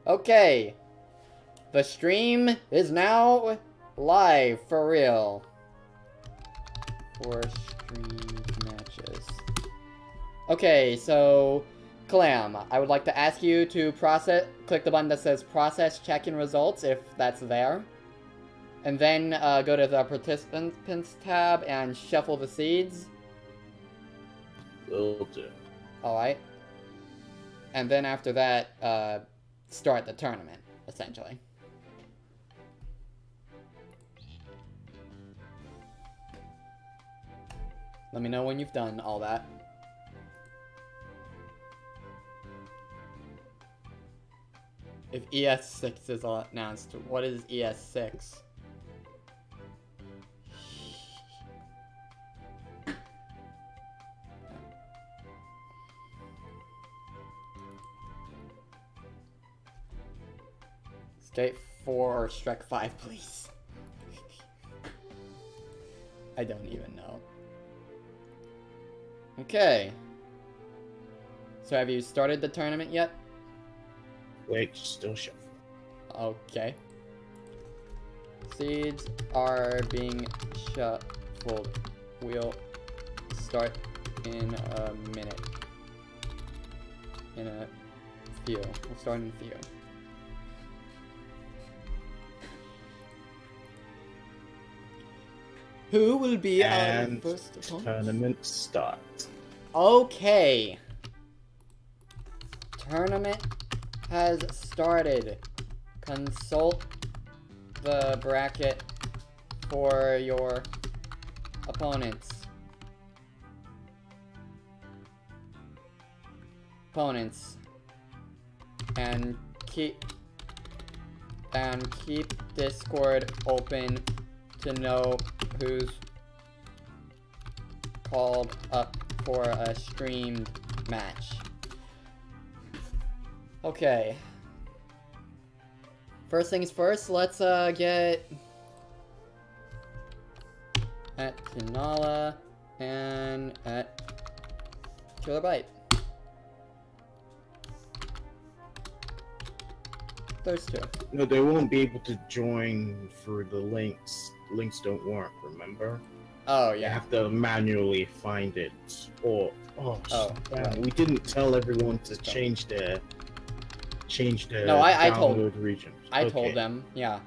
Okay. The stream is now live for real. For stream matches. Okay, so Clam, I would like to ask you to click the button that says process check-in results if that's there. And then go to the participants tab and shuffle the seeds. Will do. Alright. And then after that, start the tournament, essentially. Let me know when you've done all that. If ES6 is announced, what is ES6? Skate 4 or Shrek 5, please. I don't even know. Okay. So have you started the tournament yet? Wait, still shuffle. Okay. Seeds are being shuffled. We'll start in a minute. In a few. We'll start in a few. Who will be our first opponent? Tournament start. Okay. Tournament has started. Consult the bracket for your opponents. And keep Discord open to know who's called up for a streamed match. Okay. First things first, let's get at Tinala and at Killer Bite. Those two. No, they won't be able to join through the links. Links don't work, remember? Oh, yeah. You have to manually find it. Or right. We didn't tell everyone to change their no, I download region. I told them, yeah.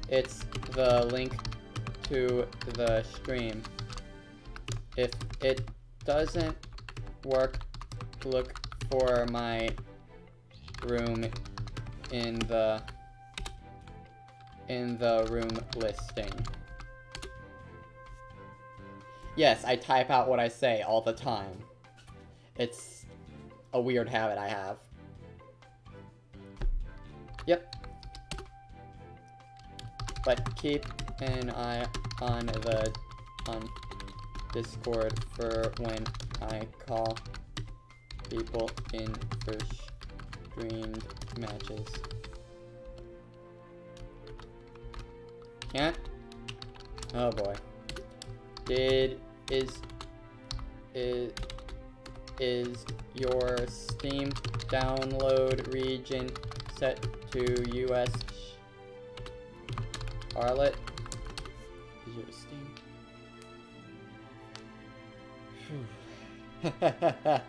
It's the link to the stream. If it doesn't work, look for my room in the room listing. Yes, I type out what I say all the time. It's a weird habit I have. Yep. But keep an eye on Discord for when I call people in for streamed matches. Can't? Oh boy. Is your Steam download region set to US Charlotte? Is your Steam? Yeah.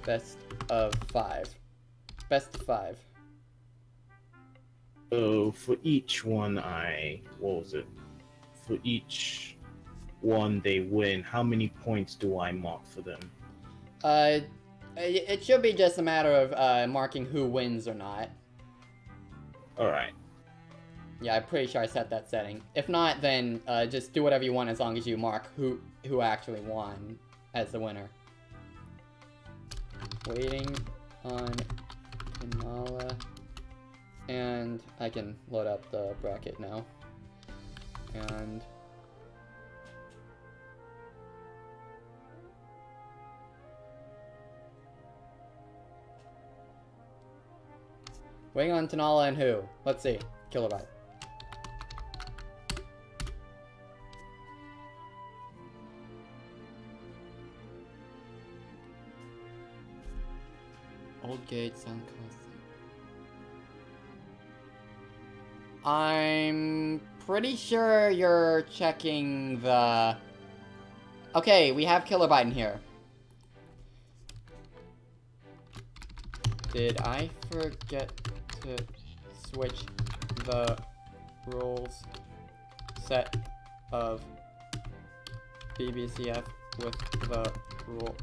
Best of 5. Best of 5. So for each one for each one they win, how many points do I mark for them? It should be just a matter of marking who wins or not. Alright. Yeah, I'm pretty sure I set that setting. If not, then just do whatever you want as long as you mark who actually won as the winner. Waiting on Inala. And I can load up the bracket now. And waiting on Tanala and who? Let's see. Kilobyte. Old gate sound constant. I'm pretty sure you're checking the... Okay, we have Kilobyte in here. Did I forget to switch the rules set of BBCF with the rule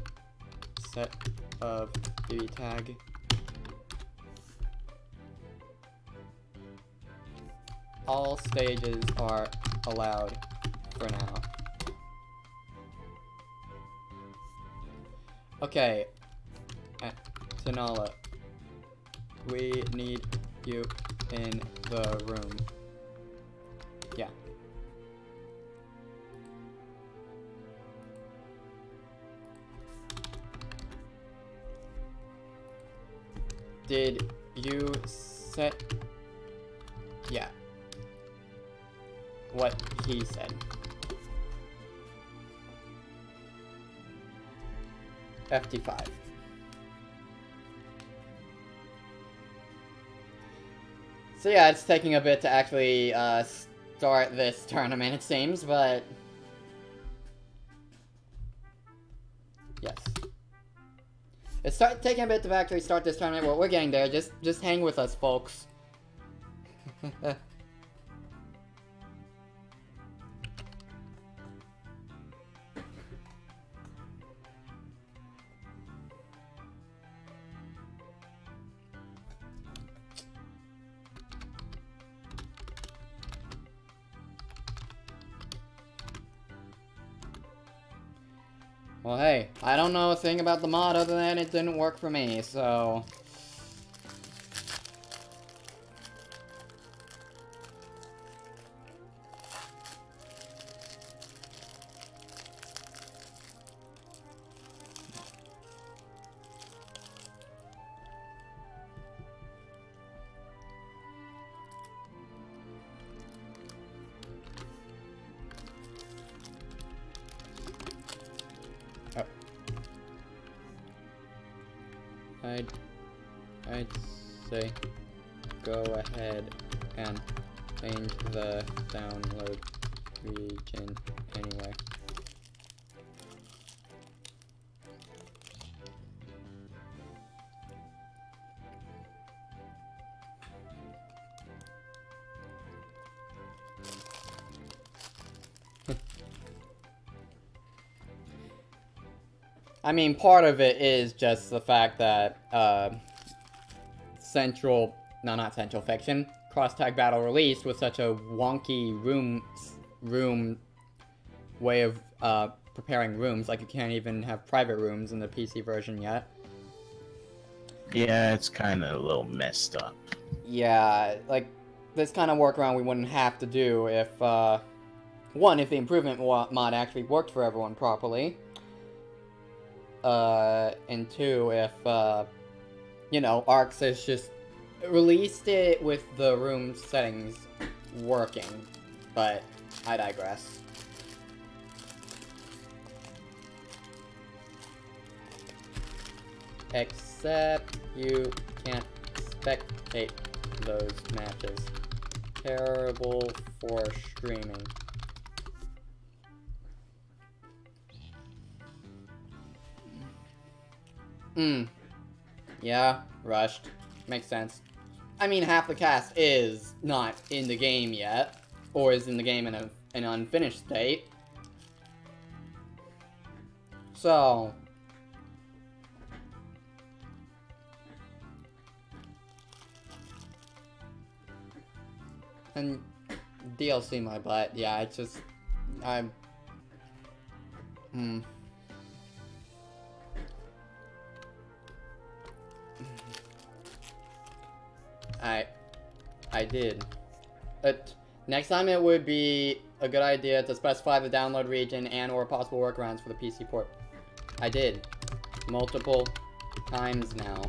set of BB tag? All stages are allowed for now. Okay, Tanala, we need you in the room. Yeah. Did you set... Yeah. What he said. FT5. So yeah, it's taking a bit to actually start this tournament, it seems, but... Yes. It's taking a bit to actually start this tournament. Well, we're getting there. Just hang with us, folks. Well, hey, I don't know a thing about the mod other than it didn't work for me, so... I'd say go ahead and change the download region anyway. I mean, part of it is just the fact that, not Central Fiction, Cross Tag Battle released with such a wonky room way of, preparing rooms. Like, you can't even have private rooms in the PC version yet. Yeah, it's kind of a little messed up. Yeah, like, this kind of workaround we wouldn't have to do if, one, if the improvement mod actually worked for everyone properly. And two, if, you know, Arcs has just released it with the room settings working. But, I digress. Except you can't spectate those matches. Terrible for streaming. Yeah, rushed. Makes sense. I mean, half the cast is not in the game yet, or is in the game in an unfinished state. So... And DLC my butt, yeah, it's just... I did. But next time it would be a good idea to specify the download region and or possible workarounds for the PC port. I did. Multiple times now.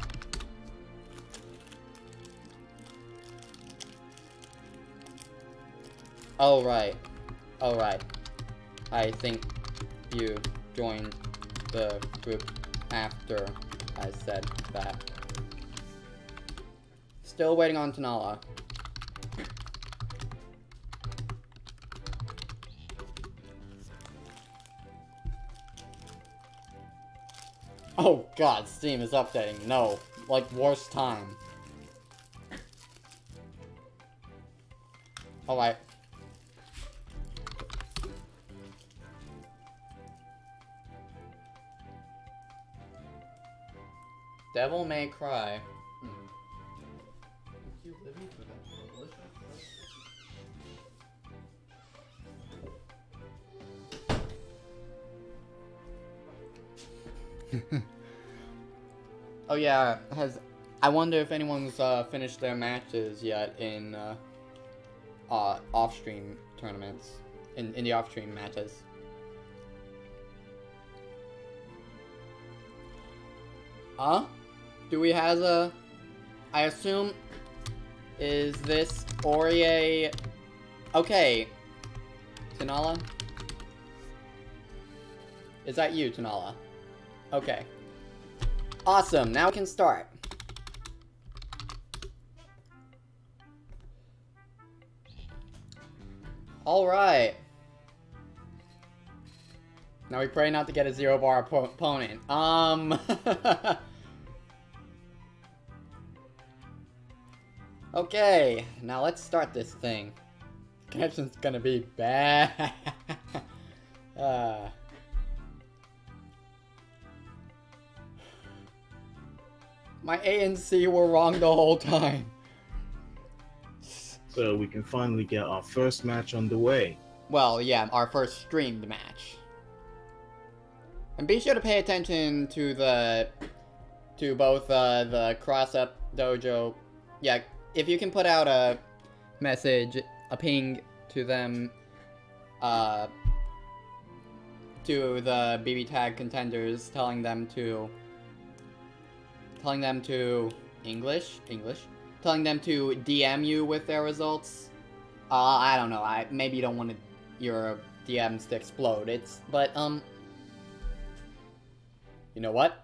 Oh, right. Oh, right. I think you joined the group after I said that. still waiting on Tanala. Oh god, Steam is updating. No. Like, worst time. Alright. Devil May Cry. You living for that delicious? Oh yeah, I wonder if anyone's finished their matches yet in off-stream tournaments, in the off-stream matches. Huh? Do we have a... I assume... Is this Orie... Okay. Tanala? Is that you, Tanala? Okay. Awesome, now we can start. Alright. Now we pray not to get a 0-bar opponent. Okay, now let's start this thing. Connection's gonna be bad. My A and C were wrong the whole time. So we can finally get our first match underway. Well, yeah, our first streamed match. And be sure to pay attention to both the Cross Up Dojo. Yeah, if you can put out a message, a ping to them, to the BB Tag contenders, telling them to DM you with their results. I don't know. Maybe you don't want your DMs to explode. But you know what?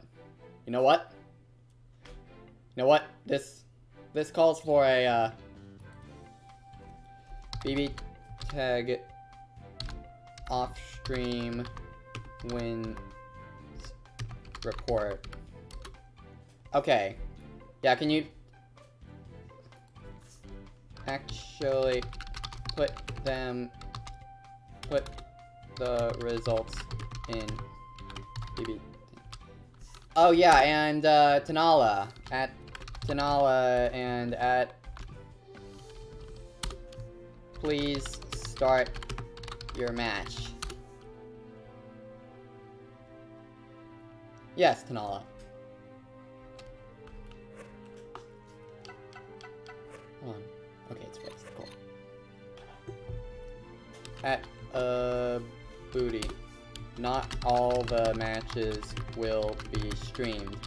This calls for a BB Tag off-stream wins report. Okay. Yeah, can you actually put the results in BB? Oh yeah, and Tanala and at please start your match. Yes, Tanala. Hold on. Okay, it's fixed. Cool. At booty. Not all the matches will be streamed.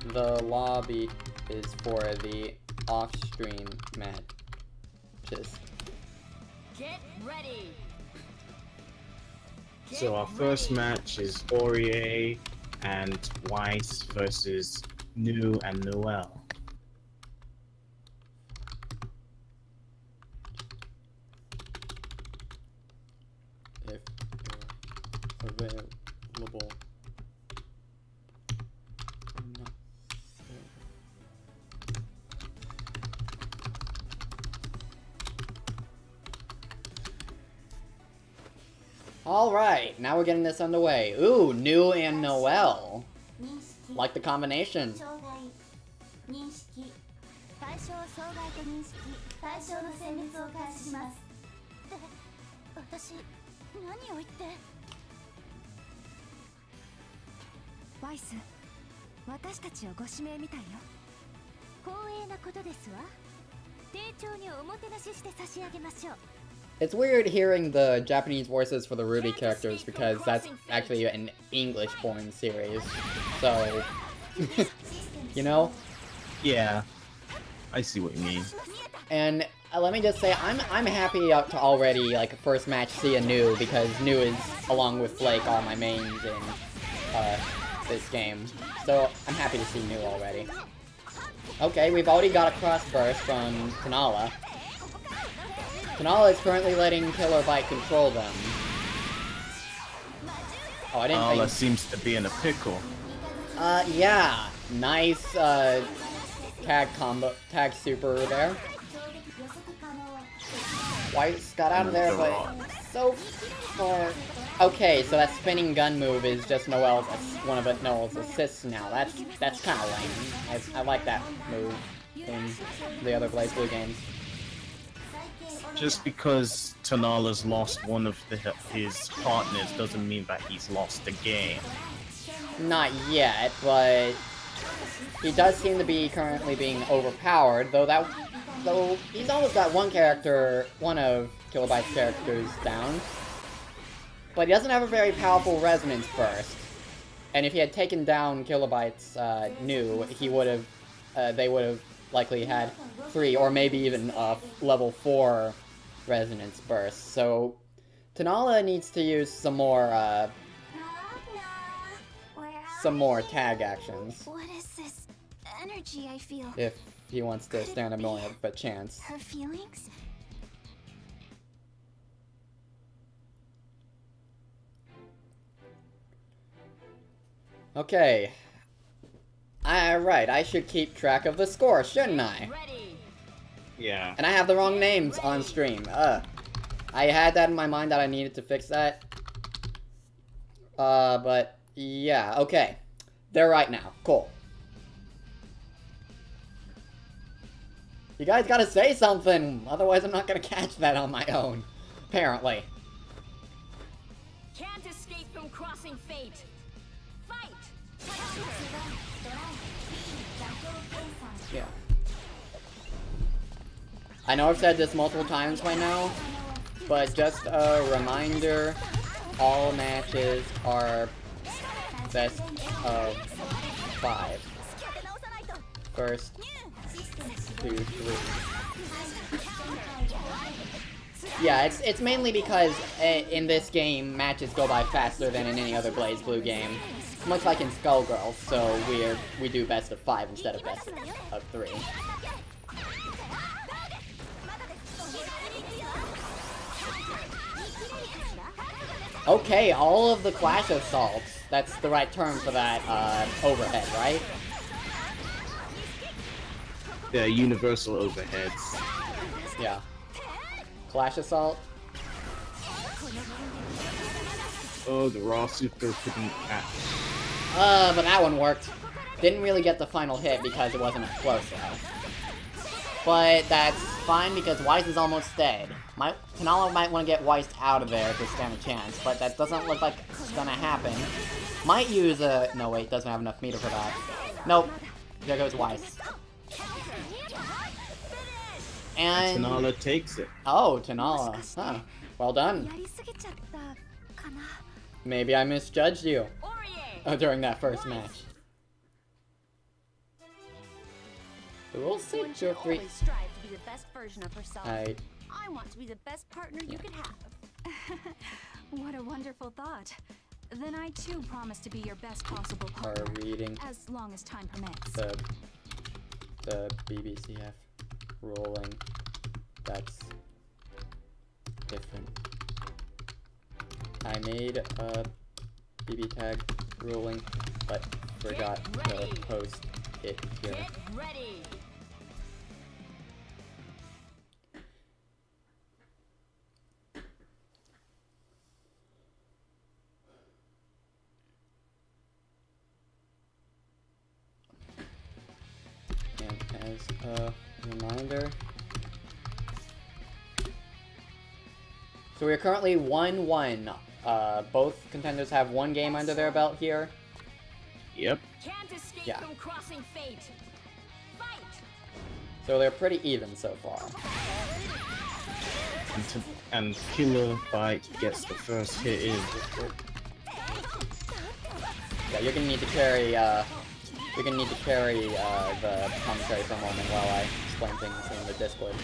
The lobby is for the off-stream matches. Get ready. So our first match is Orie and Weiss versus New and Noel. If you're available. Alright, now we're getting this underway. Ooh, New and Noel. Like the combination. Weiss, 私たちをご指名みたいよ。光栄なことですわ。丁重におもてなしして差し上げましょう。It's weird hearing the Japanese voices for the Ruby characters because that's actually an English-born series. So, you know? Yeah, I see what you mean. And let me just say, I'm happy to already, like, first match see a New, because New is, along with Flake, all my mains in this game. So, I'm happy to see New already. Okay, we've already got a cross burst from Tanala. Tanala is currently letting Killer Bite control them. Oh, I didn't think... Tanala seems to be in a pickle. Yeah. Nice, tag super there. White's got out of there, but so far... Okay, so that spinning gun move is just one of Noel's assists now. That's kind of lame. I like that move in the other BlazBlue games. Just because Tanala's lost one of his partners doesn't mean that he's lost the game. Not yet, but he does seem to be currently being overpowered, though he's almost got one of Kilobite's characters down. But he doesn't have a very powerful resonance burst. And if he had taken down Kilobite's Nu, they would have likely had 3 or maybe even level 4 resonance bursts. So Tanala needs to use some more tag actions. What is this energy I feel? If he wants to stand up more of a chance. Her feelings? Okay. Right, I should keep track of the score, shouldn't I? Yeah. And I have the wrong names on stream. I had that in my mind that I needed to fix that. But yeah, okay. They're right now. Cool. You guys gotta say something, otherwise I'm not gonna catch that on my own. Apparently. Can't escape from crossing fate. Fight! Yeah. I know I've said this multiple times by now, but just a reminder, all matches are best of 5. First 2, 3. Yeah, it's mainly because in this game, matches go by faster than in any other BlazBlue game. Much like in Skullgirls, so we do best of 5 instead of best of 3. Okay, all of the Clash Assaults. That's the right term for that overhead, right? Yeah, universal overheads. Yeah. Clash Assault. Oh, the raw super couldn't catch. But that one worked. Didn't really get the final hit because it wasn't as close though. But that's fine because Weiss is almost dead. Tanala might want to get Weiss out of there to stand a chance, but that doesn't look like it's gonna happen. Might use a... No, wait, doesn't have enough meter for that. Nope. There goes Weiss. And... Tanala takes it. Oh, Tanala. Huh. Well done. Maybe I misjudged you during that first match. We'll see. Feel free. Always strive to be the best version of herself. I want to be the best partner you could have. What a wonderful thought. Then I too promise to be your best possible are partner, reading as long as time permits. the BBCF ruling. That's different. I made a BB tag ruling, but forgot to post it here. Get ready. And as a reminder, so we're currently 1-1. Both contenders have 1 game under their belt here. Yep. Can't escape Yeah. from crossing fate. Fight! So they're pretty even so far. And Killer Bite gets the first hit in. Yeah, you're gonna need to carry, the commentary for a moment while I explain things in the Discord.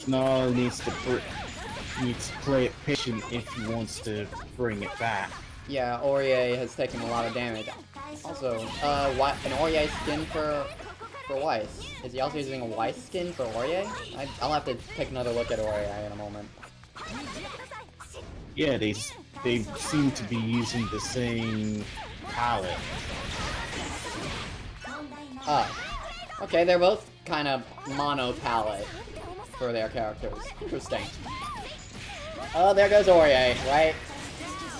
Tanala needs to play it patient if he wants to bring it back. Yeah, Aurier has taken a lot of damage. Also, an Aurier skin for Weiss. Is he also using a Weiss skin for Aurier? I'll have to take another look at Aurier in a moment. Yeah, they seem to be using the same palette. Okay, they're both kind of mono palette for their characters. Interesting. Oh, there goes Aurier, right?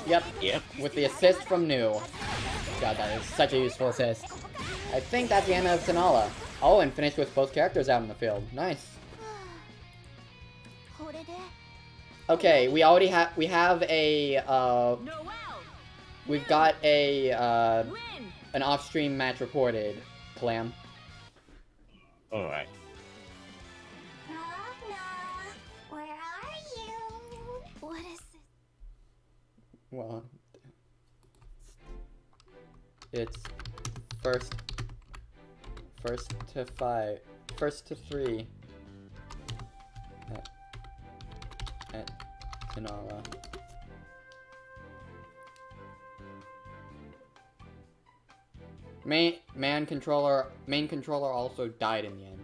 Yep. With the assist from New. God, that is such a useful assist. I think that's the end of Tanala. Oh, and finished with both characters out in the field. Nice. Okay, we already have we've got an off-stream match reported, Clam. Alright. Where are you? What is this? Well, it's first to 3 at Tanala. Main controller also died in the end.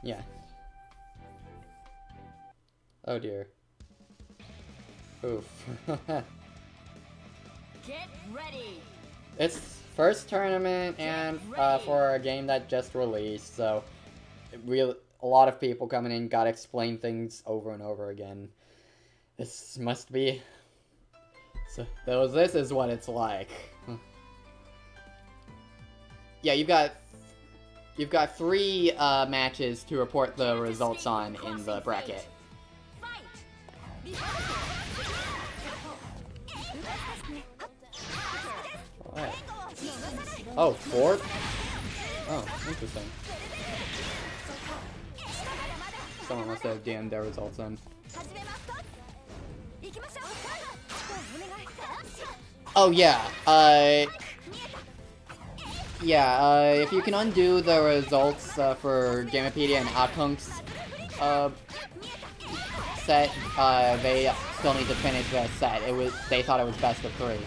Yeah. Oh dear. Oof. Get ready. It's first tournament and for a game that just released, so a lot of people coming in gotta explain things over and over again. This must be. So this is what it's like. Yeah, you've got 3 matches to report the results on in the bracket. Alright. Oh, 4th? Oh, interesting. Someone must have DM'd their results in. Oh yeah, if you can undo the results for Gamepedia and Akunk's set, they still need to finish the set. They thought it was best of 3.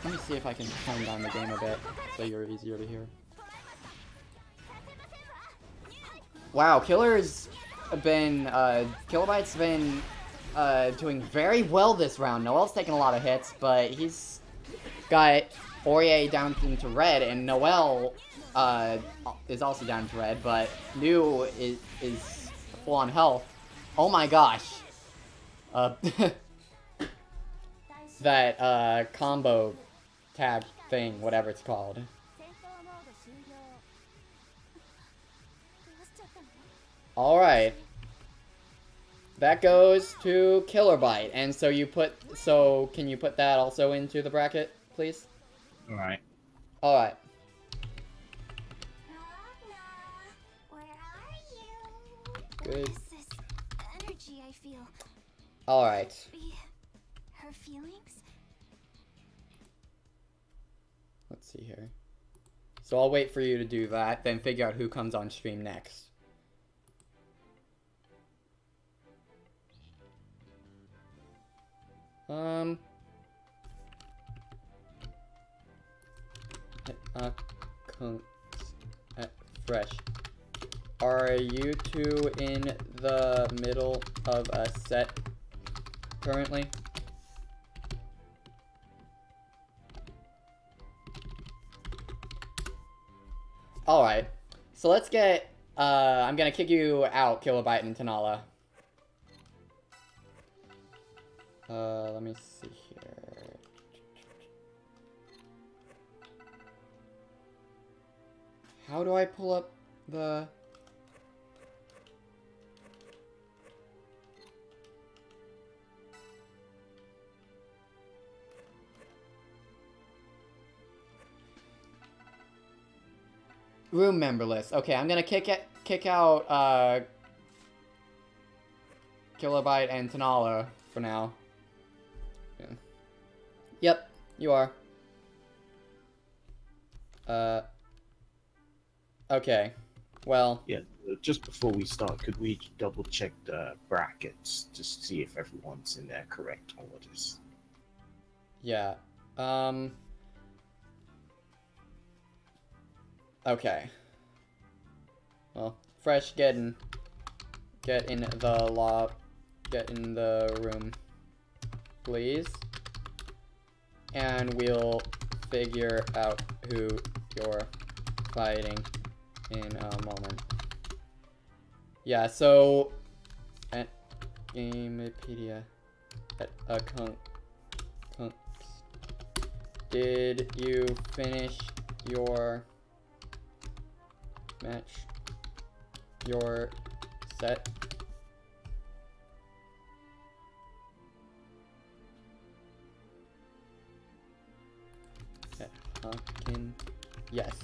Let me see if I can turn down the game a bit so you're easier to hear. Wow, Kilobyte's been doing very well this round. Noel's taking a lot of hits, but he's got Aurier down into red, and Noel is also down to red, but New is full on health. Oh my gosh. That combo tag thing, whatever it's called. Alright. That goes to Kilobyte, and can you put that also into the bracket, please? Alright. Alright. Where are you? Good. What is this energy I feel? Alright. Her feelings? Let's see here. So I'll wait for you to do that, then figure out who comes on stream next. Fresh. Are you two in the middle of a set currently? Alright. So let's get, I'm gonna kick you out, Kilobyte and Tanala. Let me see here. How do I pull up the... Room member list. Okay, I'm gonna kick out, Kilobyte and Tanala for now. Yeah. Yep, you are. Okay. Well. Yeah, just before we start, could we double check the brackets to see if everyone's in their correct orders? Yeah. Okay. Well, Fresh, get in the room, please. And we'll figure out who you're fighting in a moment. Yeah, so at Gamepedia, did you finish your match? Your set? Yes.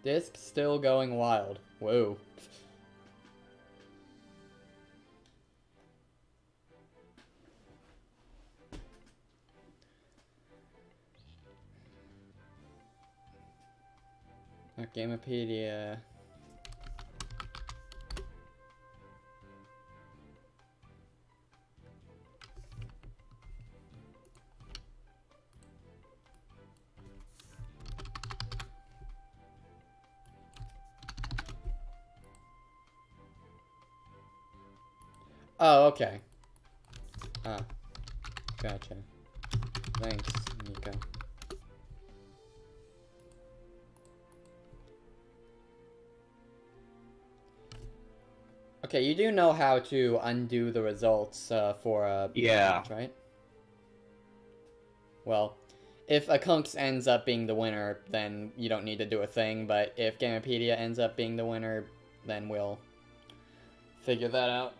Disc still going wild. Whoa. Gamepedia. Oh, okay. Ah, gotcha. Thanks, Nico. Okay, you do know how to undo the results for a match, right? Well, if a Kunks ends up being the winner, then you don't need to do a thing, but if Gamepedia ends up being the winner, then we'll figure that out.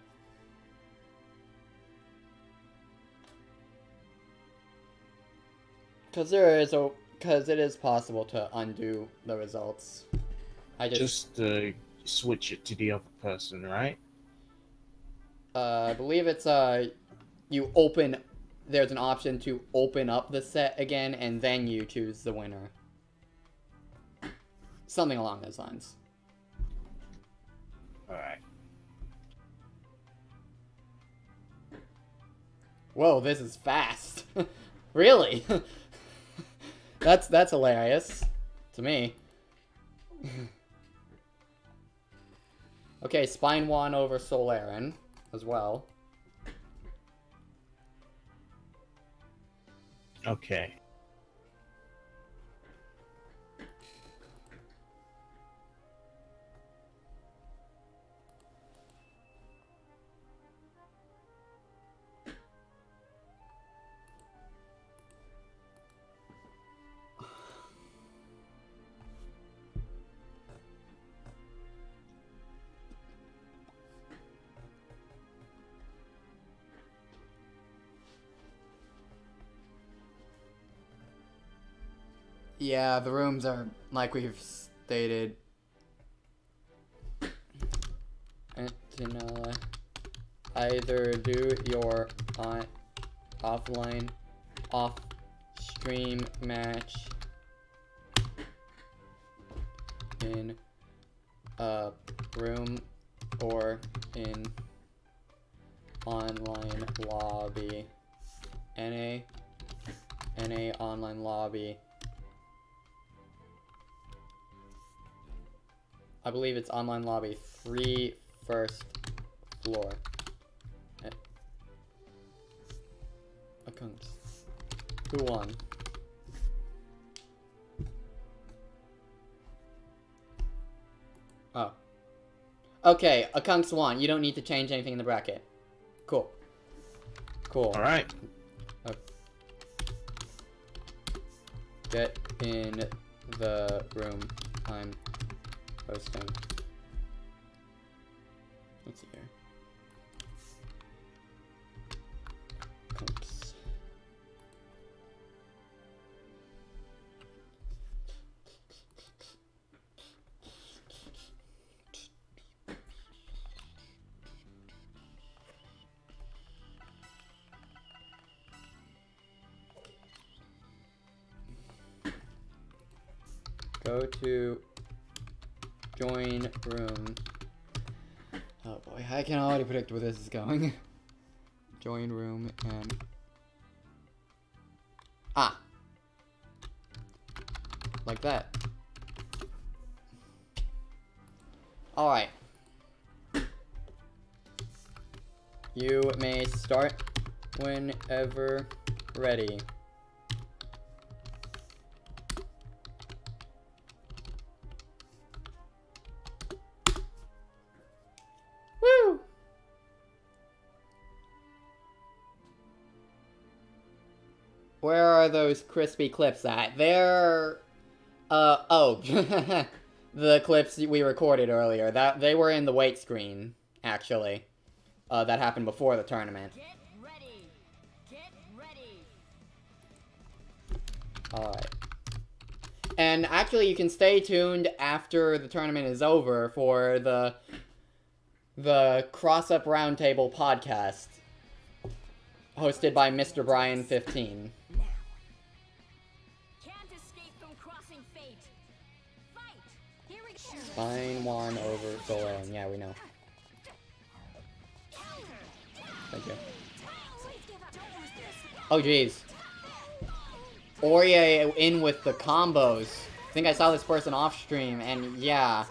Because it is possible to undo the results. I just switch it to the other person, right? I believe it's there's an option to open up the set again, and then you choose the winner. Something along those lines. Alright. Whoa, this is fast. Really? That's hilarious. To me. Okay, Spine won over Solaren as well. Okay. Yeah, the rooms are, like we've stated, either do your off-stream match in a room or in online lobby. NA online lobby. I believe it's online lobby 3, first floor. Accounts. Who won? Oh. Okay, Akunks won. You don't need to change anything in the bracket. Cool. Cool. Alright. Get in the room. I'm hosting. Let's see here. Oops. Go to join room. Oh boy, I can already predict where this is going. Join room and... Ah! Like that. Alright. You may start whenever ready. Woo! Where are those crispy clips at? They're... oh. The clips we recorded earlier. They were in the wait screen, actually. That happened before the tournament. Get ready. Get ready. Alright. And actually, you can stay tuned after the tournament is over for the Cross Up Roundtable podcast, hosted by Mr. Brian 15. Now. Can't escape from crossing fate. Fight. Here we go. Fine one over Solan. Yeah, we know. Thank you. Oh, jeez. Aurier in with the combos. I think I saw this person off stream, and yeah.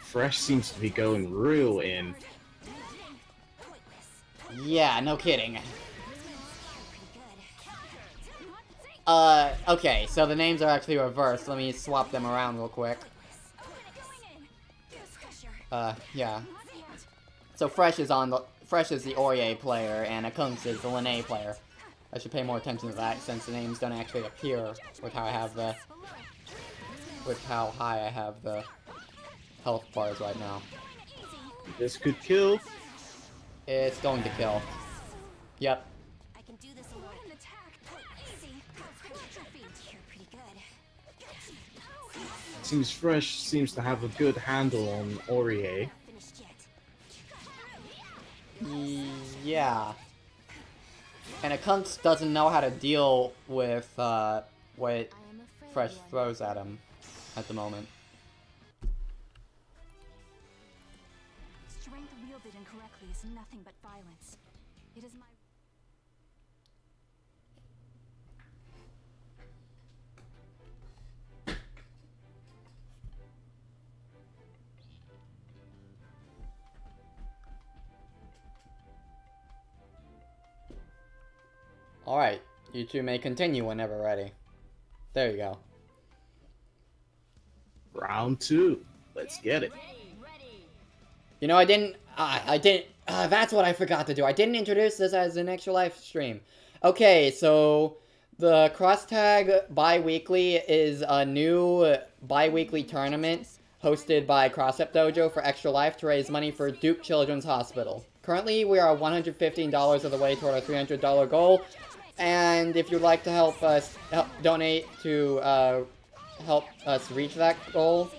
Fresh seems to be going real in. Yeah, no kidding. Okay, so the names are actually reversed. Let me swap them around real quick. Yeah. So Fresh is the Aurier player, and Akunks is the Lene player. I should pay more attention to that since the names don't actually appear with how I have the... with how high I have the health bars right now. This could kill. It's going to kill. Yep. I can do this alone. Easy. Watch your feet. You're pretty good. Seems Fresh seems to have a good handle on Aurier. Finished yet. Yeah. And Akunks doesn't know how to deal with what I am afraid Fresh you are throws at him at the moment. Strength wielded incorrectly is nothing but violence. It is my... Alright, you two may continue whenever ready. There you go. Round 2. Let's get it. You know, that's what I forgot to do. I didn't introduce this as an extra live stream. Okay, so the Cross Tag Biweekly is a new bi-weekly tournament hosted by Cross Tag Dojo for Extra Life to raise money for Duke Children's Hospital. Currently, we are $115 of the way toward our $300 goal, and if you'd like to help donate to help us reach that goal,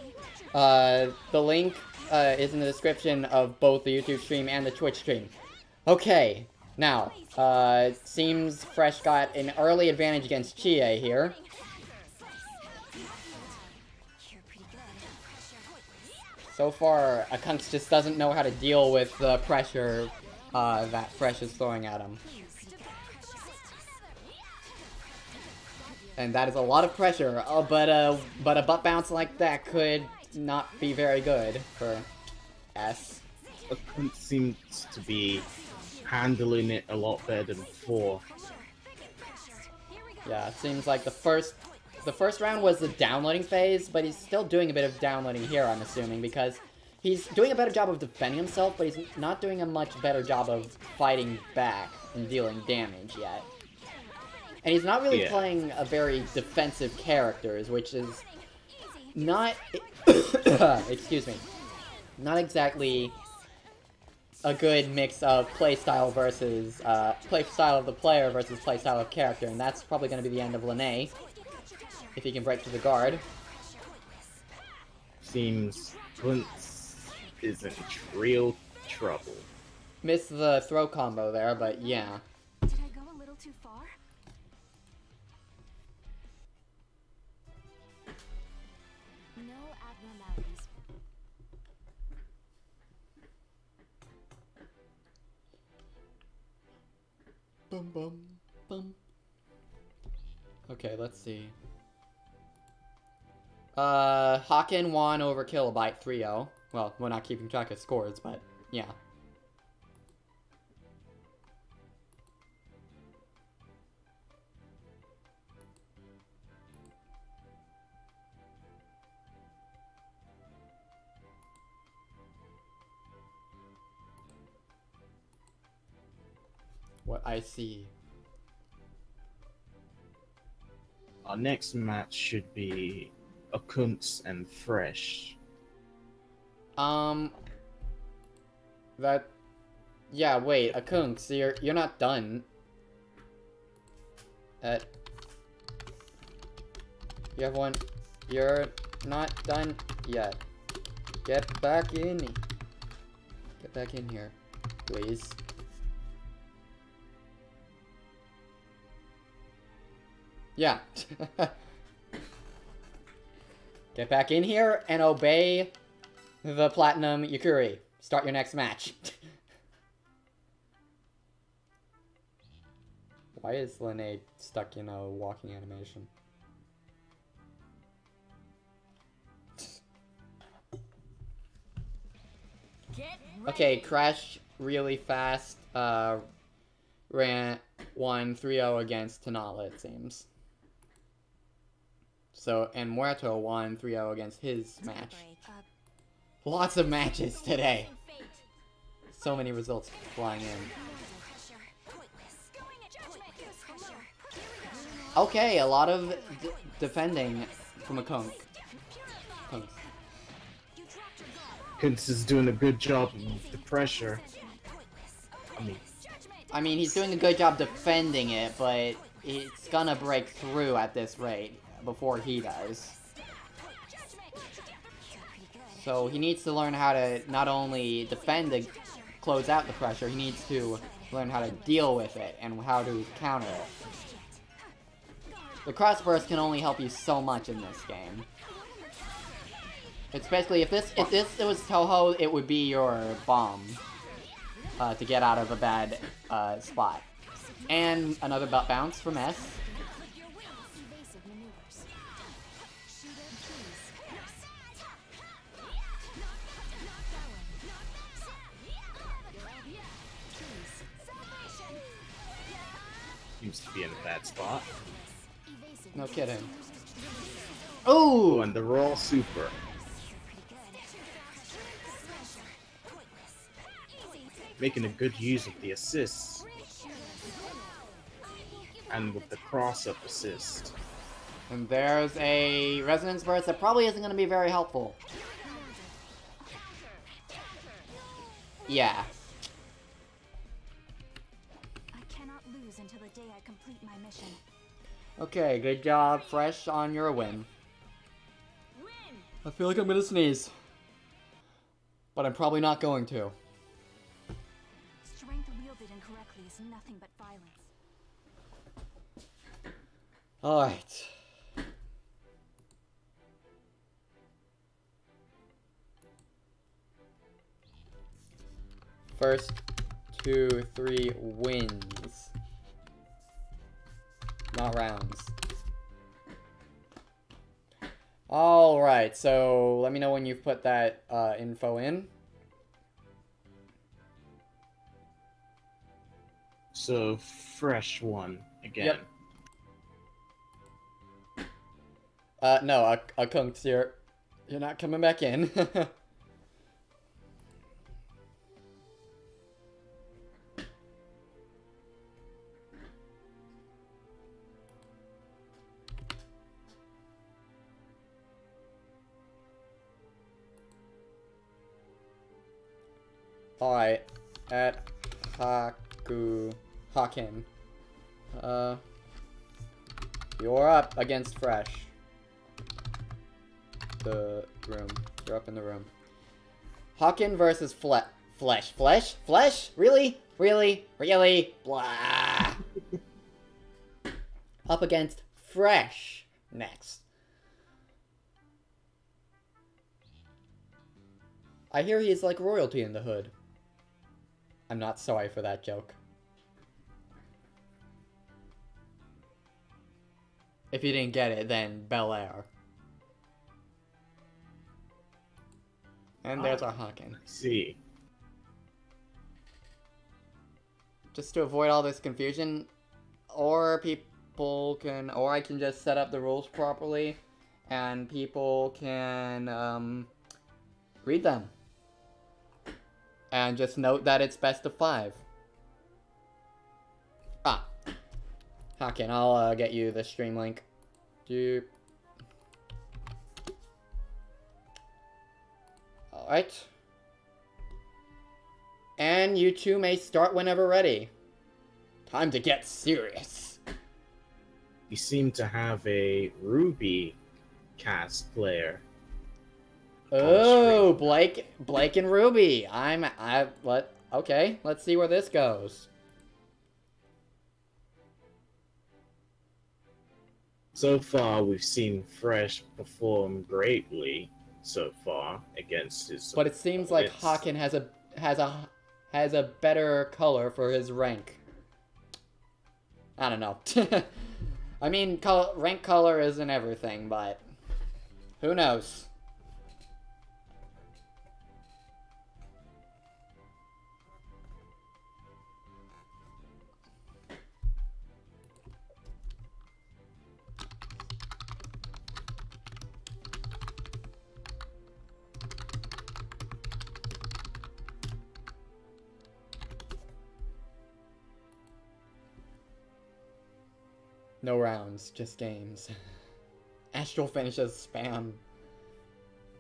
the link is in the description of both the YouTube stream and the Twitch stream. Okay, now, seems Fresh got an early advantage against Chie here. So far, Akunks just doesn't know how to deal with the pressure that Fresh is throwing at him. And that is a lot of pressure, but a butt bounce like that could not be very good for S. Akunks seems to be handling it a lot better than before. Yeah, it seems like the first round was the downloading phase, but he's still doing a bit of downloading here, I'm assuming, because he's doing a better job of defending himself, but he's not doing a much better job of fighting back and dealing damage yet. And he's not really playing a very defensive characters, which is not... excuse me. Not exactly a good mix of playstyle versus... playstyle of the player versus playstyle of character, and that's probably going to be the end of Lene, if he can break through the guard. Seems Clint's is in real trouble. Missed the throw combo there, but yeah. Did I go a little too far? abnormalities. Boom, boom, boom. Okay, let's see. Haken won over Kilobyte 3-0. Well, we're not keeping track of scores, but yeah. What I see. Our next match should be Akunks and Fresh. Yeah, wait, Akunks, you're not done. You have one. You're not done yet. Get back in. Get back in here, please. Yeah. Get back in here and obey the Platinum Yukuri. Start your next match. Why is Linnae stuck in a walking animation? Okay, Crash really fast won 3-0 against Tanala, it seems. So, and Muerto won 3-0 against his match. Lots of matches today. So many results flying in. Okay, a lot of defending from a Kunk. Kunz is doing a good job with the pressure. I mean, he's doing a good job defending it, but it's gonna break through at this rate before he does. So he needs to learn how to not only defend to close out the pressure, he needs to learn how to deal with it and how to counter it. The cross burst can only help you so much in this game. Especially if this was Toho, it would be your bomb to get out of a bad spot. And another bounce from S. Seems to be in a bad spot. No kidding. Oh, Ooh! and the raw super. Making a good use of the assists. And with the cross-up assist. And there's a Resonance Burst that probably isn't going to be very helpful. Yeah. I cannot lose until the day I complete my mission. Okay, good job, Fresh, on your win. I feel like I'm gonna sneeze. But I'm probably not going to. Strength wielded incorrectly is nothing but violence. Alright. First 2, 3 wins. Not rounds. Alright, so let me know when you've put that info in. So, Fresh one again. Yep. No, a Kunks, you're not coming back in. Alright, at Haken. You're up against Fresh. The room. You're up in the room. Haken versus Flesh. Flesh? Really? Blah. Up against Fresh next. I hear he's like royalty in the hood. I'm not sorry for that joke. If you didn't get it, then Bel Air. And there's our Haken. See. Just to avoid all this confusion, or people can, or I can just set up the rules properly, and people can, read them. And just note that it's best of 5. Ah. Haken, I'll, get you the stream link. Alright. And you two may start whenever ready. Time to get serious. We seem to have a Ruby cast player. Oh, Blake and Ruby. Okay, let's see where this goes. So far, we've seen Fresh perform greatly so far against his. But it seems like Haken has a better color for his rank. I don't know. I mean, rank color isn't everything, but who knows? No rounds, just games. Astral finishes spam.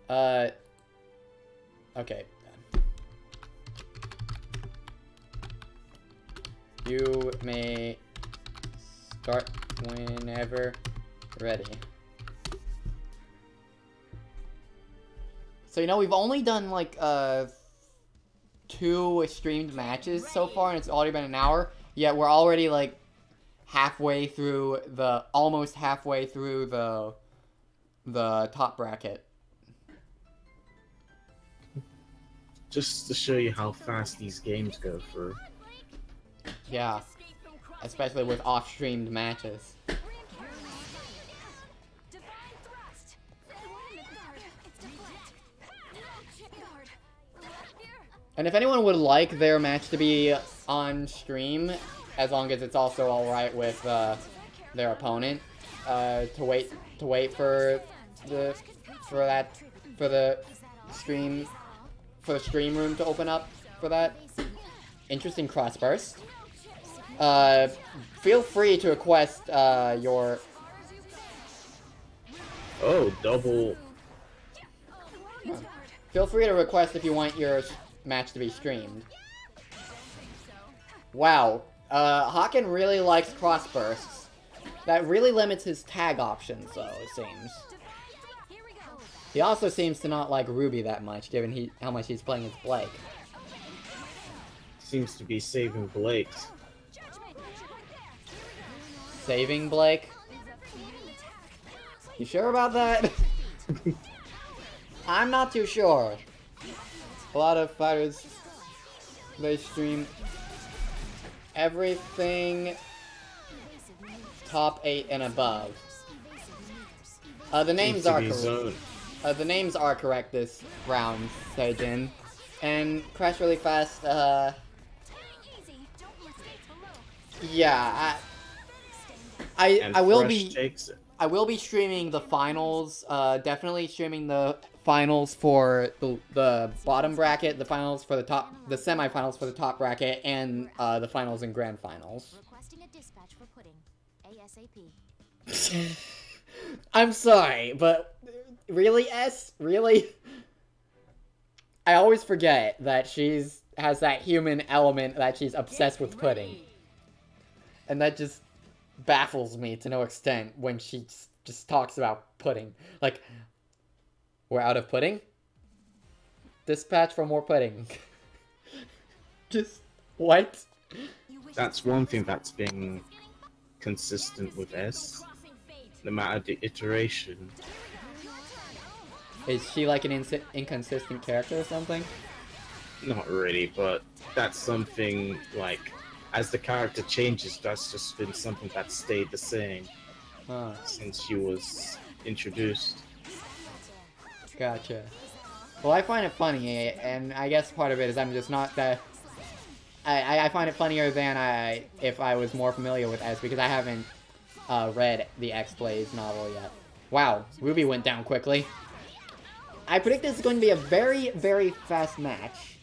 Okay. You may start whenever ready. So, you know, we've only done, like, 2 streamed matches so far, and it's already been an hour. Yet we're already, like, almost halfway through the top bracket. Just to show you how fast these games go through. Yeah, especially with off-streamed matches. And if anyone would like their match to be on stream, as long as it's also alright with their opponent, to wait for the stream room to open up for that. Interesting crossburst. Feel free to request your. Oh, double. Feel free to request if you want your match to be streamed. Wow. Haken really likes crossbursts. That really limits his tag options, though, it seems. He also seems to not like Ruby that much, given how much he's playing as Blake. Seems to be saving Blake. Saving Blake? You sure about that? I'm not too sure. A lot of fighters, they stream everything top 8 and above. The names are correct. The names are correct this round, Seijin. And Crash Really Fast, yeah, I will be streaming the finals, definitely streaming the finals for the bottom bracket, the finals for the top, the semifinals for the top bracket, and the finals and grand finals. Requesting a dispatch for pudding. ASAP. I'm sorry, but really, S? Really? I always forget that has that human element that she's obsessed with pudding. And that just baffles me to no extent when she just talks about pudding. Like, we're out of pudding? Dispatch for more pudding. Just, what? That's one thing that's been consistent with S. No matter the iteration. Is she like an inconsistent character or something? Not really, but that's something like, as the character changes, that's just been something that stayed the same since she was introduced. Gotcha. Well, I find it funny, and I guess part of it is I'm just not that... I find it funnier than if I was more familiar with S, because I haven't read the X-Blaze novel yet. Wow, Ruby went down quickly. I predict this is going to be a very, very fast match.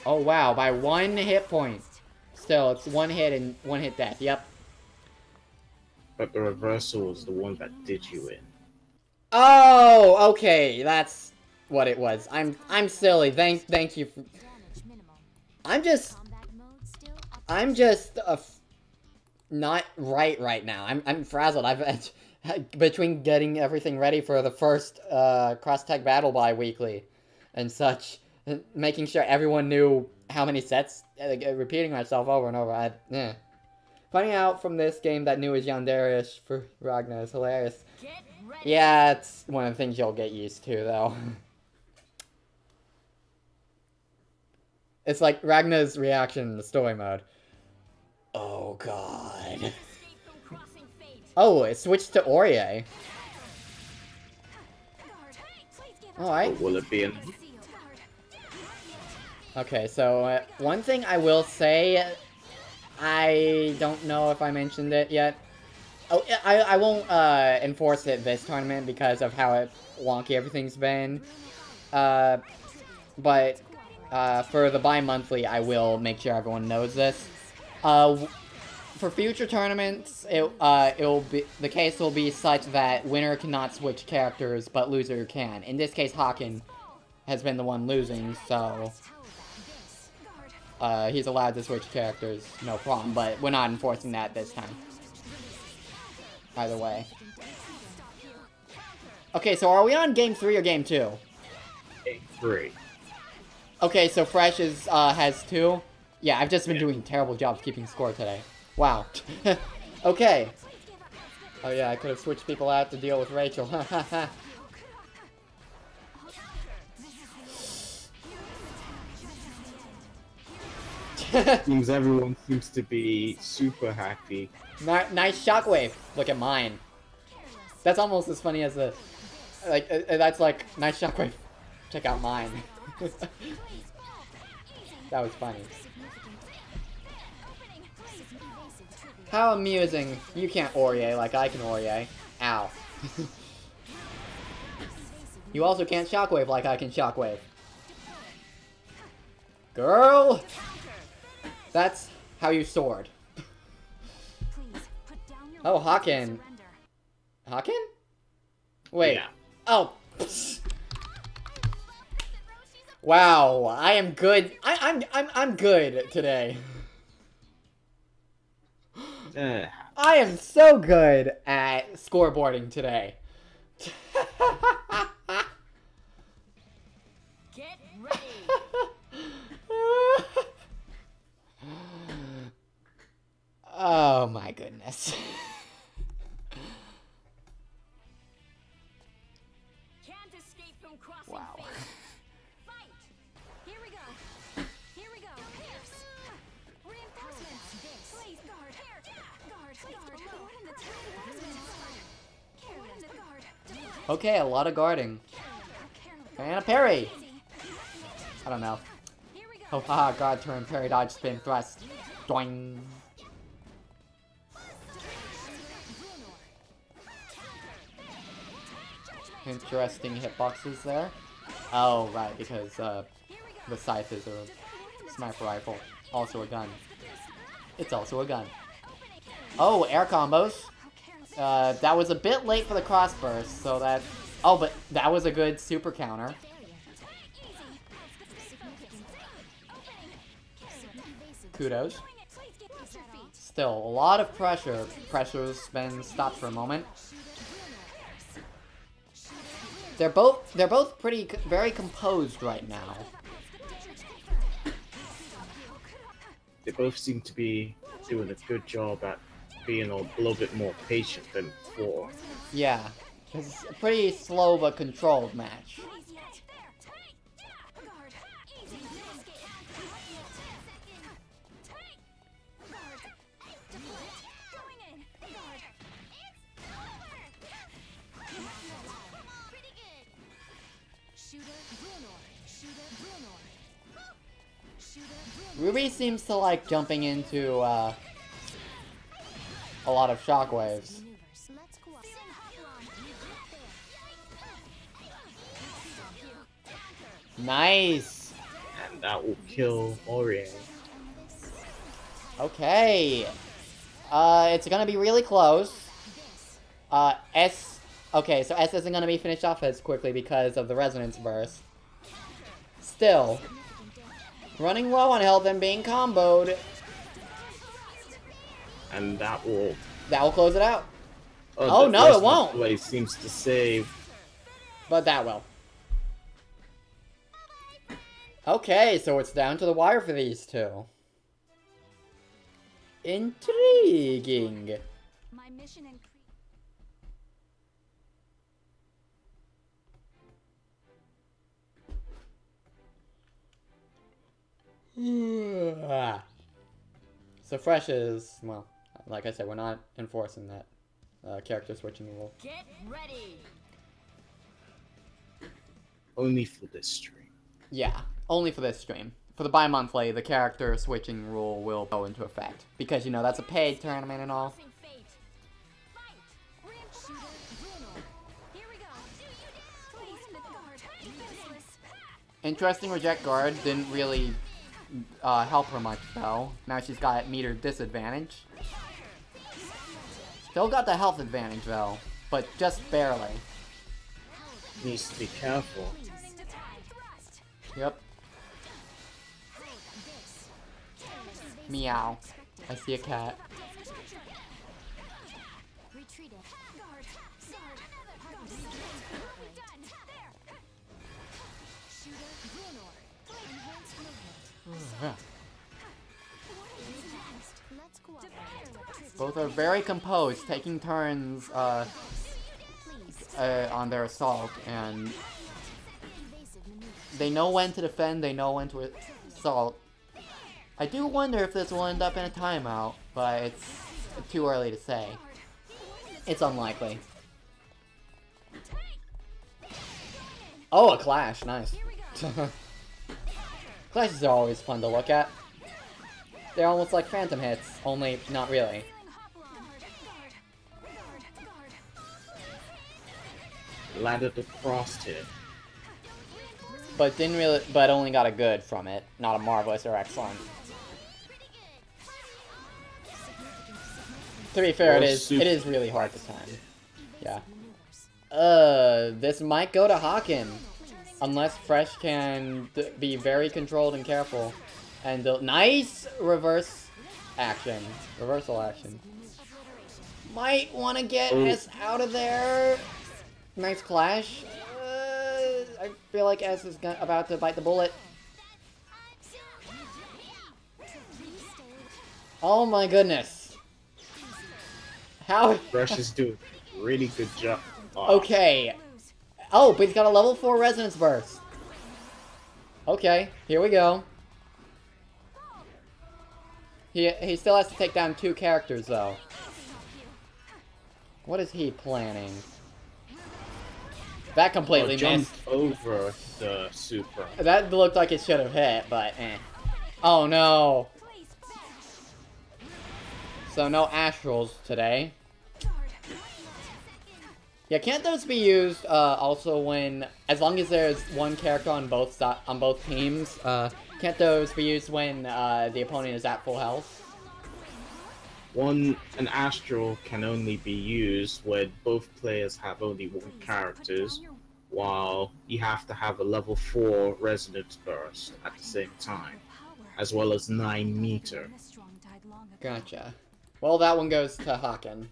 Oh wow, by 1 hit point. Still, it's 1 hit and 1 hit death, yep. But the reversal was the one that did you in. Oh, okay, that's what it was. I'm silly. Thank you for... I'm just not right now. I'm frazzled. I've between getting everything ready for the first Cross Tag Biweekly and such, making sure everyone knew how many sets, repeating myself over and over. Finding out from this game that new is Yandere for Ragnar is hilarious. Yeah, it's one of the things you'll get used to, though. It's like Ragnar's reaction in the story mode. Oh, God. Oh, it switched to Aurier. Alright. Will it be in? Okay, so one thing I will say, I don't know if I mentioned it yet. Oh, I won't enforce it this tournament because of how wonky everything's been. But for the bi-monthly, I will make sure everyone knows this. For future tournaments, it'll be the case will be such that winner cannot switch characters, but loser can. In this case, Haken has been the one losing, so he's allowed to switch characters, no problem. But we're not enforcing that this time. Either way. Okay, so are we on game 3 or game 2? Game 3. Okay, so Fresh is has 2. Yeah, I've just been doing a terrible job keeping score today. Wow. Okay. Oh yeah, I could have switched people out to deal with Rachel. Seems everyone seems to be super happy. Nice shockwave. Look at mine. That's almost as funny as the... Like, that's like, nice shockwave. Check out mine. That was funny. How amusing. You can't Aurier like I can Aurier. Ow. You also can't shockwave like I can shockwave. Girl! That's how you sword. Oh, Haken. Haken? Wait. Yeah. Oh. Wow, I am good. I'm good today. I am so good at scoreboarding today. Get ready. Oh my goodness. Can't escape from crossing Wow. fate. Fight. Here we go. Here we go. Reinforcements. Please guard. Guard. What in the What in the guard? Okay, a lot of guarding. And a parry. I don't know. Here we go. Oh, haha, guard turn, parry, dodge, spin, thrust. Doing. Interesting hitboxes there. Oh, right, because the scythe is a sniper rifle. Also a gun. It's also a gun. Oh, air combos. That was a bit late for the cross burst, so that... Oh, but that was a good super counter. Kudos. Still, a lot of pressure. Pressure's been stopped for a moment. They're both very composed right now. They both seem to be doing a good job at being a little bit more patient than before. Yeah, it's a pretty slow but controlled match. Ruby seems to like jumping into a lot of shockwaves. Nice! And that will kill Orion. Okay. It's gonna be really close. Okay, so S isn't gonna be finished off as quickly because of the Resonance Burst. Still. Running low on health and being comboed. And that will close it out. Oh no, it won't! Play seems to save. But that will. Okay, so it's down to the wire for these two. Intriguing. My mission So Fresh is, well, like I said, we're not enforcing that character switching rule. Get ready. Only for this stream. Yeah, only for this stream. For the bi-monthly, the character switching rule will go into effect. Because, you know, that's a paid tournament and all. Interesting reject guard, didn't really help her much though. Now she's got meter disadvantage. Still got the health advantage though, but just barely. Needs to be careful. Yep. Meow. I see a cat. Both are very composed, taking turns on their assault, and they know when to defend, they know when to assault. I do wonder if this will end up in a timeout, but it's too early to say. It's unlikely. Oh, a clash, nice. Clashes are always fun to look at. They're almost like phantom hits, only not really. Landed the cross hit. But only got a good from it, not a marvelous or excellent. To be fair, it is really hard to time. Yeah. This might go to Haken. Unless Fresh can be very controlled and careful. And nice reversal action. Might want to get S out of there. Nice clash. I feel like S is about to bite the bullet. Oh my goodness. How? Fresh is doing a really good job. Okay. Oh, but he's got a level 4 Resonance Burst. Okay, here we go. He still has to take down 2 characters, though. What is he planning? That completely missed. Over the super. That looked like it should have hit, but eh. Oh no. So no Astrals today. Yeah, can't those be used also when, as long as there's one character on both teams? Can't those be used when the opponent is at full health? An Astral can only be used when both players have only 1 characters, while you have to have a level 4 Resonance Burst at the same time, as well as 9 meter. Gotcha. Well, that one goes to Haken.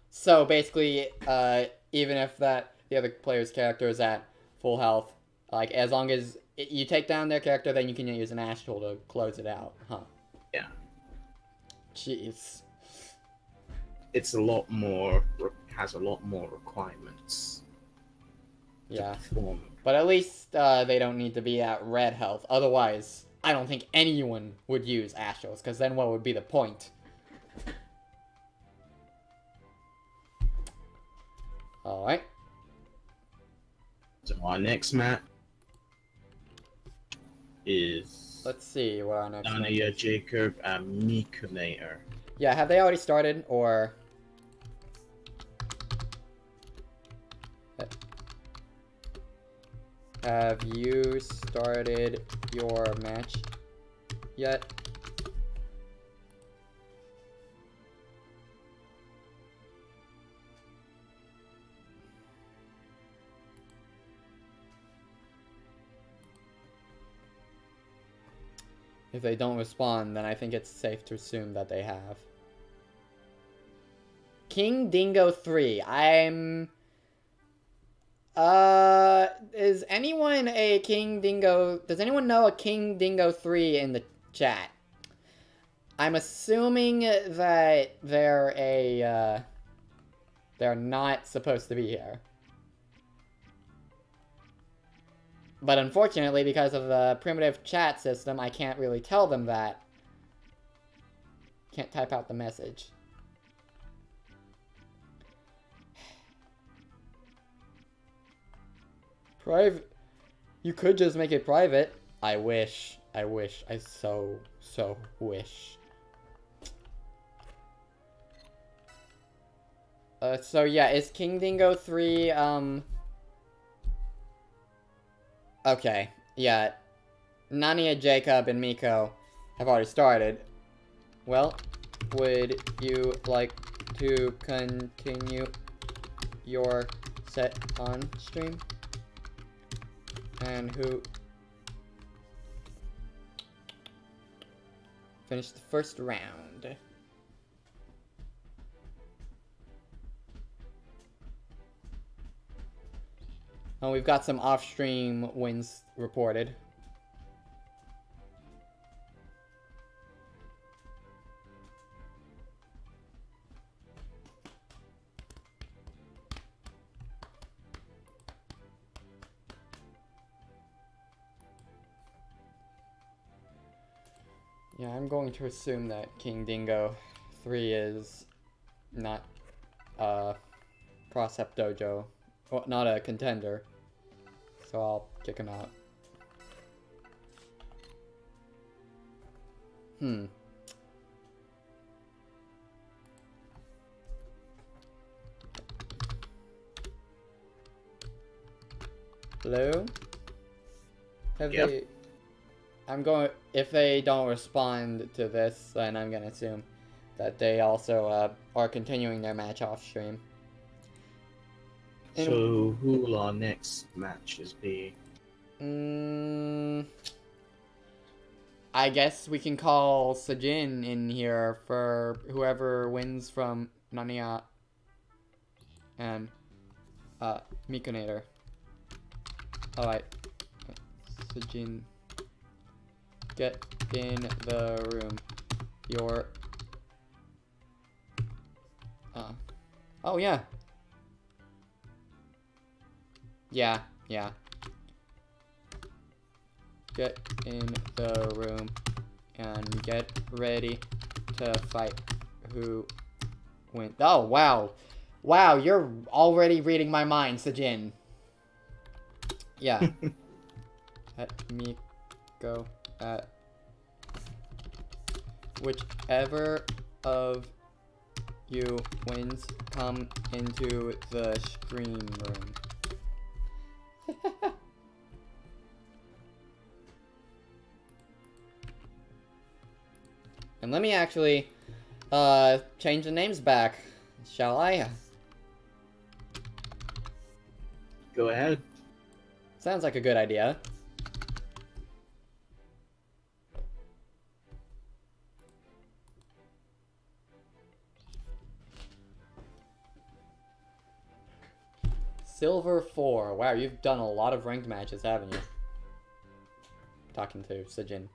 So basically, even if the the other player's character is at full health. Like, as long as you take down their character, then you can use an astral to close it out, huh? Yeah. Jeez. It's a lot more, has a lot more requirements. Yeah. To perform. But at least they don't need to be at red health. Otherwise, I don't think anyone would use astrals, because then what would be the point? Alright. So our next match is... Let's see what our next match Nania, is. Jacob, and Mikunator. Yeah, have they already started, or... Have you started your match yet? If they don't respond, then I think it's safe to assume that they have. King Dingo 3. Is anyone a King Dingo... Does anyone know a King Dingo 3 in the chat? I'm assuming that they're not supposed to be here. But unfortunately, because of the primitive chat system, I can't really tell them that. Can't type out the message. Private. You could just make it private. I wish. I wish. I so wish. So yeah, is King Dingo 3, okay, yeah. Nania, Jacob, and Miko have already started. Well, would you like to continue your set on stream? And who finished the first round? Oh, we've got some off-stream wins reported. Yeah, I'm going to assume that King Dingo 3 is not Cross Tag Dojo. Well, not a contender. So I'll kick him out. Hello? Have Yep. they... I'm going... If they don't respond to this, then I'm gonna assume that they also are continuing their match off stream. So who will our next matches be? I guess we can call Sajin in here for whoever wins from Nania and Mikunator. Alright. Sajin, get in the room. Your... Oh, yeah. Yeah. Get in the room and get ready to fight. Who wins? Oh, wow. Wow, you're already reading my mind, Sajin. Yeah. Let me go at whichever of you wins, come into the stream room. And let me actually change the names back, shall I? Go ahead. Sounds like a good idea. Silver 4. Wow, you've done a lot of ranked matches, haven't you? Talking to Sejin.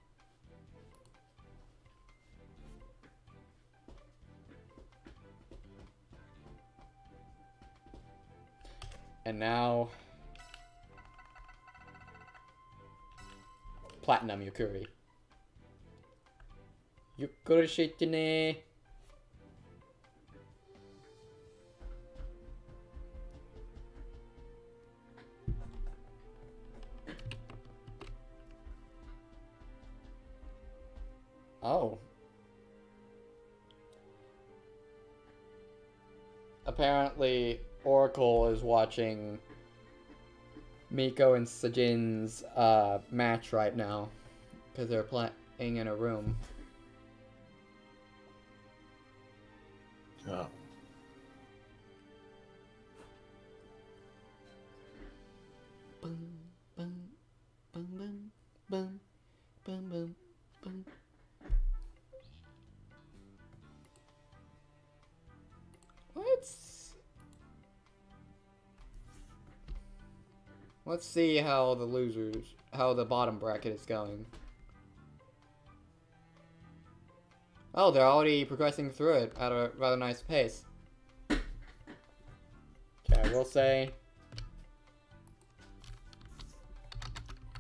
And now... Platinum Yukuri. Yukuri shitine. Oh. Apparently, Oracle is watching Miko and Sejin's match right now. Because they're playing in a room. Oh. Boom, boom, boom, boom, boom, boom, boom, boom. Let's see how the bottom bracket is going. Oh, they're already progressing through it at a rather nice pace. Okay, I will say...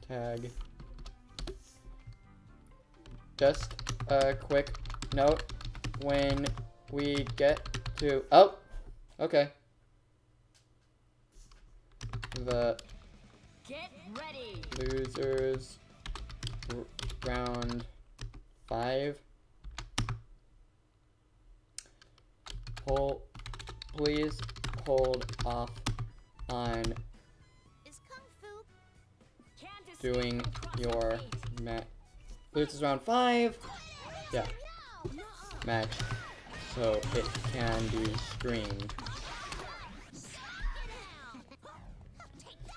Tag. Just a quick note when we get to... Oh! Okay. The Get ready. losers round 5. Please hold off on doing your losers round 5. Yeah. Match. So it can be streamed.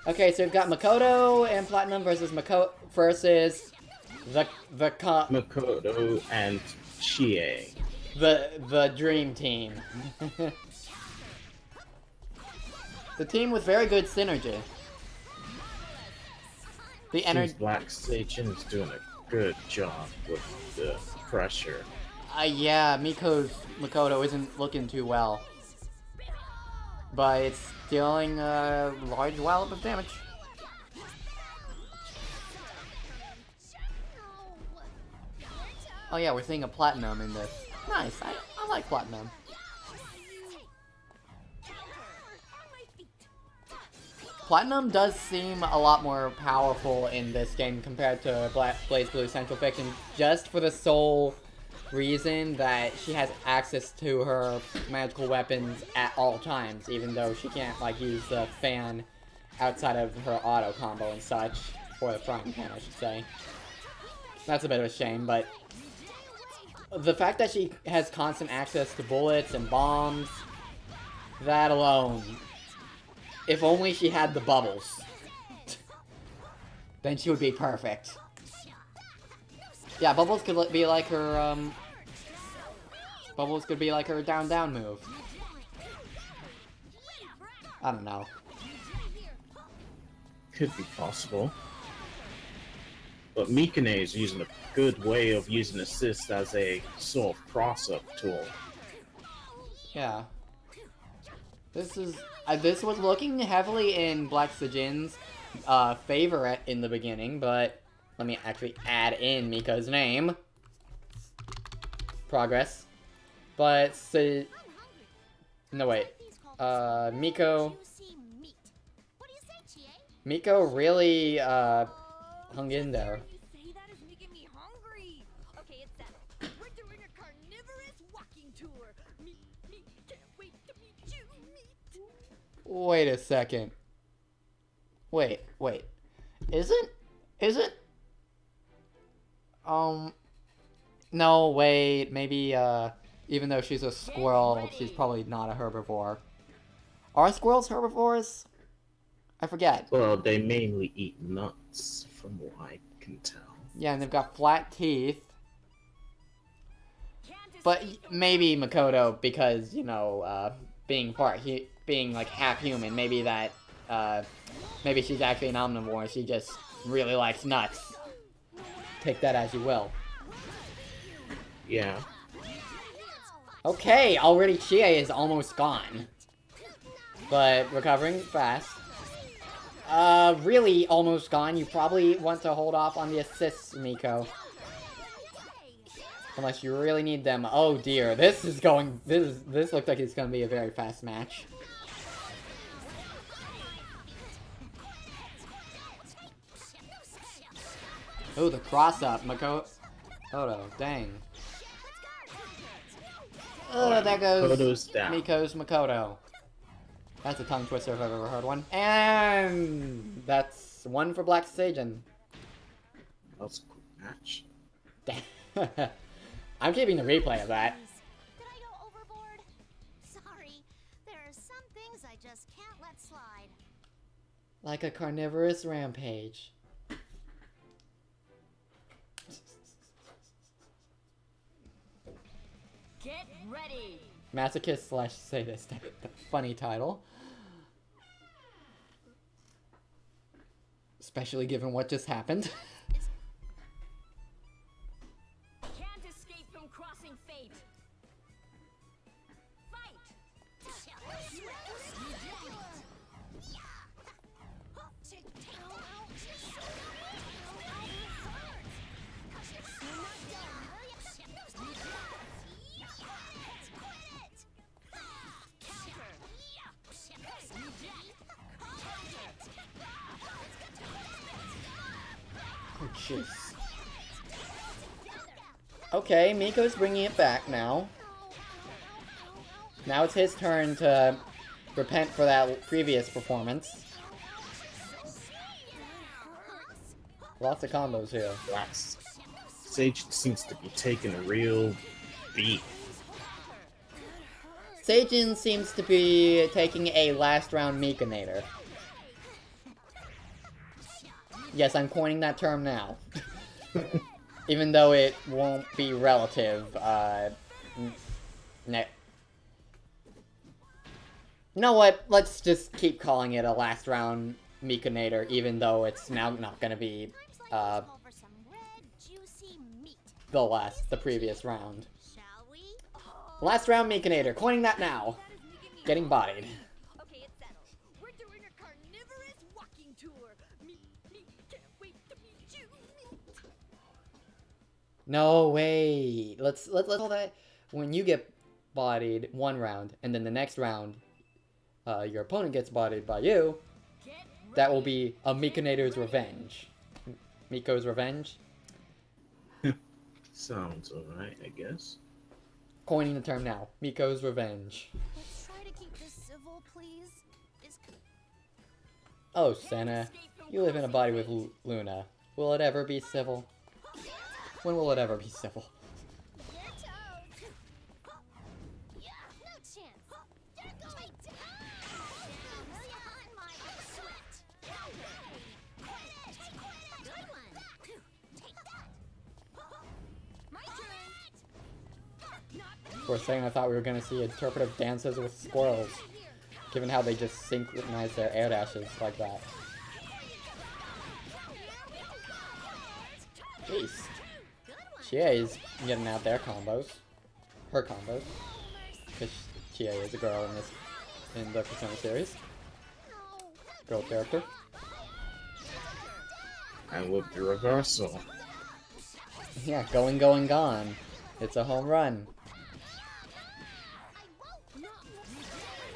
Okay, so we've got Makoto and Platinum versus Makoto and Chie. The dream team. The team with very good synergy. The energy. Black Sejin is doing a good job with the pressure. Yeah, Makoto isn't looking too well. But it's dealing a large wallop of damage. Oh yeah, we're seeing a Platinum in this. Nice, I like Platinum. Platinum does seem a lot more powerful in this game compared to Blaze Blue Central Fiction, just for the sole reason that she has access to her magical weapons at all times, even though she can't, like, use the fan outside of her auto combo and such, or the frying pan, I should say. That's a bit of a shame, but the fact that she has constant access to bullets and bombs, that alone, if only she had the bubbles, then she would be perfect. Yeah, bubbles could be like her, Bubbles could be like her down move. I don't know. Could be possible. But Mikane is using a good way of using assist as a sort of cross-up tool. Yeah. This was looking heavily in Black Sejin's favor in the beginning, but let me actually add in Miko's name. Progress. But, no wait. Miko really, hung in there. Wait a second. Wait. Isn't... No, wait, maybe, even though she's a squirrel, she's probably not a herbivore. Are squirrels herbivores? I forget. Well, they mainly eat nuts, from what I can tell. Yeah, and they've got flat teeth. But maybe Makoto, because, you know, being like half human, maybe that maybe she's actually an omnivore. She just really likes nuts. Take that as you will. Yeah. Okay, already Chie is almost gone. But recovering fast. Really almost gone. You probably want to hold off on the assists, Miko. Unless you really need them. Oh dear, this looks like it's gonna be a very fast match. Oh, the cross-up, Makoto. Dang. Oh, there goes Miko's Makoto. That's a tongue twister if I've ever heard one. And that's one for Black Sajin. That's a good match. I'm keeping the replay of that. Did I go overboard? Sorry, there are some things I just can't let slide. Like a carnivorous rampage. Get ready. Masochist slash sadist. Funny title. Especially given what just happened. Can't escape from crossing fate. Fight. Oh, jeez. Okay, Miko's bringing it back now. Now it's his turn to repent for that previous performance. Lots of combos here. Wax. Sage seems to be taking a real beat. Seijin seems to be taking a last round Mikonator. Yes, I'm coining that term now. Even though it won't be relative, You know what? Let's just keep calling it a last round Mikonator, even though it's now not gonna be, the previous round. Shall we? Last round Mikonator, coining that now. Getting bodied. Okay, it's settled. We're doing a carnivorous walking tour. Me, can't wait to meet you. No, wait. Let's call that when you get bodied one round, and then the next round, your opponent gets bodied by you. That will be a Mikonator's revenge. Miko's revenge. Sounds alright, I guess. Coining the term now. Miko's revenge. Let's try to keep this civil, please. Oh, Senna. You live in a body with Luna. Will it ever be civil? When will it ever be civil? Your toes. Yeah, no chance. You're going to. On my sweat. Good one. Take that. My turn. For a second, I thought we were going to see interpretive dances with squirrels, given how they just synchronize their air dashes like that. Jeez. Chie is getting out their combos. Her combos. Because Chie is a girl in the Persona series. Girl character. And with the reversal. Yeah, going, gone. It's a home run.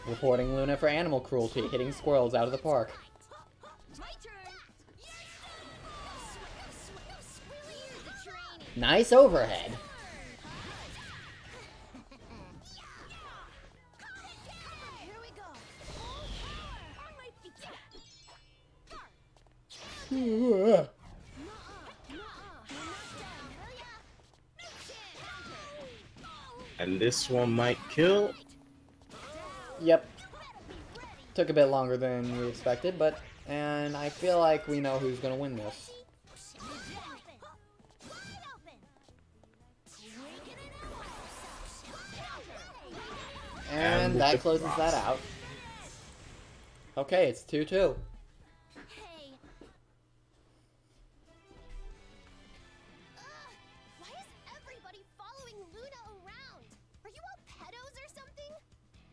Reporting Luna for animal cruelty, hitting squirrels out of the park. My turn. Nice overhead. Here we go. And this one might kill. Yep. Took a bit longer than we expected, and I feel like we know who's gonna win this. And that closes that out. Okay, it's 2-2. Hey. Why is everybody following Luna around? Are you all pedos or something?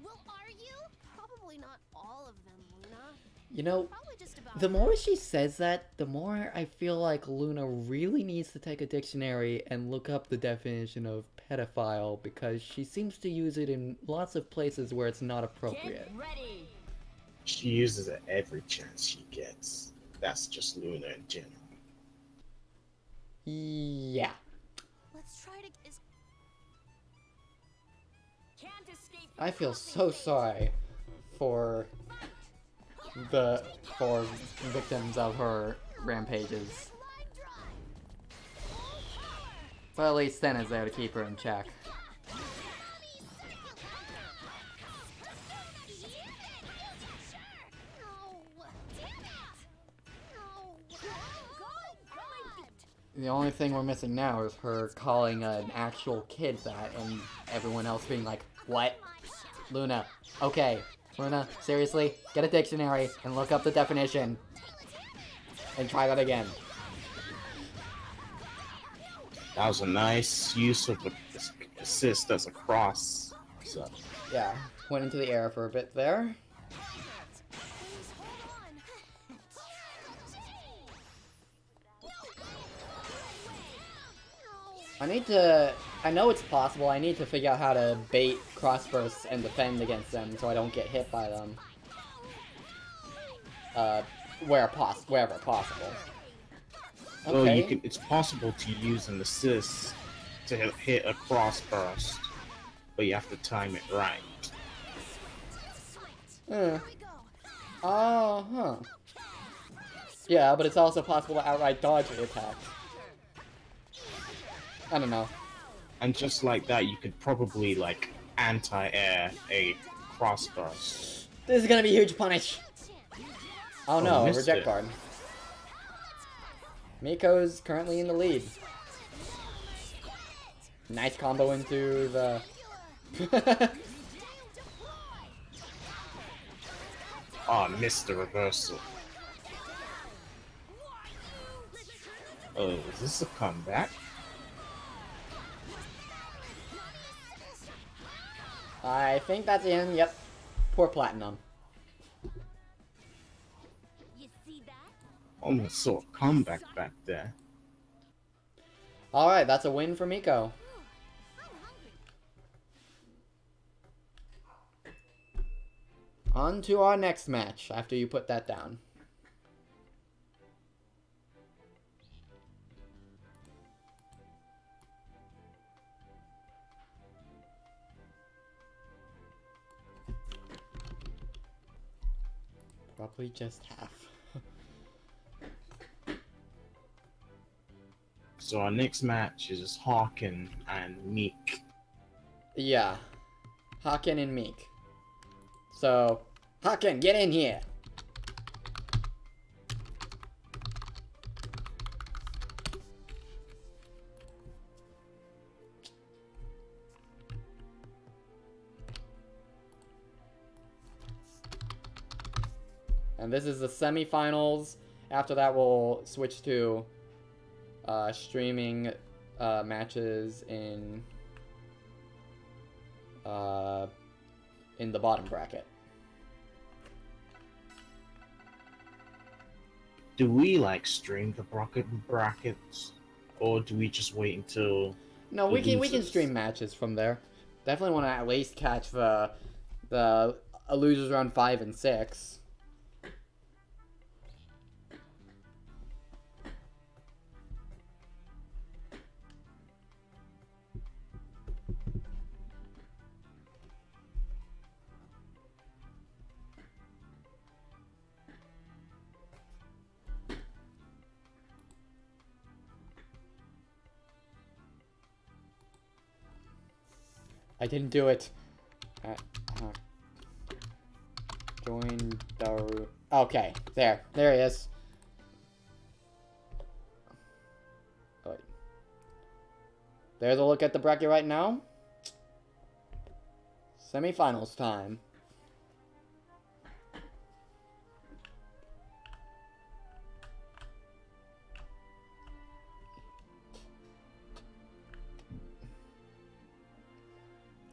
Well, are you? Probably not all of them, Luna. You know, Probably just about the more she says that, the more I feel like Luna really needs to take a dictionary and look up the definition of pedophile, because she seems to use it in lots of places where it's not appropriate. Get ready. She uses it every chance she gets. That's just Luna in general. Yeah. Let's try to Can't escape from I feel crossing so fate. sorry for victims of her rampages. line drive. But at least Sen is there to keep her in check. The only thing we're missing now is her calling an actual kid that, and everyone else being like, what? Luna, okay. Luna, seriously? Get a dictionary and look up the definition. And try that again. That was a nice use of the assist as a cross. So, Yeah, went into the air for a bit there. I know it's possible, I need to figure out how to bait crossbursts and defend against them so I don't get hit by them. Wherever possible. well, Okay. it's possible to use an assist to hit a cross burst, but you have to time it right. Huh. Yeah, but it's also possible to outright dodge the attack. I don't know. And just like that, you could probably, like, anti-air a cross burst. This is gonna be a huge punish. Oh no, missed reject it. card. Miko's currently in the lead. Nice combo into the... Oh, missed the reversal. Oh, is this a comeback? I think that's in, yep. Poor Platinum. You see that? Almost saw a comeback back there. Alright, that's a win for Miko. I'm hungry. On to our next match, after you put that down. Probably just half. So our next match is Hawken and Meek. Yeah. Haken and Meek. So, Haken, get in here! And this is the semifinals. After that, we'll switch to streaming matches in the bottom bracket. Do we like stream the brackets, or do we just wait until? No, the we can losers? stream matches from there. Definitely want to at least catch the losers round 5 and 6. I didn't do it. Join the... Okay, there he is. Oh, wait. There's a look at the bracket right now. Semifinals time.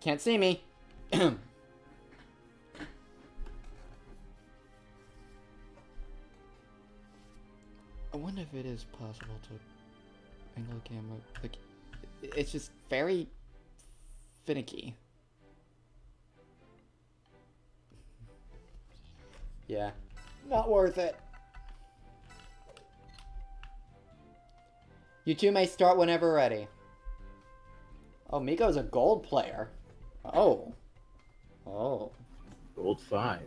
Can't see me. I wonder if it is possible to angle the camera. Like, it's just very finicky. Yeah, not worth it. You two may start whenever ready. Oh, Miko's a gold player. Oh. Oh. Gold 5.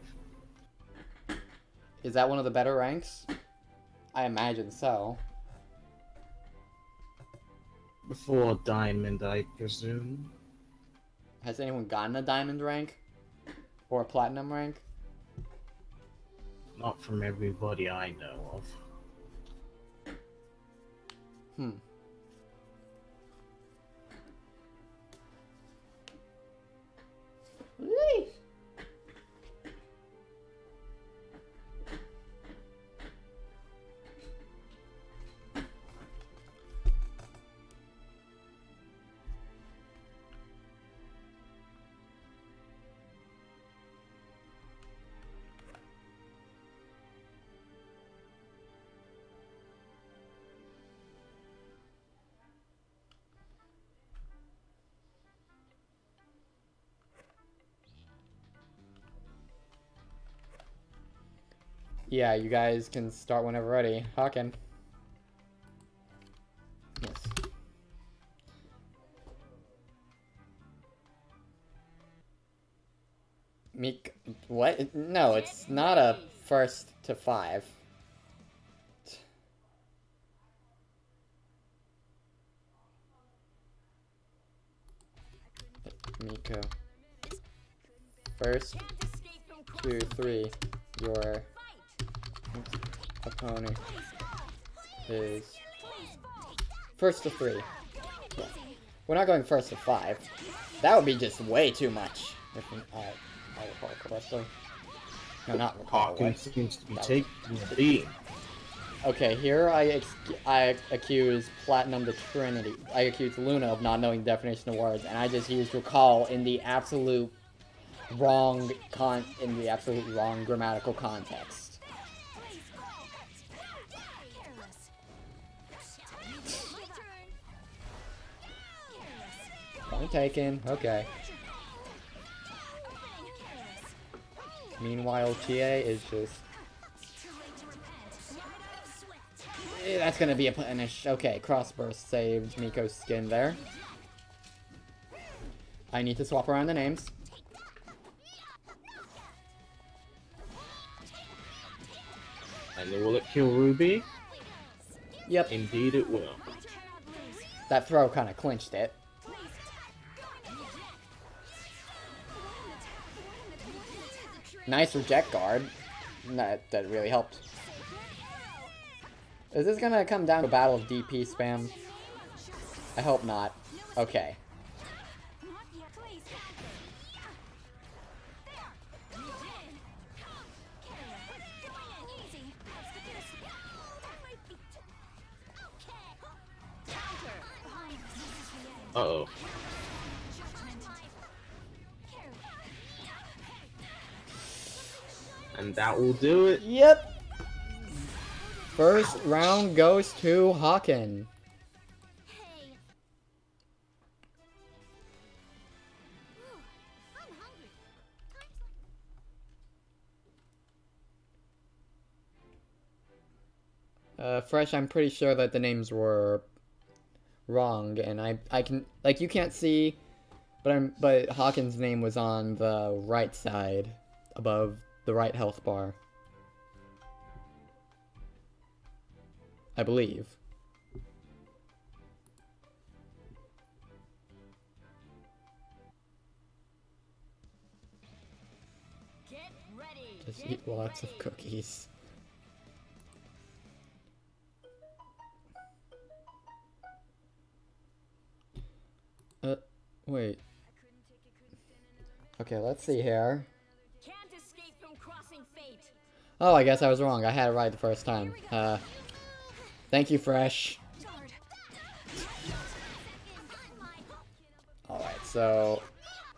Is that one of the better ranks? I imagine so. Before Diamond, I presume. Has anyone gotten a diamond rank? Or a platinum rank? Not from everybody I know of. Hmm. Whee! Yeah, you guys can start whenever ready. Hawken. Yes. Meek. What? No, it's not a first to 5. Miko. First, 2, 3. Your opponent is first to 3. Yeah. We're not going first to 5. That would be just way too much. If I recall correctly. No, not recall. Hawkins seems to be taking the lead. Okay, here I accuse Platinum the Trinity. I accuse Luna of not knowing the definition of words, and I just used recall in the absolute wrong grammatical context. Point taken. Okay. Meanwhile, TA is just... That's gonna be a punish. Okay, Crossburst saved Miko's skin there. I need to swap around the names. And will it kill Ruby? Yep. Indeed it will. That throw kind of clinched it. Nice reject guard. That really helped. Is this gonna come down to a battle of DP spam? I hope not. Okay. Uh-oh. And that will do it. Yep. First round goes to Hawken. Hey. Ooh, I'm hungry. Fresh, I'm pretty sure that the names were wrong, and I can, like, you can't see, but Hawken's name was on the right side, above the right health bar. I believe. Get ready. Just eat lots of cookies. Wait. Okay, let's see here. Can't escape from crossing fate. Oh, I guess I was wrong. I had it right the first time. Thank you, Fresh. Alright, so...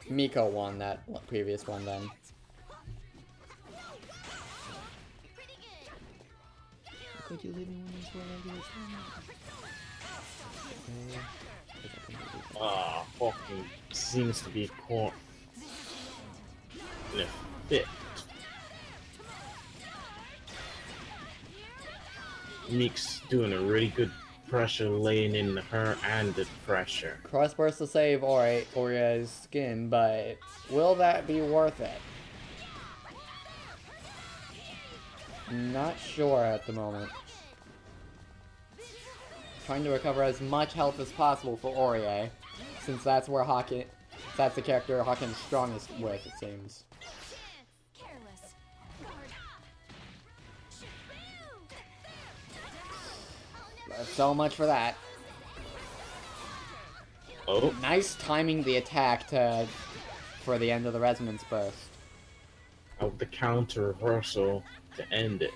Miko won that previous one then. Could you leave me when this Ah, fucking seems to be caught in a fit. Meek's doing a really good pressure laying in her and the pressure. Crossburst to save Oria's skin, but will that be worth it? Not sure at the moment. Trying to recover as much health as possible for Orie, since that's where that's the character Hawken's strongest with, it seems. So much for that. Oh. Nice timing the attack for the end of the Resonance Burst. Of the counter reversal to end it.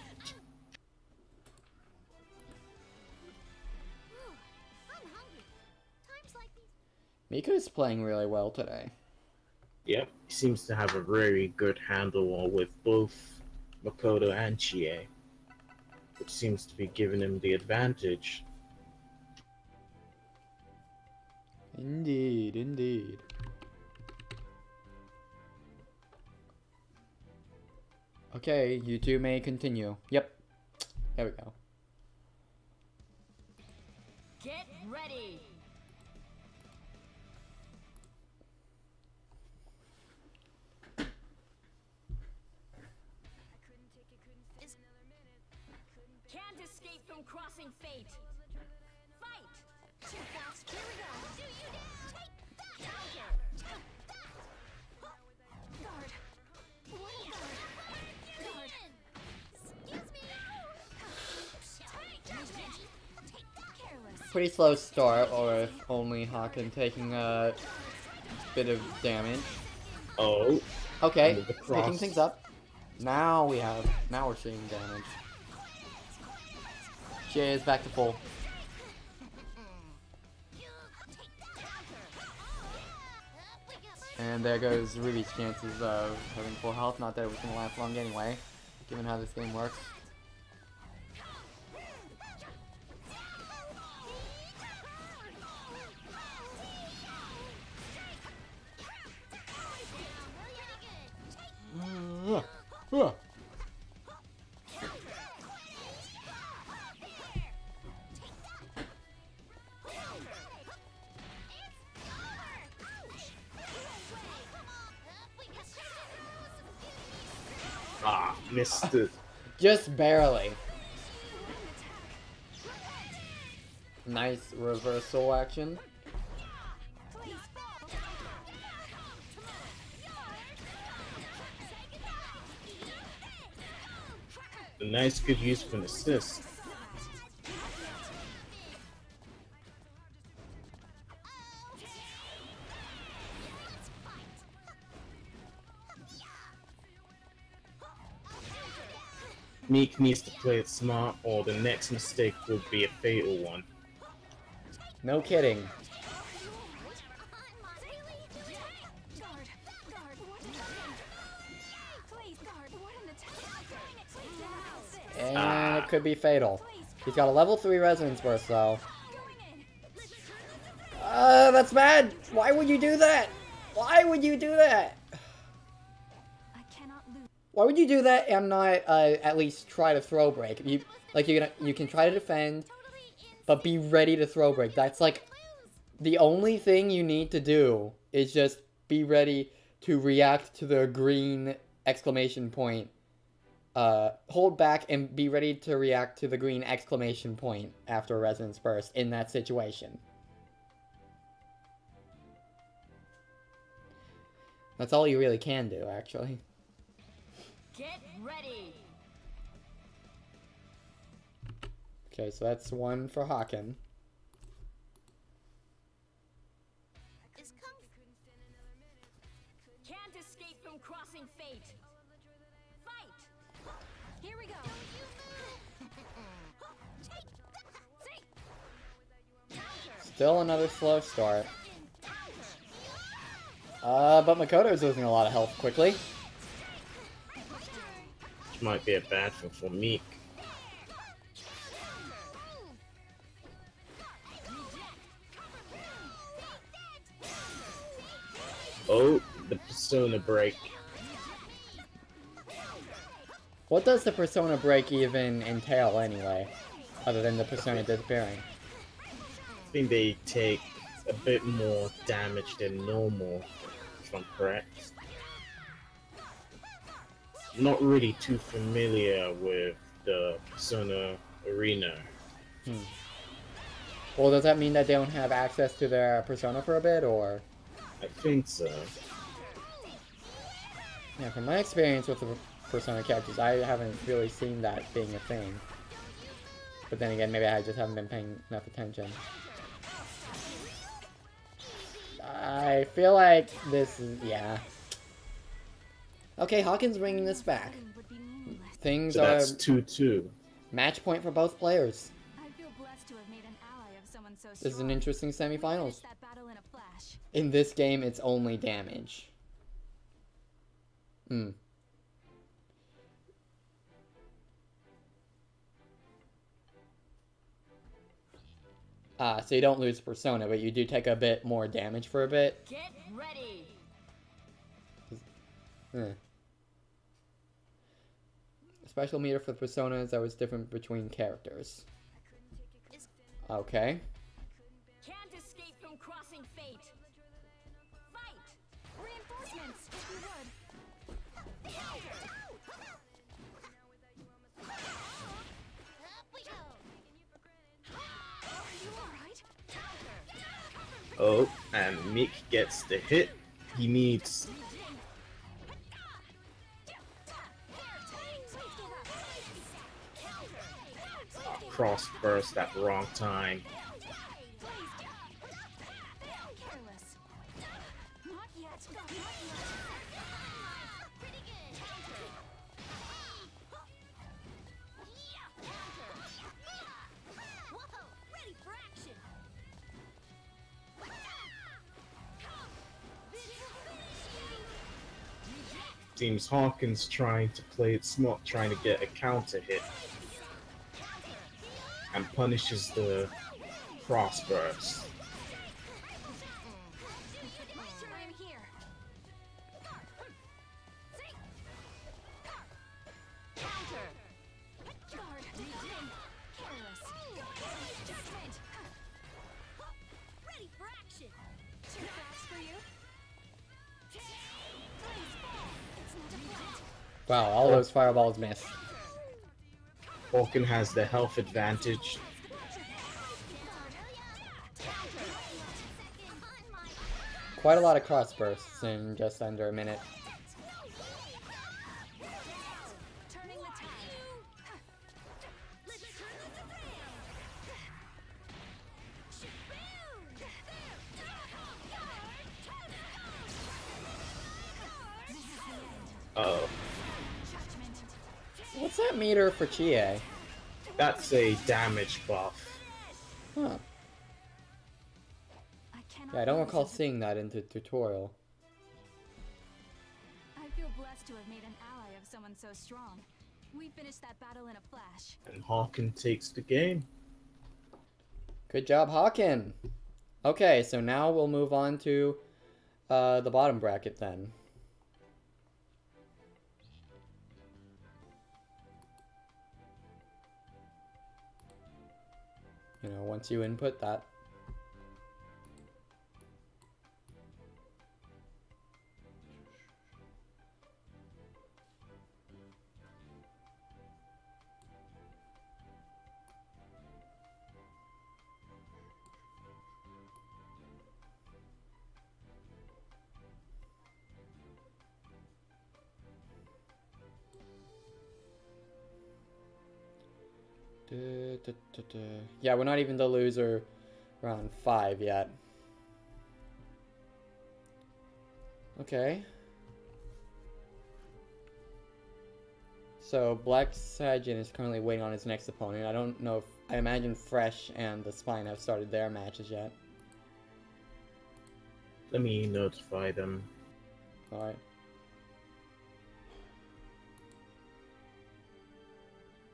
Miko is playing really well today. Yep, he seems to have a very good handle with both Makoto and Chie, which seems to be giving him the advantage. Indeed, indeed. Okay, you two may continue. Yep. There we go. Get ready. Can't escape from crossing fate. Fight. Too fast. Here we go. Do you dare? Take that. Guard. What guard? Excuse me. Careless. Pretty slow start, or if only Haken taking a bit of damage. Oh. Okay, picking things up. Now we're seeing damage. Jay is back to full. And there goes Ruby's chances of having full health. Not that it was going to last long anyway, given how this game works. Ah, missed it. Just barely. Nice reversal action. A nice good use of an assist. Meek needs to play it smart, or the next mistake will be a fatal one. No kidding. And it could be fatal. He's got a level 3 Resonance Burst though. That's bad! Why would you do that? Why would you do that? Why would you do that and not at least try to throw break? You can try to defend, but be ready to throw break. That's like the only thing you need to do is just be ready to react to the green exclamation point. Hold back and be ready to react to the green exclamation point after a Resonance Burst in that situation. That's all you really can do, actually. Get ready. Okay, so that's one for Haken. Can't escape from crossing fate. Fight. Here we go. Still another slow start. But Makoto's losing a lot of health quickly. Which might be a bad thing for Meek. Oh, the Persona break. What does the Persona break even entail anyway? Other than the Persona disappearing? I think they take a bit more damage than normal, if I'm correct. Not really too familiar with the Persona arena. Well, does that mean that they don't have access to their Persona for a bit, or? I think so. Yeah, from my experience with the Persona characters, I haven't really seen that being a thing. But then again, maybe I just haven't been paying enough attention. I feel like this is, yeah. Okay, Hawkins bringing this back. Things So are that's 2-2. match point for both players. I feel blessed to have made an ally of someone so This is an strong. interesting We semifinals. finished that battle in a flash. In this game, it's only damage. So you don't lose Persona, but you do take a bit more damage for a bit. Get ready. Special meter for the Personas that was different between characters. Okay. Can't escape from crossing fate. Fight. Reinforcements, if you would. Are you alright? Oh, and Meek gets the hit he needs. Cross burst at the wrong time. Careless. Not yet. Not yet. Whoa, ready for action. Seems Hawkins trying to play it smart, trying to get a counter hit. And punishes the cross burst. I'm here. Guard. Careless. Judgment. Ready for action. Too fast for you? Please fall. It's not a plant. Wow, all those fireballs missed. Hawkins has the health advantage. Quite a lot of cross bursts in just under a minute. Turning the tide. Let's turn this Uh-oh. Judgment. What's that meter for Chie? That's a damage buff. Huh. I cannot Yeah, I don't lose recall it. seeing that in the tutorial. I feel blessed to have made an ally of someone so strong. We finished that battle in a flash. And Hawkins takes the game. Good job, Hawken! Okay, so now we'll move on to the bottom bracket then. You know, once you input that. Yeah, we're not even the loser round 5 yet. Okay. So Black Sajin is currently waiting on his next opponent. I don't know if I imagine Fresh and the Spine have started their matches yet. Let me notify them. Alright.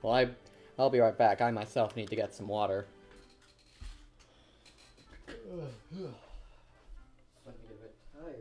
Well, I'll be right back. I myself need to get some water. I'm a bit tired.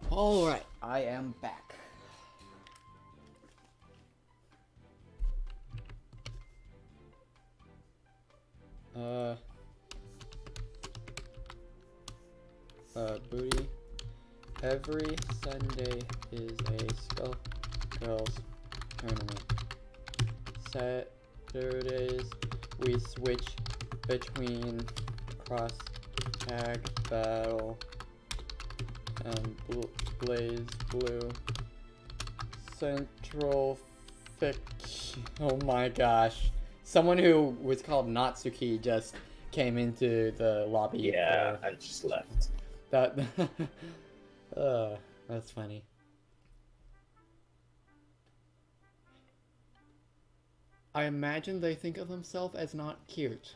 Alright, I am back. Booty. Every Sunday is a Skullgirls tournament. Saturdays we switch between Cross Tag Battle and Blaze Blue. Central Fiction. Oh my gosh. Someone who was called Natsuki just came into the lobby. Yeah, I just left. That. That's funny. I imagine they think of themselves as not cute.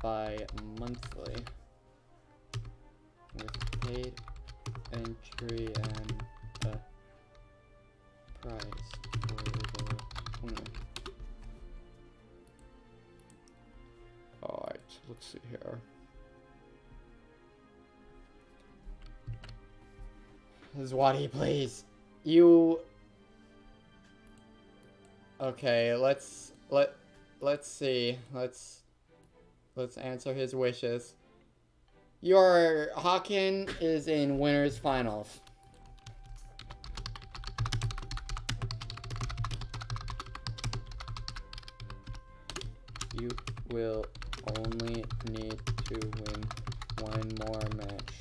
Bi-monthly with paid entry and a prize for the winner. Alright, let's see here. Zwati, please. You... Okay, let's see. Let's answer his wishes. Your Hawken is in winners finals. You will only need to win one more match.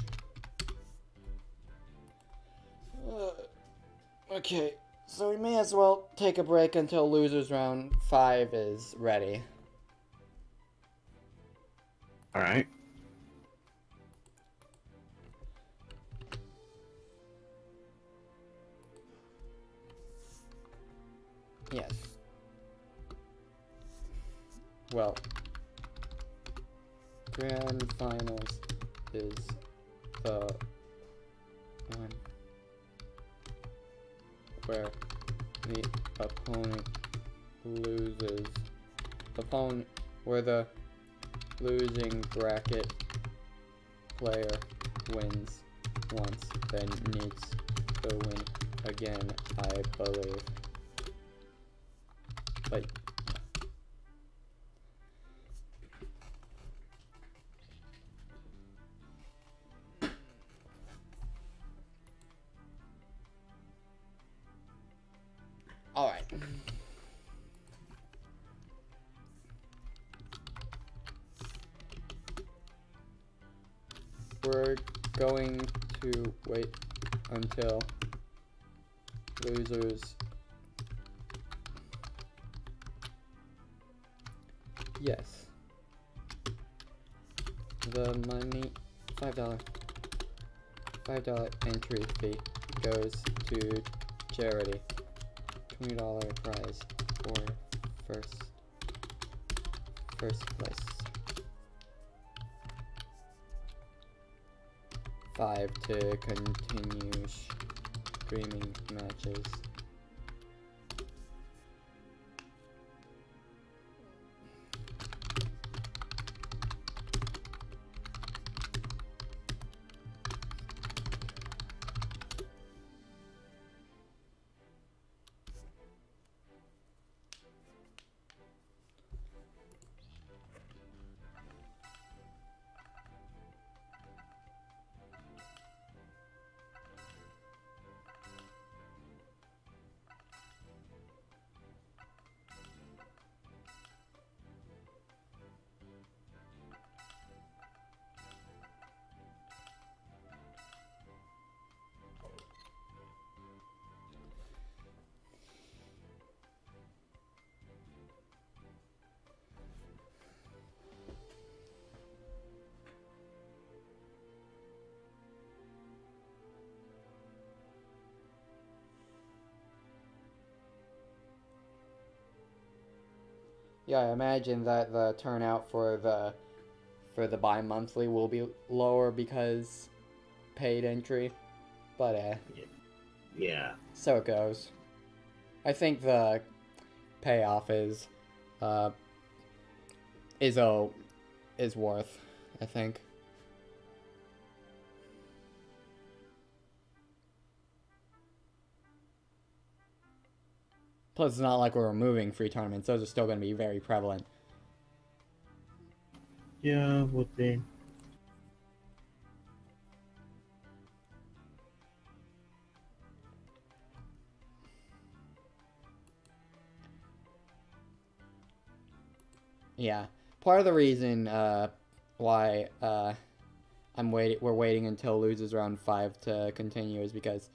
Okay, so we may as well take a break until losers round 5 is ready. Alright. Yes. Well, grand finals is the one where the opponent loses. Where the losing bracket player wins once, then needs to win again, I believe. But all right. We're going to wait until losers. Yes. The money, $5 entry fee goes to charity. $20 prize for first place. 5 to continue streaming matches. Yeah, I imagine that the turnout for the bi-monthly will be lower because paid entry, but Yeah. so it goes. I think the payoff is worth, I think. Plus, it's not like we're removing free tournaments. Those are still going to be very prevalent. Yeah, would be. Yeah. Part of the reason why we're waiting until losers round 5 to continue is because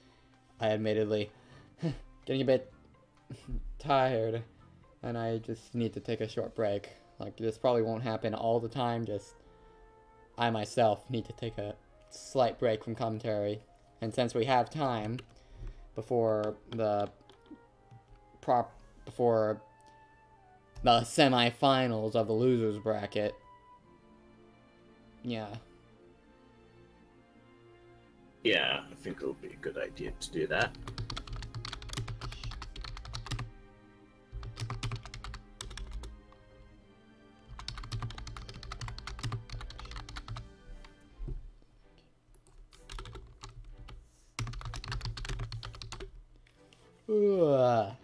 I admittedly getting a bit tired and I just need to take a short break. Like, this probably won't happen all the time, just I myself need to take a slight break from commentary. And since we have time before the semi-finals of the losers bracket, yeah. Yeah, I think it'll be a good idea to do that. Ugh.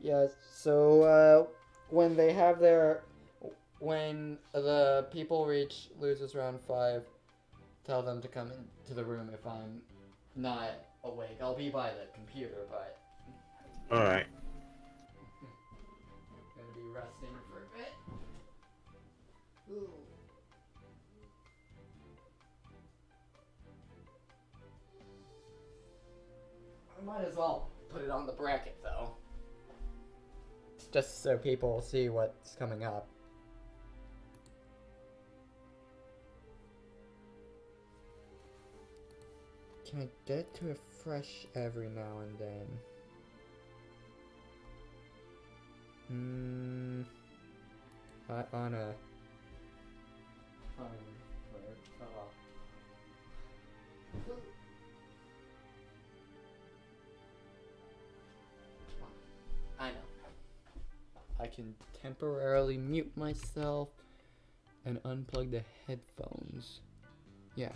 Yeah, so when the people reach losers round 5, tell them to come into the room if I'm not awake. I'll be by the computer, but Alright. gonna be resting for a bit. Ooh. I might as well put it on the bracket, though. Just so people see what's coming up. Can I get to a fresh every now and then? On a... I know. I can temporarily mute myself and unplug the headphones. Yeah.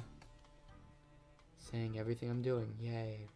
Saying everything I'm doing. Yay.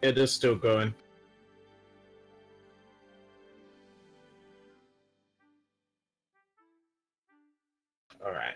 It is still going. Alright.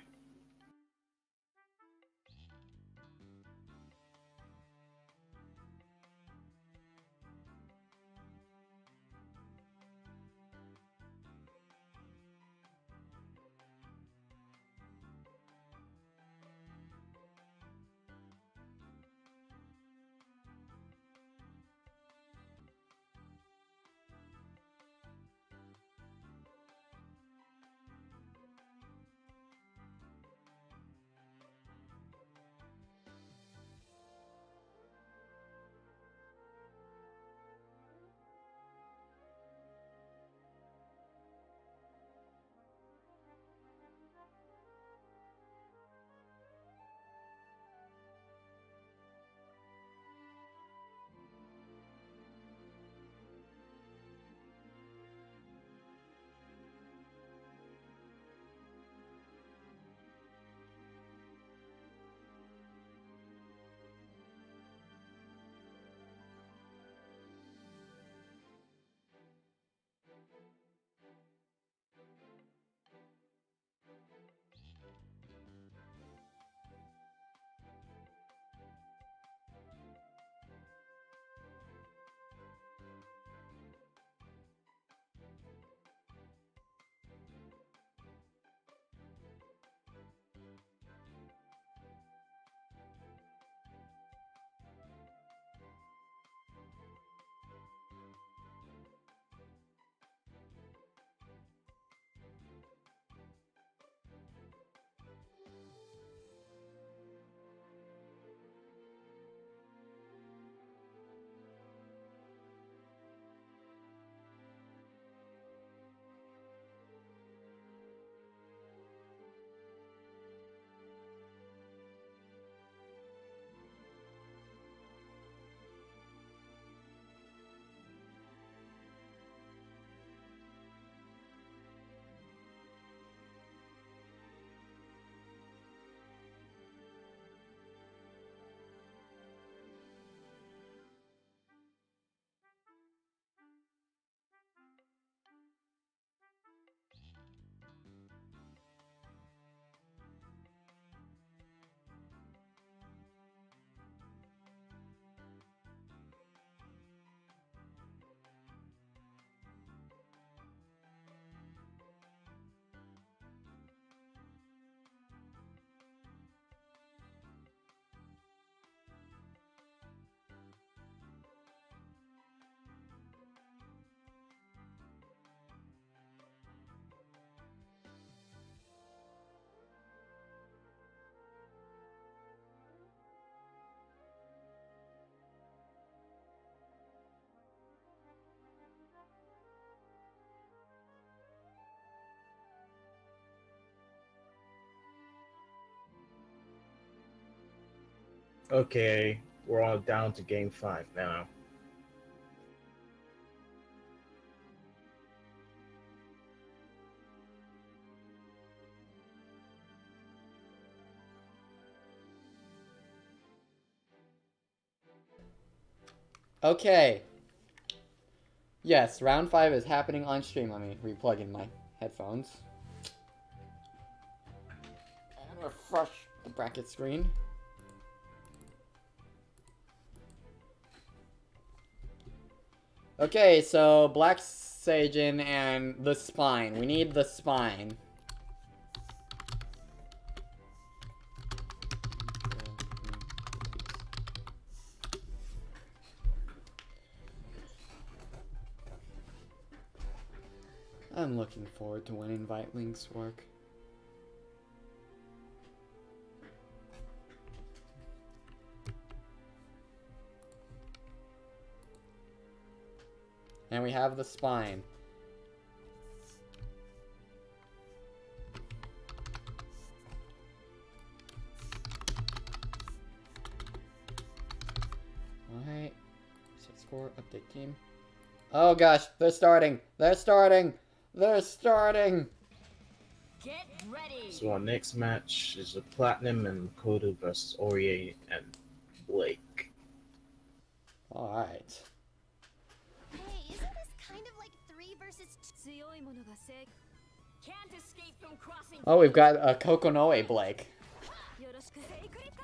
Okay, we're all down to game 5 now. Okay. Yes, round 5 is happening on stream. Let me re-plug in my headphones. And refresh the bracket screen. Okay, so Black Sajin and the spine. We need the spine. I'm looking forward to when invite links work. And we have the spine. Alright. Set score, update team. Oh gosh, they're starting! They're starting! They're starting! Get ready. So our next match is a Platinum and Makoto versus Aurier and Blake. Alright. Hey, isn't this kind of like 3 versus 2? Can't escape from crossing. Oh, we've got a Kokonoe Blake.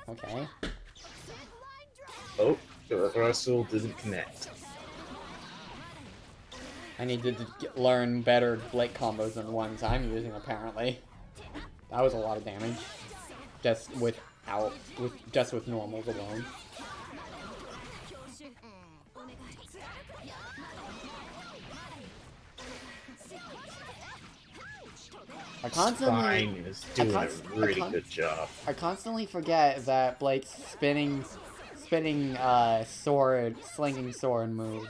Okay. Oh, the reversal didn't connect. I need to learn better Blake combos than the ones I'm using, apparently. That was a lot of damage. Just with normals alone. I constantly Spine is doing a really good job. I constantly forget that Blake's spinning sword, slinging sword move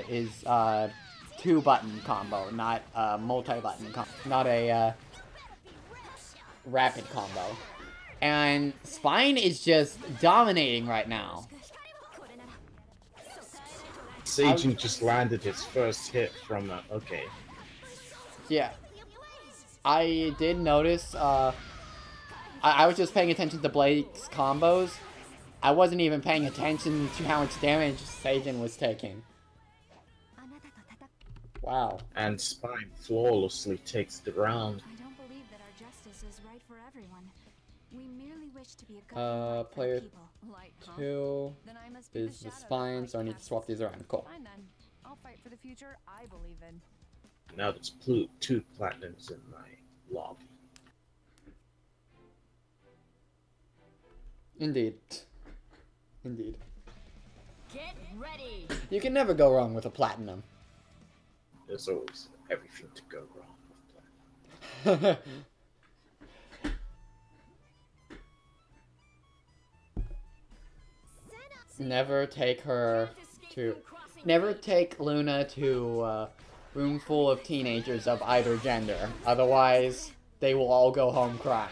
is 2-button combo, not a multi-button combo, not a rapid combo. And Spine is just dominating right now. Seijin just landed his first hit from a... Okay. Yeah. I did notice, I was just paying attention to Blake's combos. I wasn't even paying attention to how much damage Seijin was taking. Wow. And Spine flawlessly takes the round. I don't believe that our justice is right for everyone. We merely wish to be a guiding light for Player the people. Light, huh? 2 Then I must be is the shadow Spine, like so I need to swap these around. Cool. Fine then. I'll fight for the future I believe in. Now there's 2 platinums in my lobby. Indeed. Indeed. Get ready. You can never go wrong with a platinum. There's always everything to go wrong with platinum. Never take her to... Never take Luna to a room full of teenagers of either gender. Otherwise, they will all go home crying.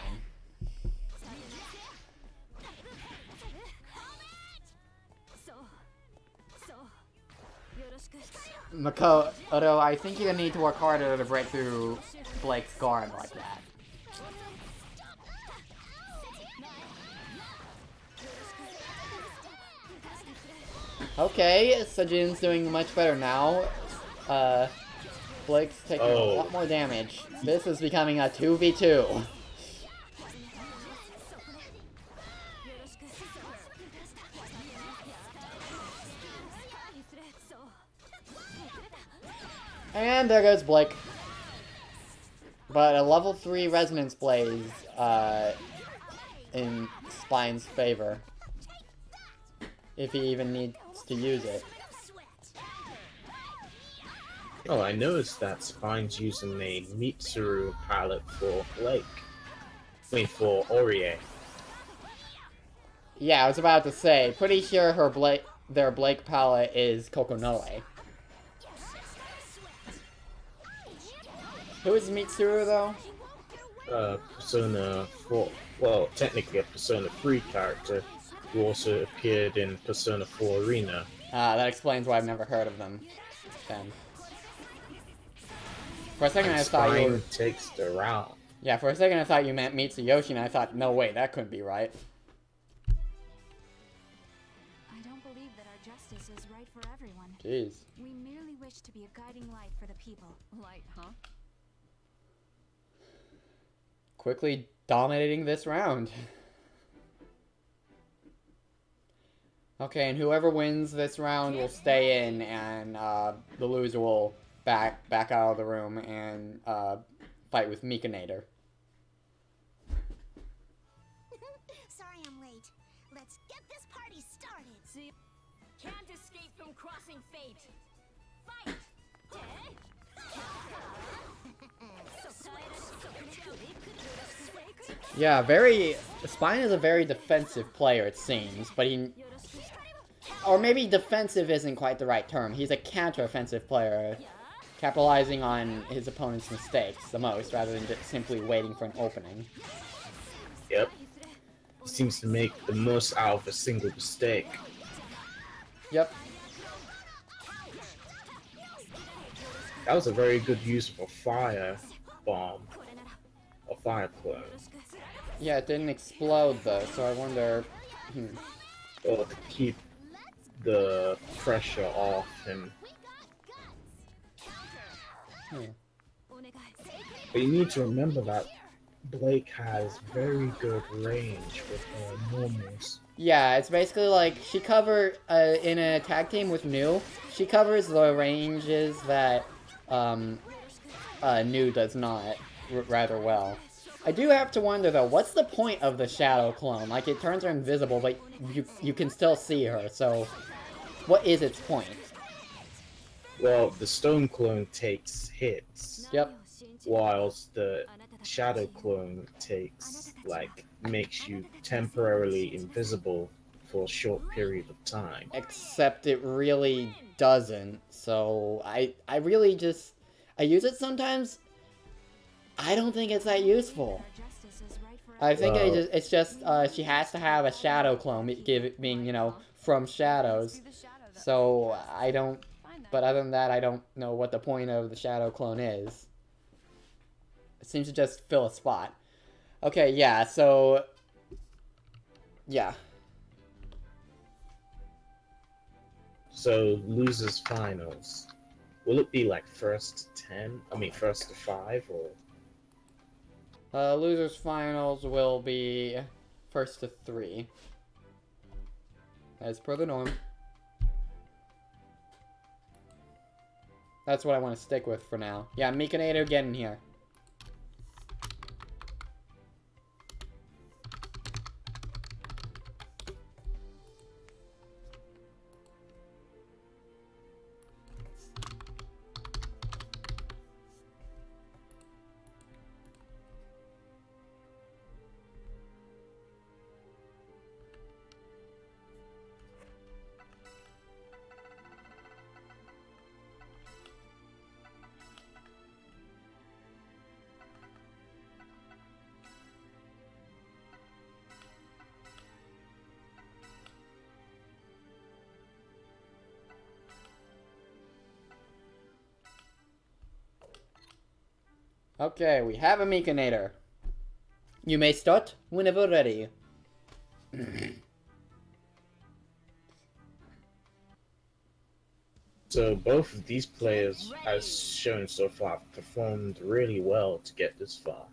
Makoto, I think you need to work harder to break through Blake's guard like that. Okay, Seijin's doing much better now. Blake's taking a lot more damage. This is becoming a 2v2. And there goes Blake. But a level 3 Resonance Blaze in Spine's favor. If he even needs to use it. Oh, I noticed that Spine's using a Mitsuru palette for Blake. I mean, for Orie. Yeah, I was about to say, pretty sure their Blake palette is Kokonoe. Who is Mitsuru, though? Persona 4. Well, technically a Persona 3 character who also appeared in Persona 4 Arena. That explains why I've never heard of them. Then. For a second, I thought you were... takes the round. Yeah, for a second I thought you meant Mitsuyoshi, and I thought, no way, that couldn't be right. I don't believe that our justice is right for everyone. Jeez. We merely wish to be a guiding light for the people. Light, huh? Quickly dominating this round. Okay, and whoever wins this round will stay in, and the loser will back out of the room and fight with Mikanator. Sorry I'm late. Let's get this party started. See, can't escape from crossing fate. Fight. Yeah, Spine is a very defensive player, it seems, but he... Or maybe defensive isn't quite the right term. He's a counter-offensive player, capitalizing on his opponent's mistakes the most, rather than just simply waiting for an opening. Yep. He seems to make the most out of a single mistake. Yep. That was a very good use of a fire bomb. A fire clone. Yeah, it didn't explode though, so I wonder... Or to keep the pressure off him. Hmm. But you need to remember that Blake has very good range with her normals. Yeah, it's basically like she cover in a tag team with New. She covers the ranges that New does not rather well. I do have to wonder though, what's the point of the shadow clone? Like it turns her invisible, but you can still see her. So, what is its point? Well, the stone clone takes hits, Yep. whilst the shadow clone makes you temporarily invisible for a short period of time. Except it really doesn't. So I really just I use it sometimes. I don't think it's that useful. I think it's just she has to have a shadow clone, being, you know, from shadows. So I don't. But other than that, I don't know what the point of the shadow clone is. It seems to just fill a spot. Okay, yeah. So yeah. So losers finals. Will it be like first to 10? I mean first to 5 or? Losers finals will be first to 3. As per the norm. That's what I want to stick with for now. Yeah, Mikanator, get in here. Okay, we have a Mikanator. You may start whenever ready. So both of these players, as shown so far, have performed really well to get this far.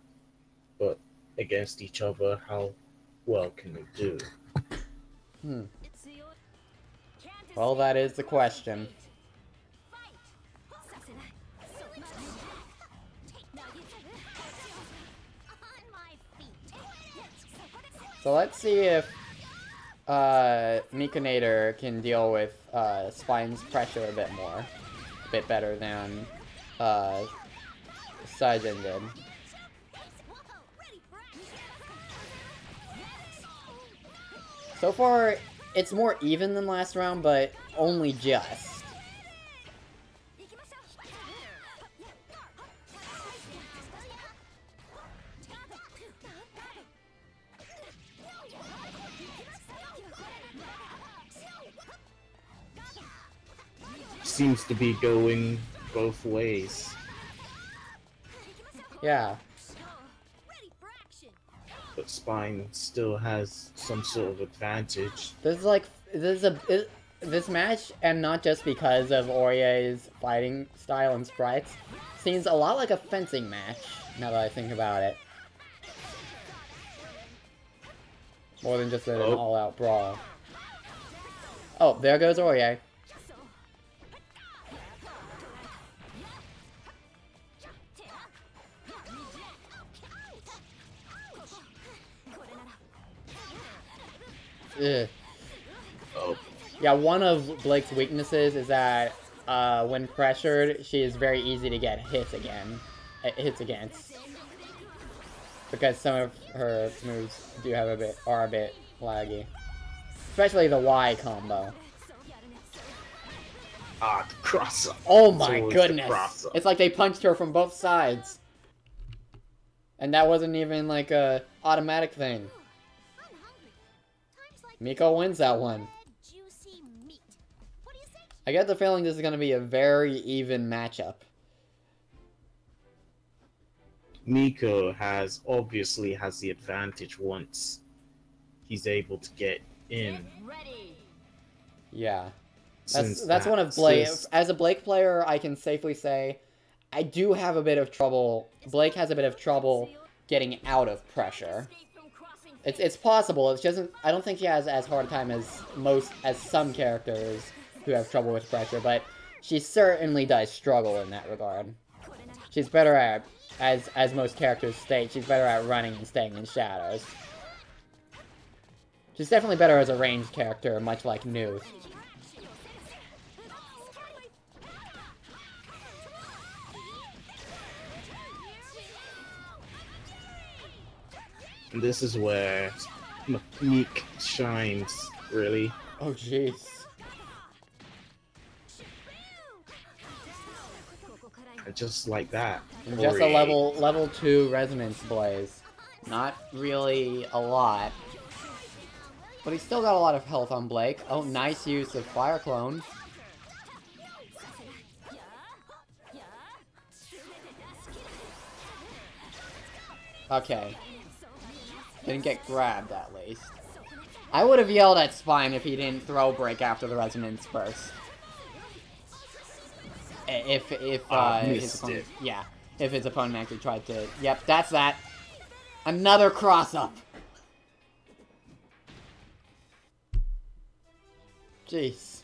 But against each other, how well can they do? Well, that is the question. So let's see if Mikanator can deal with Spine's pressure a bit better than Saijin did. So far, it's more even than last round, but only just. Seems to be going both ways. Yeah. But Spine still has some sort of advantage. This match, and not just because of Aurier's fighting style and sprites, seems a lot like a fencing match, now that I think about it. More than just an all-out brawl. Oh, there goes Aurier. Ugh. Oh. Yeah, one of Blake's weaknesses is that when pressured, she is very easy to get hits against. Because some of her moves are a bit laggy. Especially the Y combo. Ah, the cross-up. Oh my goodness! It's like they punched her from both sides. And that wasn't even like a automatic thing. Miko wins that one. I get the feeling this is going to be a very even matchup. Miko obviously has the advantage once he's able to get in. Yeah. That's one of Blake. As a Blake player, I can safely say I do have a bit of trouble. Blake has a bit of trouble getting out of pressure. It's possible. It's just I don't think he has as hard a time as some characters who have trouble with pressure, but she certainly does struggle in that regard. She's better at, as most characters state, she's better at running and staying in shadows. She's definitely better as a ranged character, much like Nuth. And this is where Meek shines, really. Oh, jeez. And just like that. And just a level 2 Resonance Blaze. Not really a lot. But he's still got a lot of health on Blake. Oh, nice use of Fire Clone. Okay. Didn't get grabbed, at least. I would have yelled at Spine if he didn't throw break after the Resonance Burst. If his opponent, yeah, if his opponent actually tried to, yep, that's that. Another cross-up. Jeez.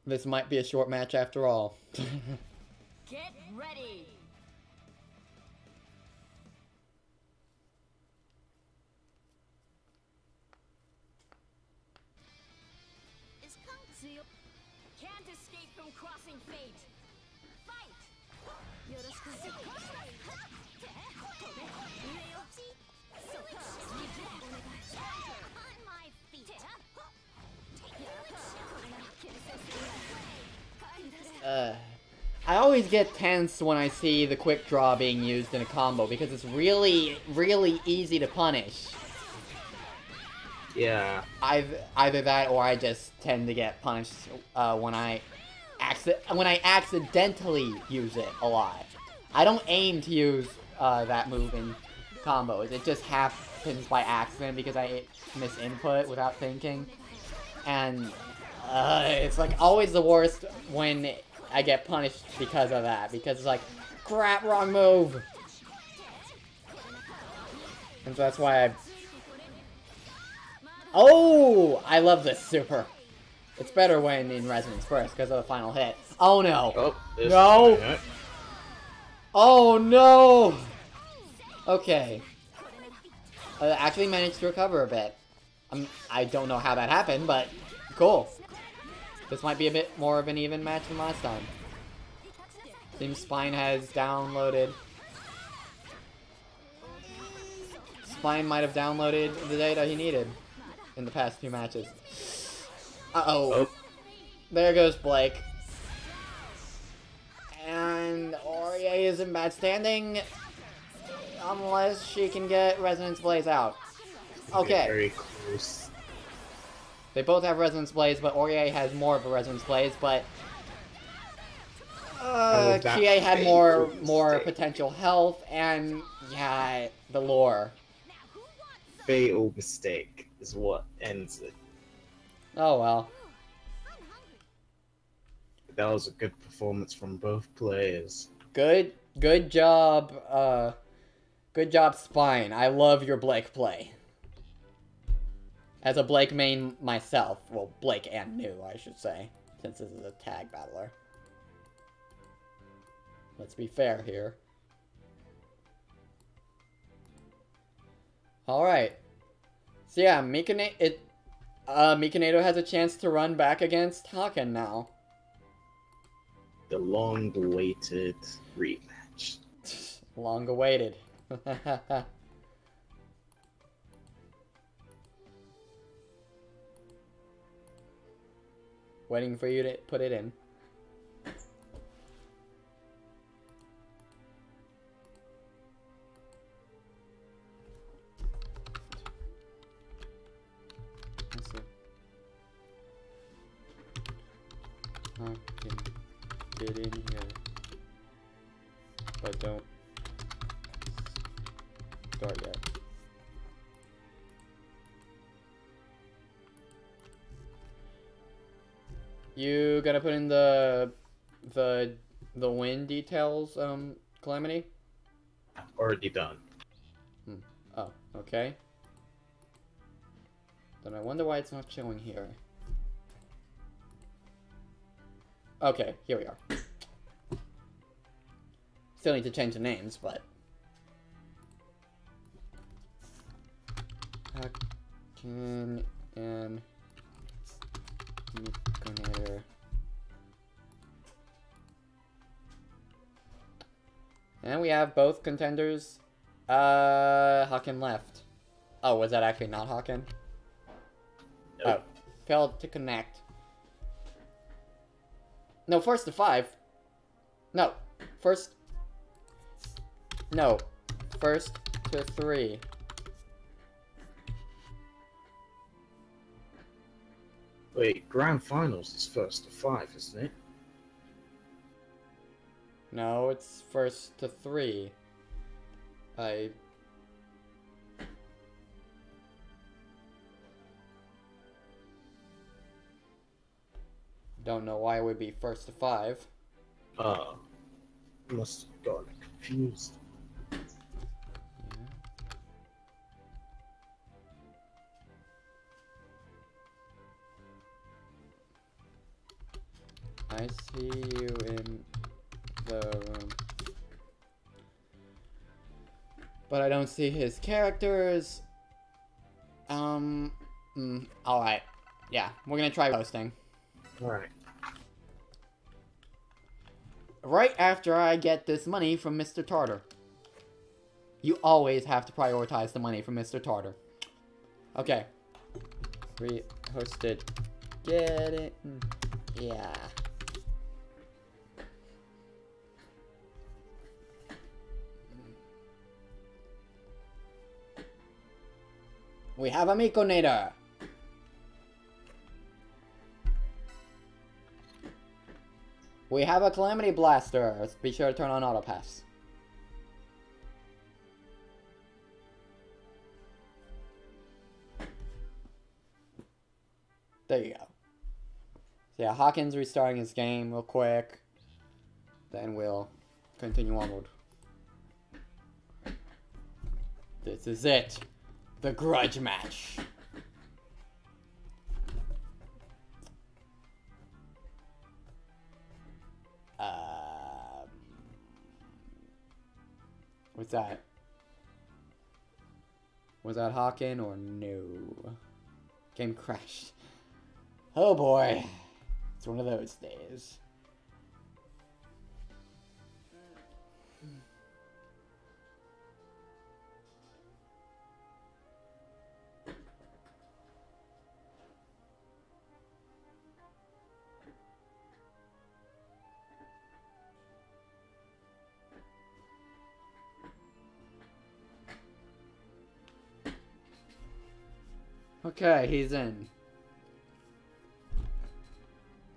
This might be a short match after all. Get ready. Can't escape from crossing fate. Fight. On my feet. I always get tense when I see the quick draw being used in a combo because it's really, really easy to punish. Yeah. Either that or I just tend to get punished when I accidentally use it a lot. I don't aim to use that move in combos. It just happens by accident because I miss input without thinking. And it's like always the worst when I get punished because of that. Because it's like, crap, wrong move. And so that's why Oh! I love this super. It's better when in Resonance Burst because of the final hit. Oh no! Oh, no! Oh no! Okay. I actually managed to recover a bit. I don't know how that happened, but cool. This might be a bit more of an even match than last time. Seems Spine has downloaded. Spine might have downloaded the data he needed in the past few matches. Uh-oh. Oh. There goes Blake. And Aurier is in bad standing. Unless she can get Resonance Blaze out. Okay. Very close. They both have Resonance Blaze, but Aurier has more of a Resonance Blaze, but Kie had more potential health, and yeah, the lore. Fatal mistake is what ends it. Oh well. That was a good performance from both players. Good job, good job, Spine. I love your Blake play. As a Blake main myself, well, Blake and New, I should say, since this is a tag battler. Let's be fair here. Alright. So yeah, Mikanato has a chance to run back against Haken now. The long-awaited rematch. Long-awaited. Waiting for you to put it in. Okay. Get in here. But don't start yet. You gotta put in the win details, Calamity? Already done. Oh, okay. Then I wonder why it's not showing here. Okay, here we are. Still need to change the names, but... Hacken and... Mikonator. And we have both contenders. Haken left. Oh, was that actually not Haken? Nope. Oh, failed to connect. No, first to 5. No, first... No, first to 3. Wait, Grand Finals is first to 5, isn't it? No, it's first to 3. I... don't know why it would be first to 5. Must have gotten confused. I see you in the room. But I don't see his characters. Alright. Yeah, we're gonna try posting. Alright. Right after I get this money from Mr. Tartar. You always have to prioritize the money from Mr. Tartar. Okay. Re-hosted. Get it? Yeah. We have a Mikonator. We have a Calamity Blaster. Let's be sure to turn on Autopass. There you go. So yeah, Hawkins restarting his game real quick. Then we'll continue onward. This is it. The grudge match. What's that? Was that Hawken or no? Game crashed. Oh boy. It's one of those days. Okay, he's in.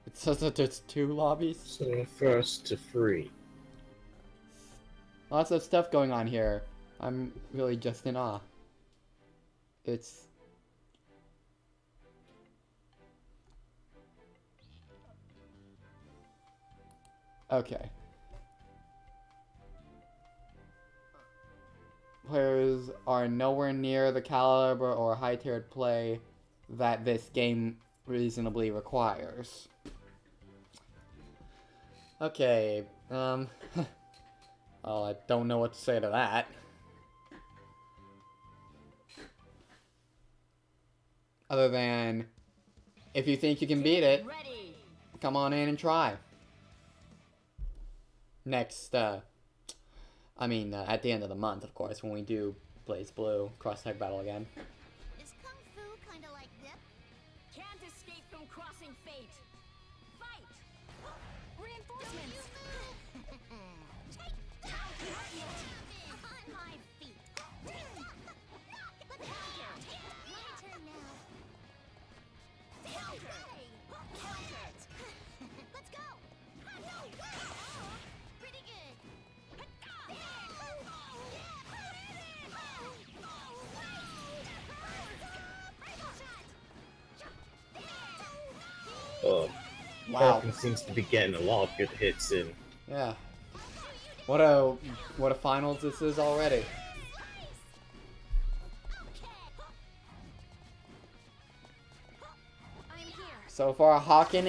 It says that there's 2 lobbies. So first to 3. Lots of stuff going on here. I'm really just in awe. It's... okay. Players are nowhere near the caliber or high-tiered play that this game reasonably requires. Okay, well, I don't know what to say to that. Other than, if you think you can beat it, come on in and try. Next, I mean, at the end of the month, of course, when we do Blaze Blue Cross Tag Battle again. Is Kung Fu kinda like dip? Can't escape from crossing fate. Fight! Reinforcements! On my feet! Let's go! My turn now. Counter! Counter! Let's go! Pretty good. Wow. Wow. Hawkins seems to be getting a lot of good hits in. Yeah. What a finals this is already. So far, Hawken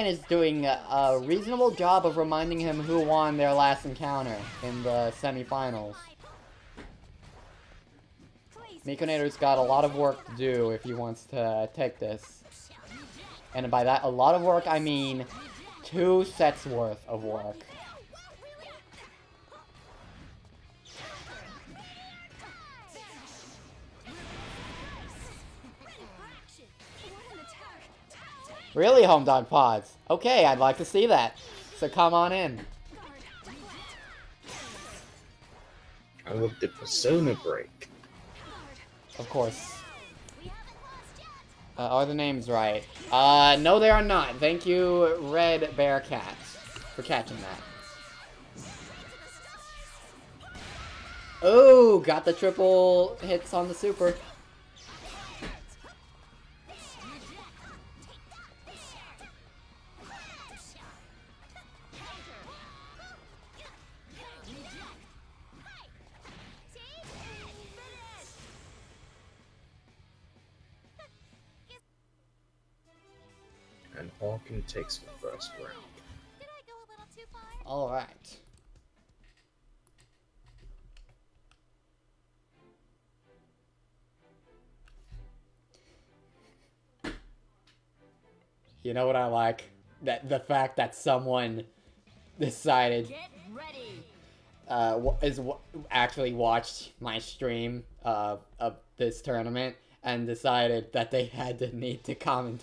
is doing a reasonable job of reminding him who won their last encounter in the semifinals. Mikonator's got a lot of work to do if he wants to take this. And by that, a lot of work, I mean 2 sets worth of work. Really, Home Dog Pods? Okay, I'd like to see that. So come on in. And with the Persona break. Of course. Are the names right? No they are not. Thank you, Red Bear Cat, for catching that. Oh, got the triple hits on the super. And Hawken takes the first round. Alright. You know what I like? The fact that someone decided actually watched my stream of this tournament and decided that they had to need to comment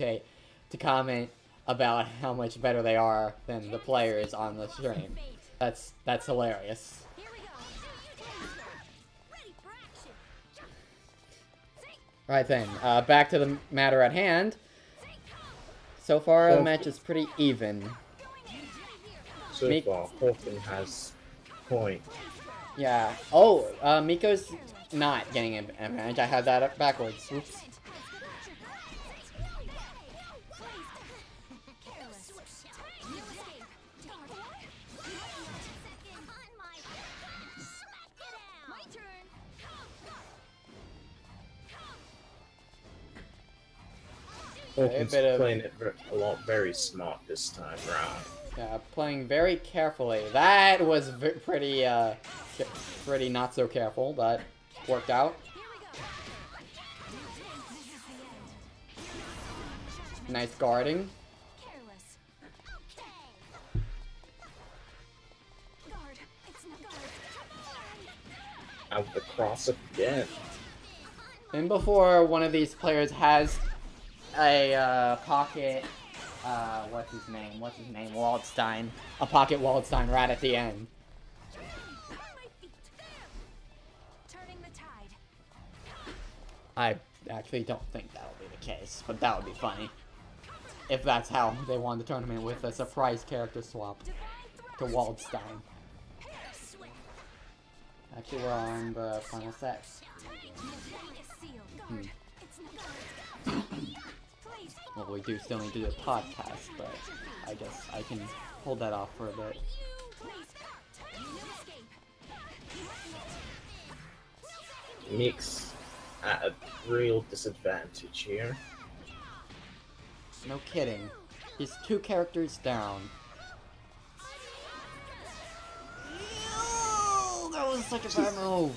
about how much better they are than the players on the stream. That's hilarious. Right then, back to the matter at hand. So far, the match is pretty even. So far, Hawken has point. Yeah. Oh, Miko's not getting an advantage. I had that up backwards. Oops. Hawken's playing it very smart this time round. Yeah, playing very carefully. That was pretty not so careful, but worked out. Nice guarding. Out the cross again. And before one of these players has a pocket, what's his name, Waldstein. A pocket Waldstein right at the end. I actually don't think that'll be the case, but that would be funny. If that's how they won the tournament, with a surprise character swap to Waldstein. Actually, we're on the final set. Well, we do still need to do a podcast, but I guess I can hold that off for a bit. Mix at a real disadvantage here. No kidding. He's 2 characters down. Ew, that was such a bad move.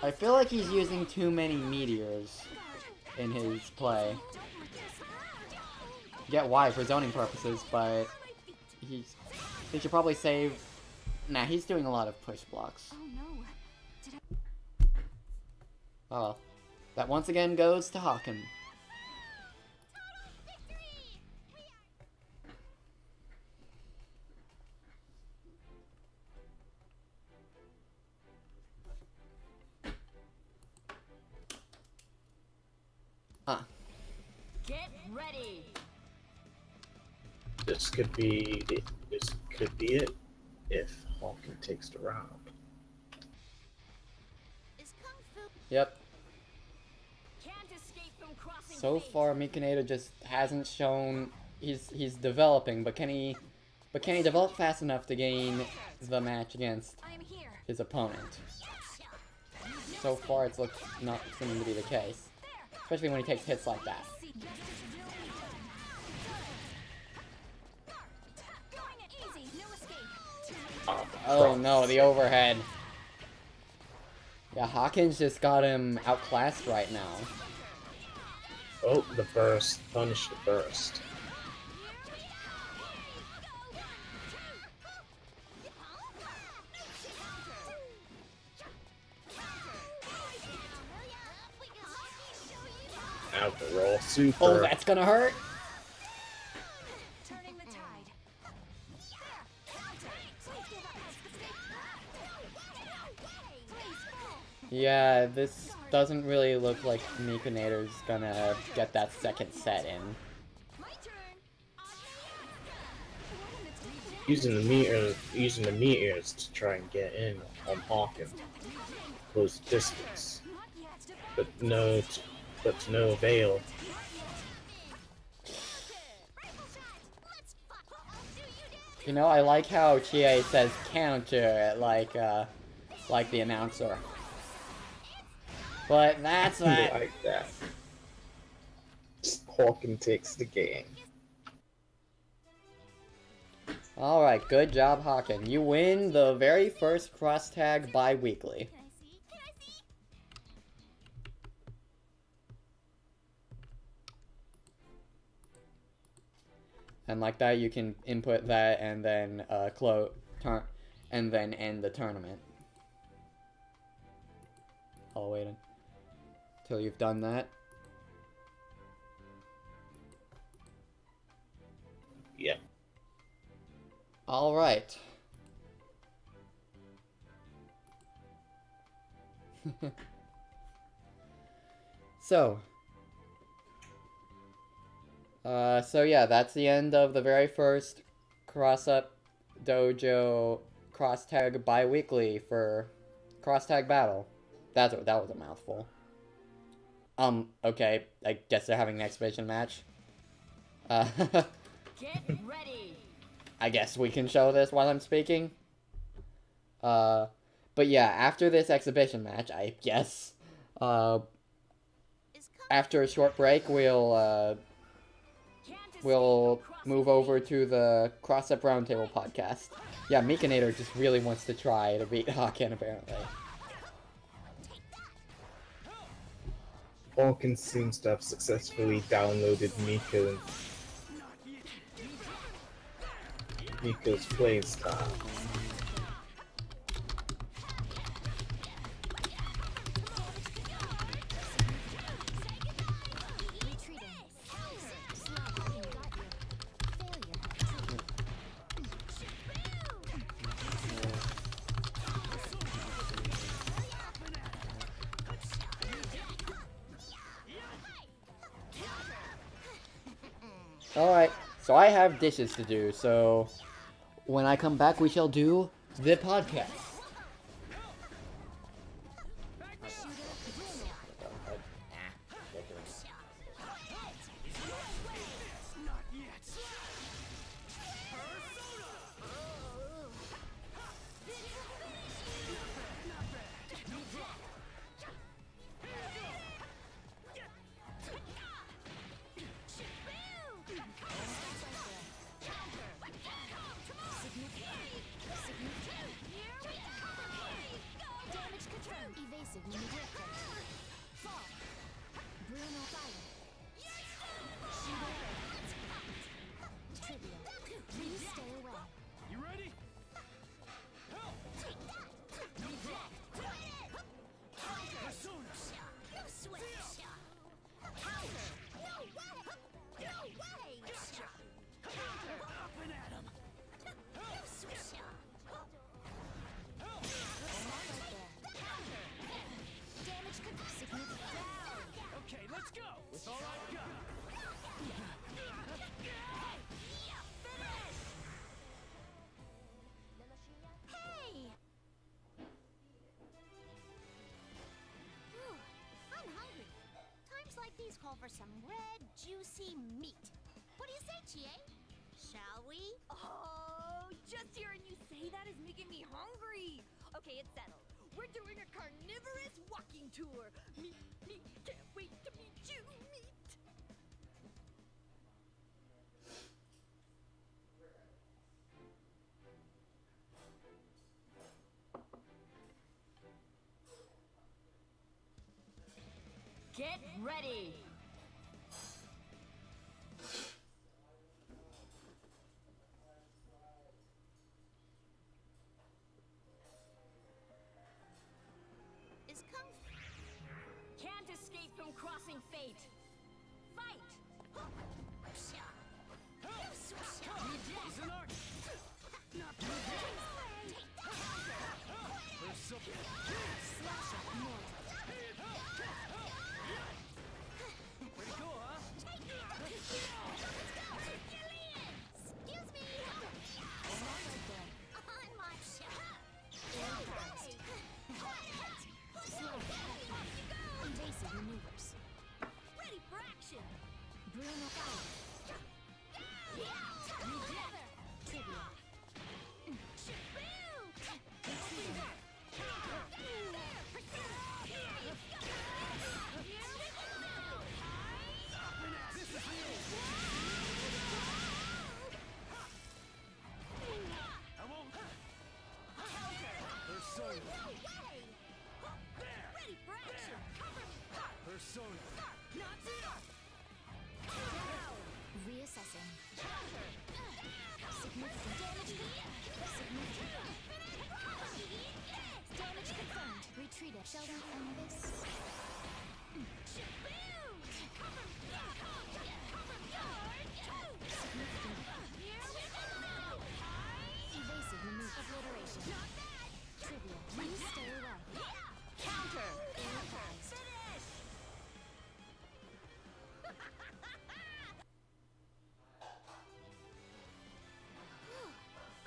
I feel like he's using too many meteors in his play. Get why for zoning purposes, but he should probably save. Nah, he's doing a lot of push blocks. Oh well. That once again goes to Hawken. Get ready. This could be it if Hawken takes the round. Yep. So far, Mikinator just hasn't shown he's developing, but can he develop fast enough to gain the match against I am here. his opponent? So far, it's looked not seeming to be the case, especially when he takes hits like that. Oh no, the overhead. Yeah, Hawkins just got him outclassed right now. Oh, the burst. Punish the burst. Out the roll. Super. Oh, that's gonna hurt. Turning the tide. Yeah, this doesn't really look like Mikinator's gonna get that second set in. My turn. Using the meteors to try and get in on Hawkins. Close distance. But to no avail. You know, I like how Chie says counter like the announcer. But that's that. Like that. Hawkins takes the game. Alright, good job, Hawken. You win the very first Cross Tag Biweekly. And like that, you can input that and then and then end the tournament. I'll wait until you've done that. Yeah. All right. So yeah, that's the end of the very first Cross Up Dojo Cross Tag Biweekly for Cross Tag Battle. That was a mouthful. Okay, I guess they're having an exhibition match. Get ready. I guess we can show this while I'm speaking. But yeah, after this exhibition match, I guess, after a short break, we'll move over to the Cross Up Roundtable podcast. Yeah, Mikinator just really wants to try to beat Hawken, apparently. Hawkins seems to have successfully downloaded Miko's playing style. Alright, so I have dishes to do, so when I come back we shall do the podcast. call for some red, juicy meat. What do you say, Chie? Shall we? Oh, just hearing you say that is making me hungry. Okay, it's settled. We're doing a carnivorous walking tour. Meat, can't wait to meet you, meat. Get ready! Is Kung Can't escape from crossing fate. Fight! Excuse me! On my Invasive maneuvers. Ready for action. Bruno fire. Trivia. Ready for action. Reassessing. Significant damage. Damage confirmed. Retreated. Shall we end this? Evasive maneuver. Obliteration. Trivia. Please stay away. Counter! Ill-advised.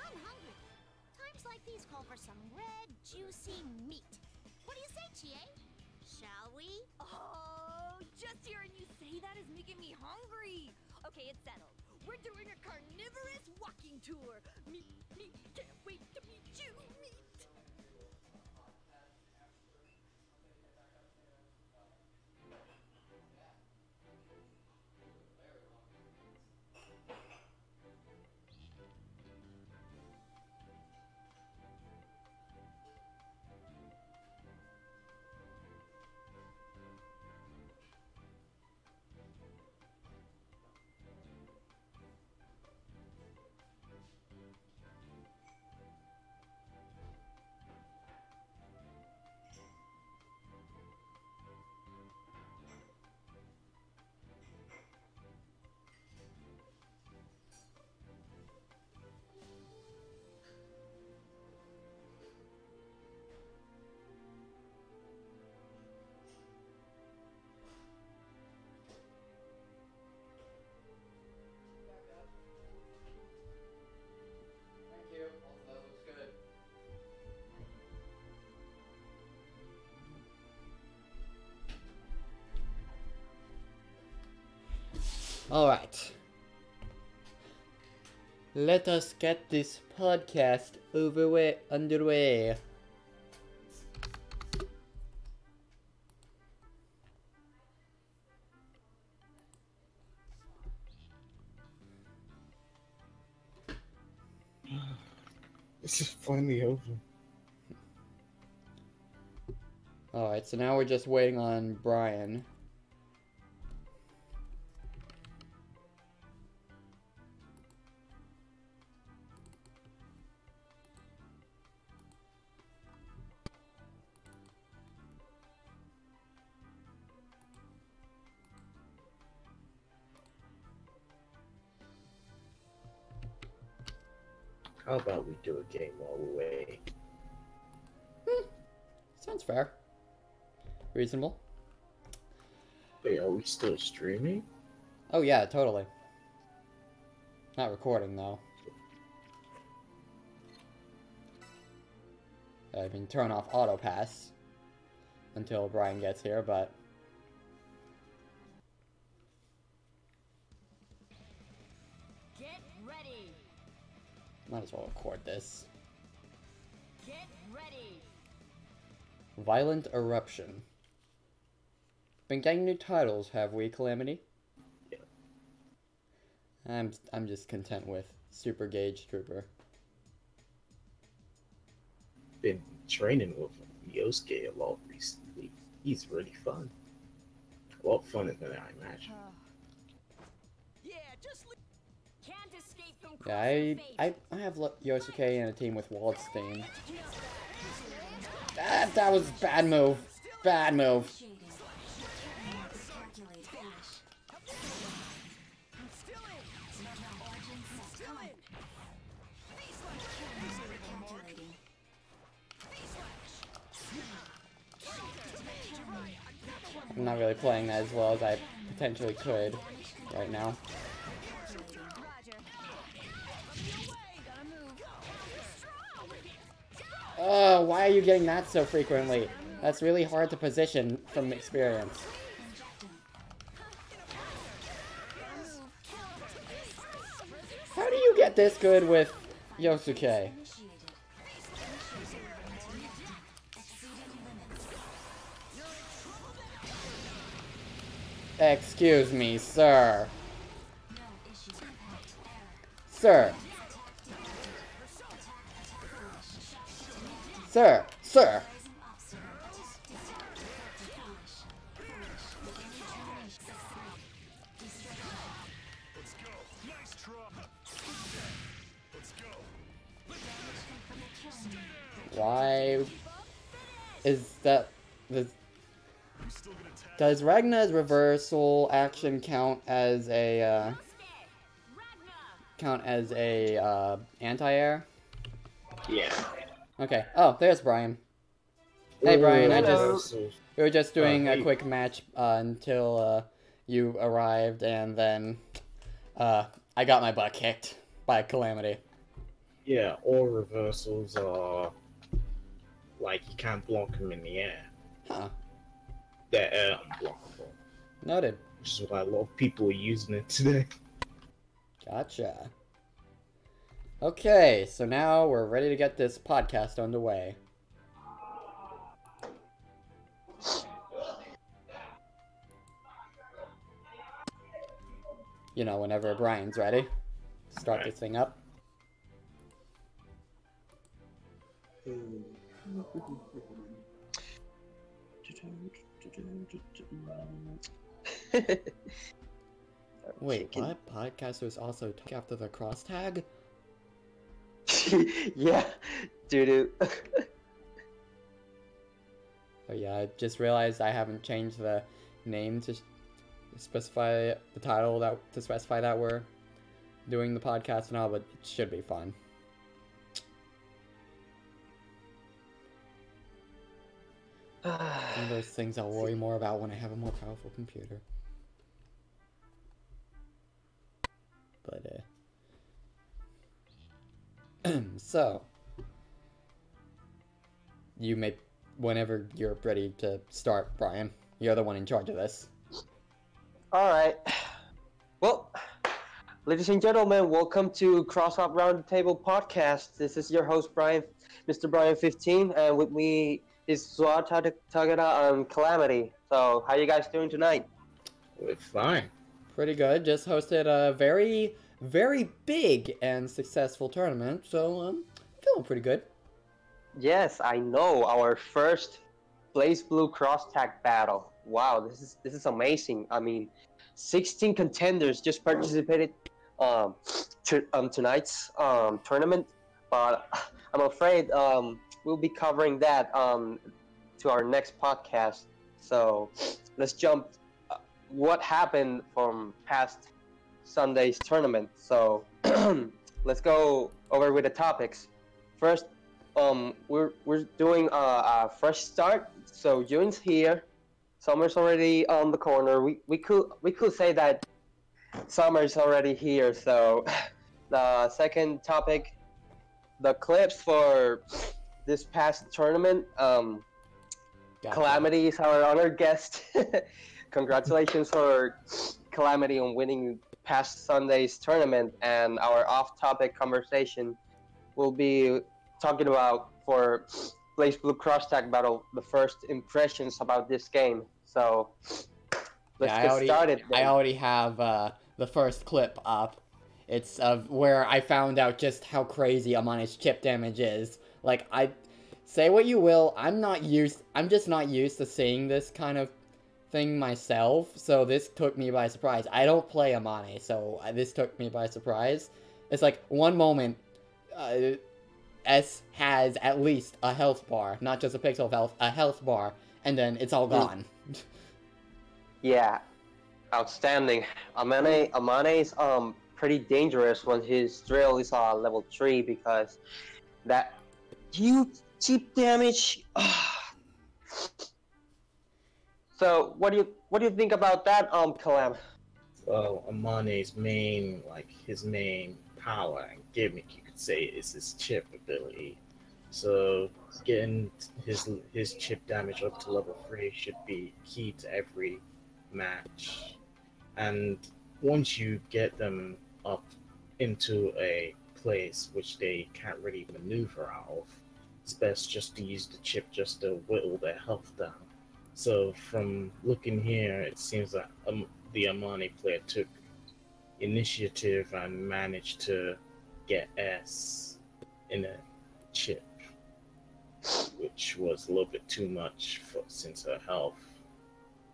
I'm hungry. Times like these call for some red, juicy meat. What do you say, Chie? Shall we? Oh, just hearing you say that is making me hungry. Okay, it's settled. We're doing a carnivorous walking tour. Meat, can't wait to meet you, meat. Thank you. That looks good. Alright. Let us get this podcast underway. This is finally over. Alright, so now we're just waiting on Brian. How about we do a game while we wait? Sounds fair. Reasonable. Wait, are we still streaming? Oh yeah, totally. Not recording though. I can turn off auto pass until Brian gets here, but Might as well record this. Get ready. Violent Eruption. Been getting new titles, have we, Calamity? Yeah. I'm just content with Super Gauge Trooper. Been training with Yosuke a lot recently. He's really fun. A lot funner than I imagined. Yeah, just Can't escape from Yeah, crossing fate. I have Yosuke in a team with Waldstein. That was bad move. Bad move. Calculate flash. still in. Origin set. Still in. Calculating. I'm not really playing that as well as I potentially could right now. Roger. Gotta move. Oh, why are you getting that so frequently? That's really hard to position from experience. How do you get this good with Yosuke? Excuse me, sir. Sir. Sir. Sir. Why is that the does Ragna's reversal action count as a anti-air? Yeah. Okay. Oh, there's Brian. Hey Brian, we were just doing a hey. quick match until you arrived, and then I got my butt kicked by Calamity. Yeah, all reversals are like you can't block them in the air. Huh. They're air unblockable, Noted. which is why a lot of people are using it today. Gotcha. Okay, so now we're ready to get this podcast underway. You know, whenever Brian's ready. Start this thing up. Wait, what? Podcasters also talk after the cross tag? Yeah, doo-doo. Oh yeah, I just realized I haven't changed the name to specify the title to specify that we're doing the podcast now, but it should be fun. One of those things I'll worry more about when I have a more powerful computer. But, so, you may, whenever you're ready to start, Brian. You're the one in charge of this. Alright. Well, ladies and gentlemen, welcome to Cross Tag Roundtable Podcast. This is your host, Brian, Mr. Brian 15, and with me is Suat Tagada and Calamity. So, how you guys doing tonight? We're fine. Pretty good. Just hosted a very, very big and successful tournament, so feeling pretty good. Yes, I know. Our first Blaze Blue Cross Tag battle. Wow, this is amazing. I mean, 16 contenders just participated tonight's tournament, but I'm afraid we'll be covering that to our next podcast. So let's jump. What happened from past Sunday's tournament? So let's go over with the topics. First, we're doing a fresh start. So Jun's here. Summer's already on the corner. We could say that Summer's already here. So the second topic, the clips for this past tournament. Gotcha. Calamity is our honored guest. Congratulations for Calamity on winning past Sunday's tournament, and our off-topic conversation we'll be talking about for Blaze Blue Cross Tag Battle the first impressions about this game. So let's Yeah, get started. I Then. already have the first clip up. It's of where I found out just how crazy Amane's chip damage is. Like, say what you will, I'm just not used to seeing this kind of thing myself, so this took me by surprise. I don't play Amane, so this took me by surprise. It's like, one moment, S has at least a health bar, not just a pixel of health, a health bar, and then it's all gone. Yeah, outstanding. Amane's pretty dangerous when his drill is level 3 because that huge chip damage. So what do you think about that, Kalam? Well, Amane's main power and gimmick, you could say, is his chip ability. So getting his chip damage up to level 3 should be key to every match. And once you get them up into a place which they can't really maneuver out of, it's best just to use the chip just to whittle their health down. So from looking here, it seems that the Amane player took initiative and managed to get S in a chip, which was a little bit too much since her health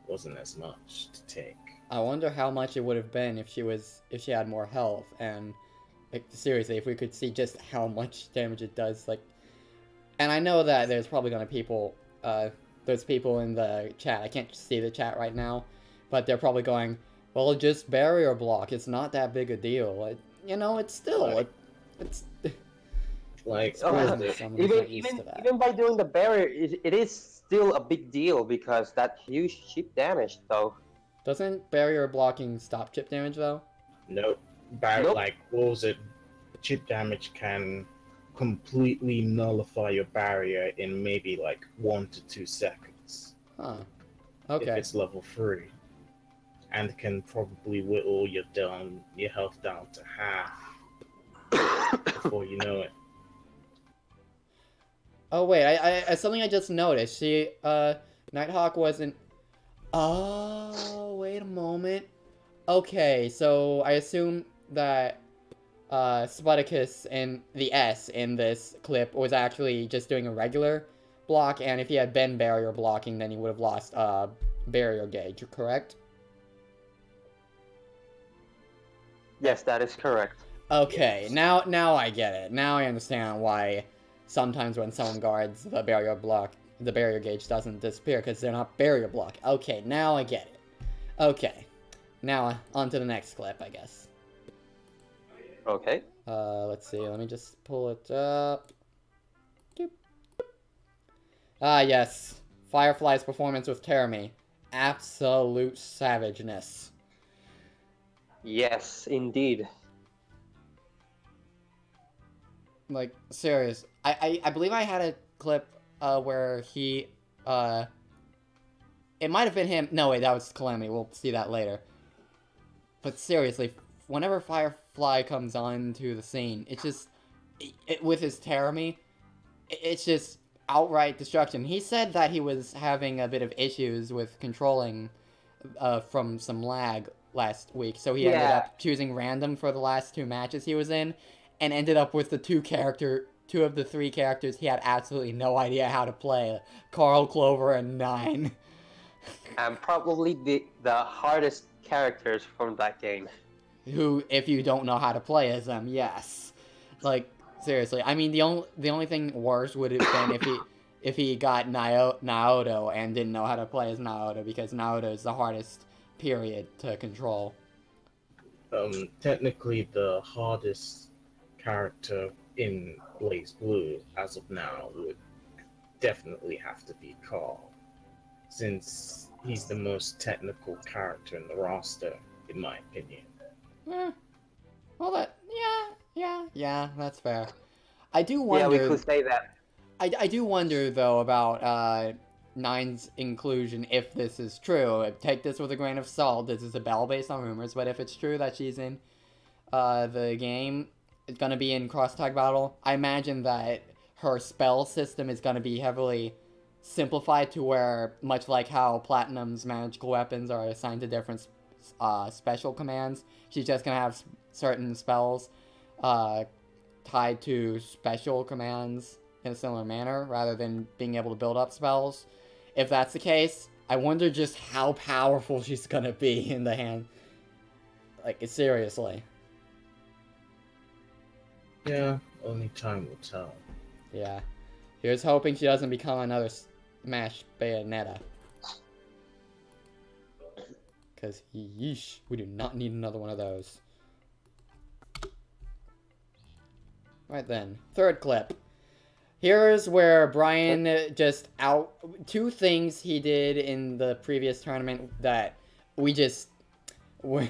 wasn't as much to take. I wonder how much it would have been if she had more health, and like, seriously, if we could see just how much damage it does, like. And I know that there's probably gonna there's people in the chat. I can't see the chat right now, but they're probably going, "Well, just barrier block. It's not that big a deal." It's still it's like even by doing the barrier, it is still a big deal because that huge chip damage, though. Doesn't barrier blocking stop chip damage though? Nope. Like, what was it? Chip damage can completely nullify your barrier in maybe like 1 to 2 seconds. Huh. Okay. If it's level 3. And can probably whittle your health down to half before you know it. Oh wait, I something I just noticed. Nighthawk wasn't. Oh, wait a moment. Okay, so I assume that Sputicus and the S in this clip was actually just doing a regular block, and if he had been barrier blocking, then he would have lost barrier gauge, correct? Yes, that is correct. Okay, Yes. now I get it. Now I understand why sometimes when someone guards the barrier block, the barrier gauge doesn't disappear because they're not barrier block. Okay, now I get it. Okay, now on to the next clip, I guess. Okay. Let's see, let me just pull it up. Doop. Ah, yes. Firefly's performance with Terami. Absolute savageness. Yes, indeed. Like, serious. I believe I had a clip, where he, it might have been him. No, wait, that was Calamity. We'll see that later. But seriously, whenever Firefly comes onto the scene, it's just, with his Terami, it's just outright destruction. He said that he was having a bit of issues with controlling, from some lag last week, so he ended up choosing random for the last 2 matches he was in, and ended up with the 2 of the 3 characters he had absolutely no idea how to play. Carl, Clover, and Nine. And probably the hardest characters from that game. Who, if you don't know how to play as them, yes. Like, seriously. I mean, the only thing worse would have been if he got Naoto and didn't know how to play as Naoto, because Naoto is the hardest period to control. Technically the hardest character in Blaze Blue as of now would definitely have to be Carl, since he's the most technical character in the roster, in my opinion. Well, yeah, that's fair. I do wonder. Yeah, we could say that. I do wonder though about Nine's inclusion, if this is true. Take this with a grain of salt. This is a bell based on rumors, but if it's true that she's in the game, is going to be in Cross Tag Battle, I imagine that her spell system is going to be heavily simplified to where, much like how Platinum's magical weapons are assigned to different special commands, she's just going to have certain spells tied to special commands in a similar manner, rather than being able to build up spells. If that's the case, I wonder just how powerful she's going to be in the hand. Like, seriously. Yeah, only time will tell. Yeah. Here's hoping she doesn't become another Smash Bayonetta. Because, yeesh, we do not need another one of those. Right then, third clip. Here's where Brian just two things he did in the previous tournament that we just... I'm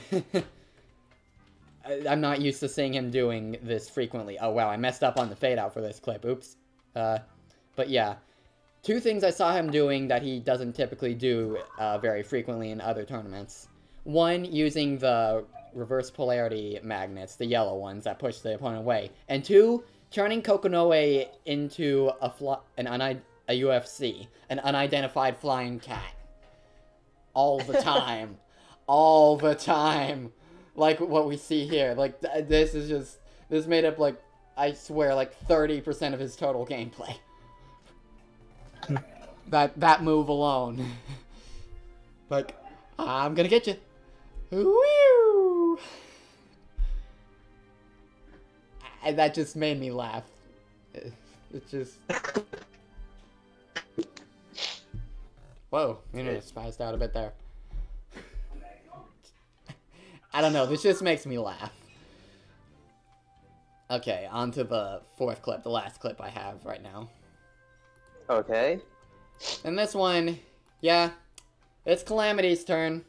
not used to seeing him doing this frequently. Oh wow, I messed up on the fade out for this clip. Oops. But yeah. Two things I saw him doing that he doesn't typically do very frequently in other tournaments. One, using the reverse polarity magnets, the yellow ones that push the opponent away. And two, turning Kokonoe into a UFC, an unidentified flying cat. All the time. All the time. Like what we see here. Like, this is just... This made up, like, I swear, like, 30% of his total gameplay. that move alone. Like, I'm gonna get you. Woo! And that just made me laugh. It just... Whoa, you know, spazzed out a bit there. I don't know, this just makes me laugh. Okay, on to the fourth clip, the last clip I have right now. Okay. And this one, yeah, it's Calamity's turn.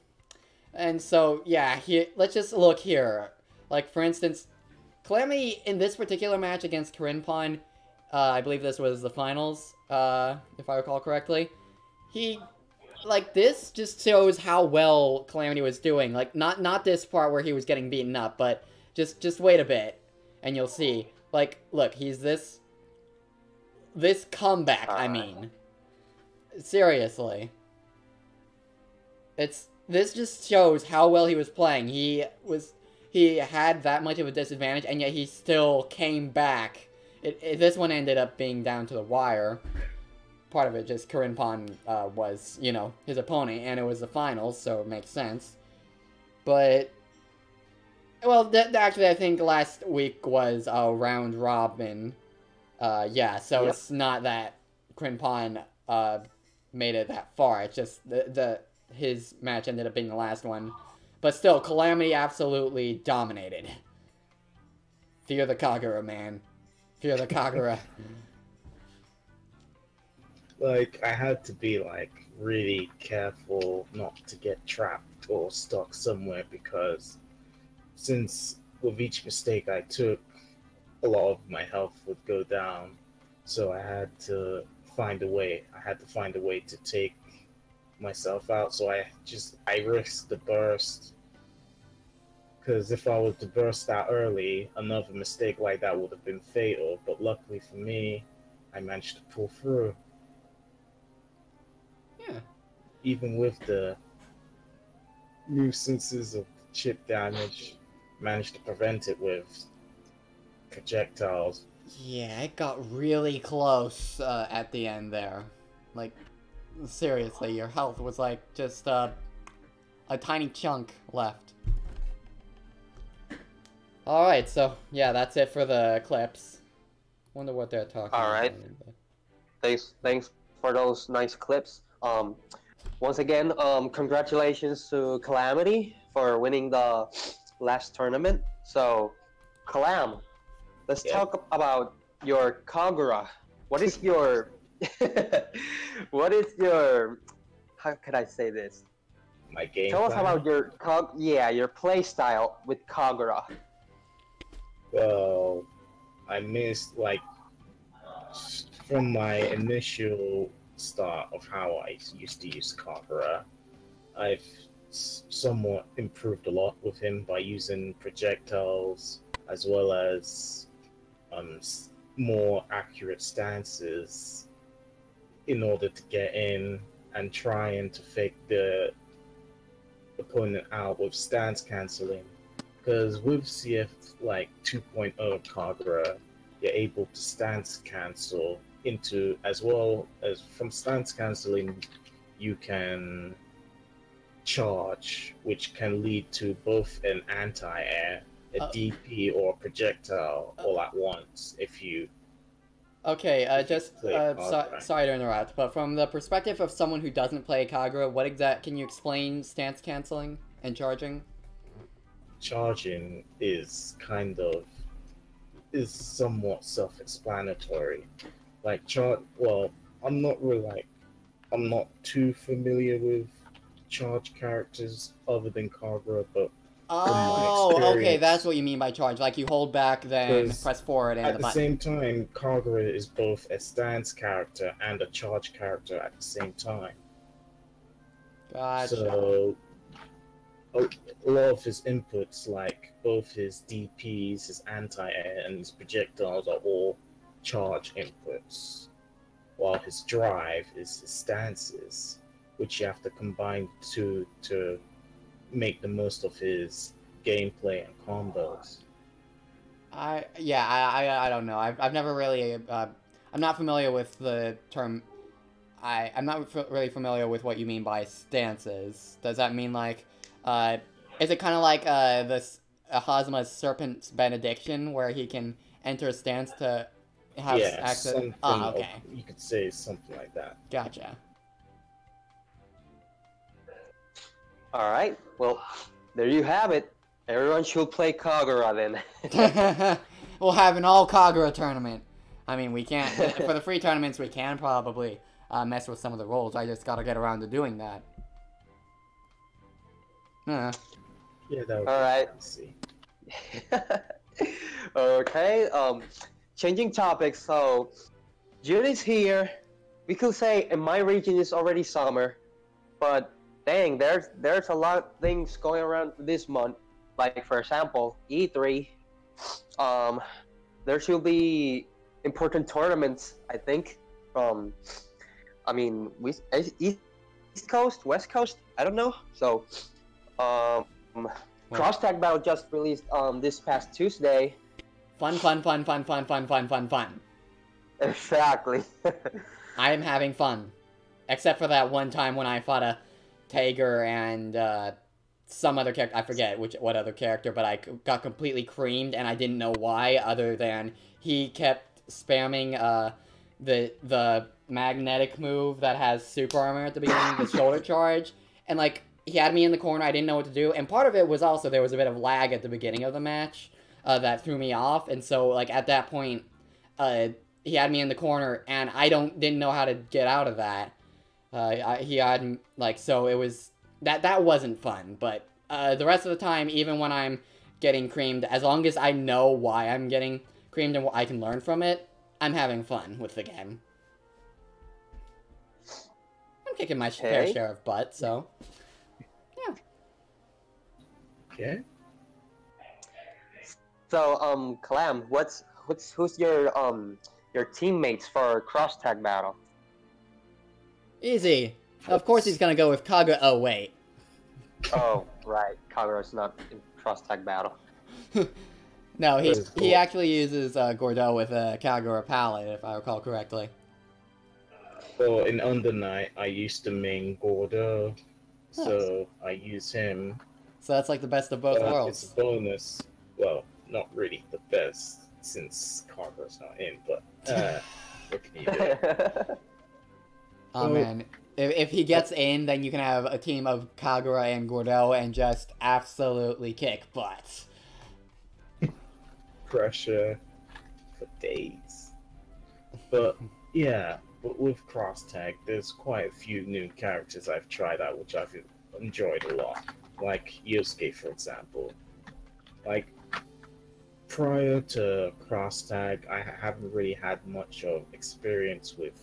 And so, yeah, let's just look here. Like, for instance, Calamity, in this particular match against Corinne, I believe this was the finals, if I recall correctly, like, this just shows how well Calamity was doing. Like, not this part where he was getting beaten up, but just wait a bit, and you'll see. Like, look, he's this comeback, I mean. Seriously. This just shows how well he was playing. He had that much of a disadvantage, and yet he still came back. This one ended up being down to the wire. Part of it just Corinne was, you know, his opponent, and it was the finals, so it makes sense. But, well, actually, I think last week was a round robin. Yeah, so yep. It's not that Corinne made it that far. It's just his match ended up being the last one. But still, Calamity absolutely dominated. Fear the Kagura, man. Fear the Kagura. Like, I had to be, like, really careful not to get trapped or stuck somewhere, because since with each mistake I took, a lot of my health would go down. So I had to find a way. I had to find a way to take myself out. So I risked the burst. Because if I was to burst out early, another mistake like that would have been fatal. But luckily for me, I managed to pull through. Yeah. Even with the nuisances of chip damage, managed to prevent it with projectiles. Yeah, it got really close at the end there. Like, seriously, your health was like just a tiny chunk left. Alright, so yeah, that's it for the clips. Wonder what they're talking about. Alright. Thanks for those nice clips. Once again, congratulations to Calamity for winning the last tournament. So, Calam, let's talk about your Kagura. What is your... how could I say this? My game Tell us plan? about your play style with Kagura. Well, I missed, like, from my initial start of how I used to use Kagura, I've somewhat improved a lot with him by using projectiles, as well as more accurate stances in order to get in and trying to fake the opponent out with stance canceling. Because with CF like 2.0 Kagura, you're able to stance cancel into, as well as from stance canceling, you can charge, which can lead to both an anti-air, a DP, or a projectile all at once if you. Okay, sorry to interrupt, but from the perspective of someone who doesn't play Kagura, can you explain stance canceling and charging? Charging is somewhat self-explanatory. Like I'm not too familiar with charge characters other than Kagura, but oh, okay, that's what you mean by charge. Like you hold back, then press forward, and at the same time, Kagura is both a stance character and a charge character at the same time. Gotcha. So a lot of his inputs, like both his DPs, his anti-air, and his projectiles, are all charge inputs, while his drive is his stances, which you have to combine to make the most of his gameplay and combos. I don't know. I've never really I'm not familiar with the term. I'm not really familiar with what you mean by stances. Does that mean like is it kind of like this Hazma's Serpent's Benediction, where he can enter a stance to have access? Okay. You could say something like that. Gotcha. All right. Well, there you have it. Everyone should play Kagura then. We'll have an all Kagura tournament. I mean, we can't for the free tournaments. We can probably mess with some of the roles. I just gotta get around to doing that. Yeah, that would all right. See. Okay. Changing topics. So, June is here. We could say in my region it's already summer, but dang, there's a lot of things going around this month. Like for example, E3. There should be important tournaments, I think. East Coast, West Coast, I don't know. So, Cross Tag Battle just released this past Tuesday. Fun. Exactly. I am having fun. Except for that one time when I fought a Tiger and some other character. I forget what other character, but I got completely creamed and I didn't know why, other than he kept spamming the magnetic move that has super armor at the beginning, the shoulder charge, and like he had me in the corner. I didn't know what to do, and part of it was also there was a bit of lag at the beginning of the match that threw me off, and so like at that point he had me in the corner and I didn't know how to get out of that. He had like, so it was that wasn't fun, but the rest of the time, even when I'm getting creamed, as long as I know why I'm getting creamed and I can learn from it, I'm having fun with the game. I'm kicking my fair share of butt, so yeah. Okay. So, Clam, who's your teammates for Cross Tag Battle? Easy. Of course he's gonna go with Kagura. Oh wait. Oh right, Kagura's not in Cross Tag Battle. No, he actually uses Gordeau with a Kagura palette, if I recall correctly. Well, in Under Night, I used to main Gordeau, so I use him. So that's like the best of both worlds. It's a bonus. Well, not really the best, since Kagura's not in, but what can you do? Oh man, if he gets in, then you can have a team of Kagura and Gordeau and just absolutely kick butt. Pressure for days. But yeah, but with Cross Tag, there's quite a few new characters I've tried out, which I've enjoyed a lot. Like Yosuke, for example. Like, prior to Cross Tag, I haven't really had much of experience with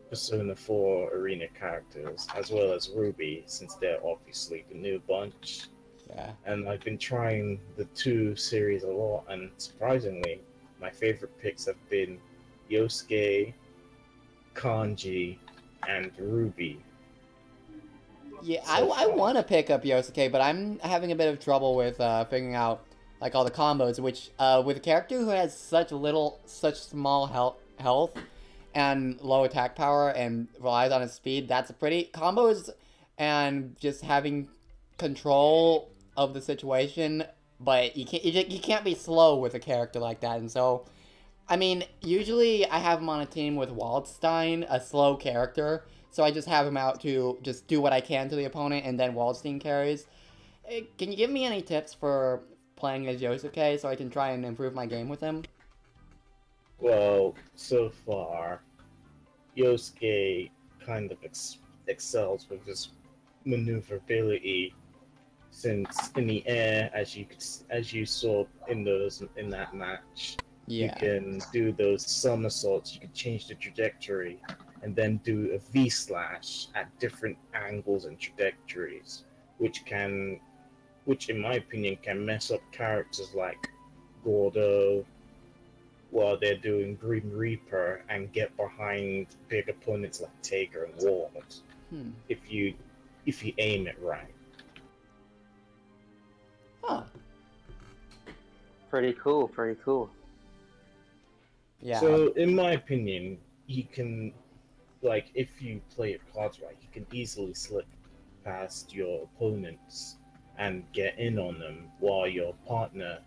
Persona 4 arena characters, as well as Ruby, since they're obviously the new bunch. Yeah. And I've been trying the 2 series a lot, and surprisingly, my favorite picks have been Yosuke, Kanji, and Ruby. Yeah, So I far. want to pick up Yosuke, but I'm having a bit of trouble with figuring out like all the combos, which with a character who has such small health and low attack power and relies on his speed, that's a pretty combos and just having control of the situation. But you can't be slow with a character like that, and so. I mean, usually I have him on a team with Waldstein, a slow character, so I just have him out to just do what I can to the opponent, and then Waldstein carries. Can you give me any tips for playing as Yosuke so I can try and improve my game with him? Well, so far, Yosuke kind of excels with his maneuverability, since in the air, as you saw in that match, you Yeah. can do those somersaults. You can change the trajectory, and then do a V slash at different angles and trajectories, which in my opinion, can mess up characters like Gordo while they're doing Grim Reaper, and get behind big opponents like Taker and Ward. If you aim it right. Huh. Pretty cool, pretty cool. Yeah. So, in my opinion, you can, like, if you play your cards right, you can easily slip past your opponents and get in on them, while your partner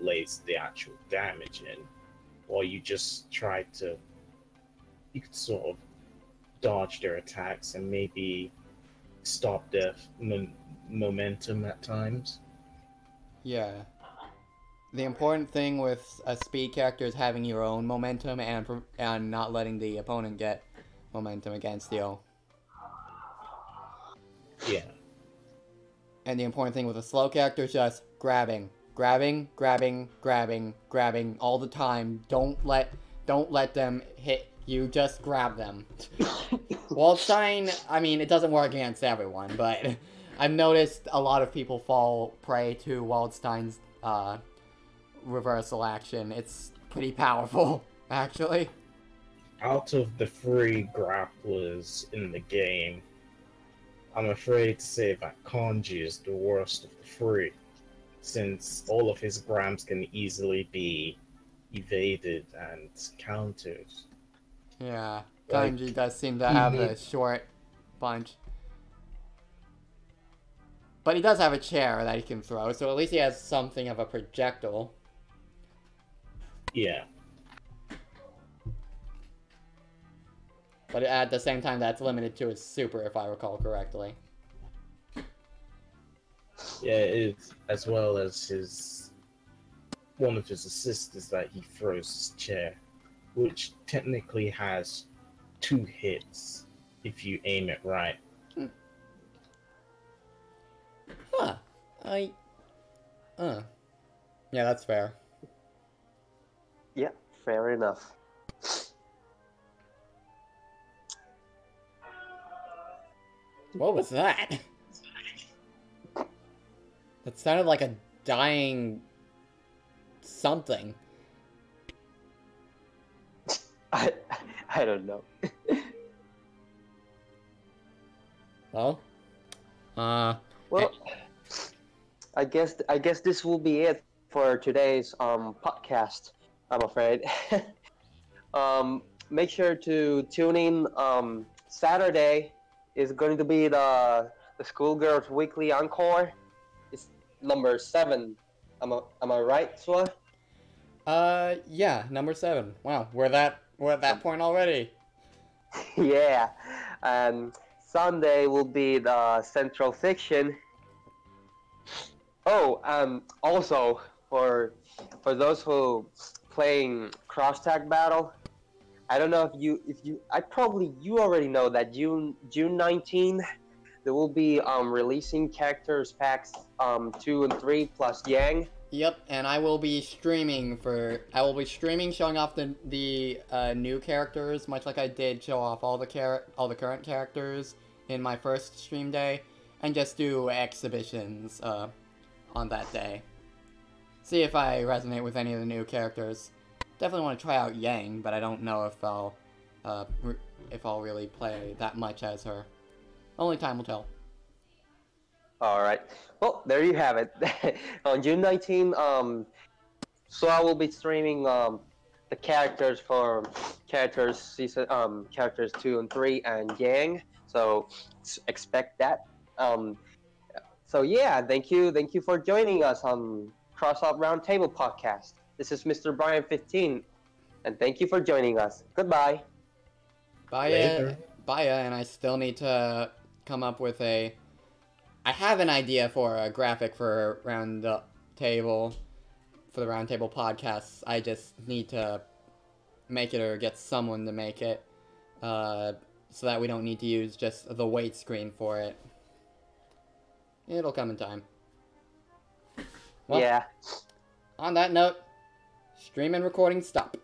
lays the actual damage in, or you just try to, you could sort of dodge their attacks and maybe stop their momentum at times. Yeah. The important thing with a speed character is having your own momentum and not letting the opponent get momentum against you. Yeah. And the important thing with a slow character is just grabbing all the time. Don't let them hit you. Just grab them. Waldstein, I mean, it doesn't work against everyone, but I've noticed a lot of people fall prey to Waldstein's reversal action. It's pretty powerful, actually. Out of the 3 grapplers in the game, I'm afraid to say that Kanji is the worst of the 3, since all of his grams can easily be evaded and countered. Yeah, Like, Kanji does seem to have a short punch. But he does have a chair that he can throw, so at least he has something of a projectile. Yeah. But at the same time, that's limited to his super, if I recall correctly. Yeah, it is, as well as one of his assists is that he throws his chair, which technically has 2 hits if you aim it right. Huh. Yeah, that's fair. Yeah, fair enough. What was that? That sounded like a dying something. I don't know. Well, Well, I guess this will be it for today's podcast, I'm afraid. Make sure to tune in. Saturday is going to be the Schoolgirls Weekly Encore. It's number 7. Am I right, Swa? yeah, number 7. Wow, we're at that point already. Yeah. Sunday will be the Central Fiction. Oh, also for those who playing Cross Tag Battle, I don't know if you you already know that June 19 there will be releasing characters packs 2 and 3 plus Yang. Yep, and I will be streaming showing off the new characters, much like I did show off all the current characters in my first stream day. and just do exhibitions on that day. See if I resonate with any of the new characters. Definitely want to try out Yang, but I don't know if I'll really play that much as her. Only time will tell. All right. Well, there you have it. On June 19, so I will be streaming the characters for characters 2 and 3 and Yang. So expect that. So yeah, thank you for joining us on Cross Up Roundtable podcast. This is Mr. Brian 15, and thank you for joining us. Goodbye. Bye, and I still need to come up with I have an idea for a graphic for the Roundtable podcasts. I just need to make it or get someone to make it, so that we don't need to use just the wait screen for it. It'll come in time. Well, yeah. On that note, stream and recording stop.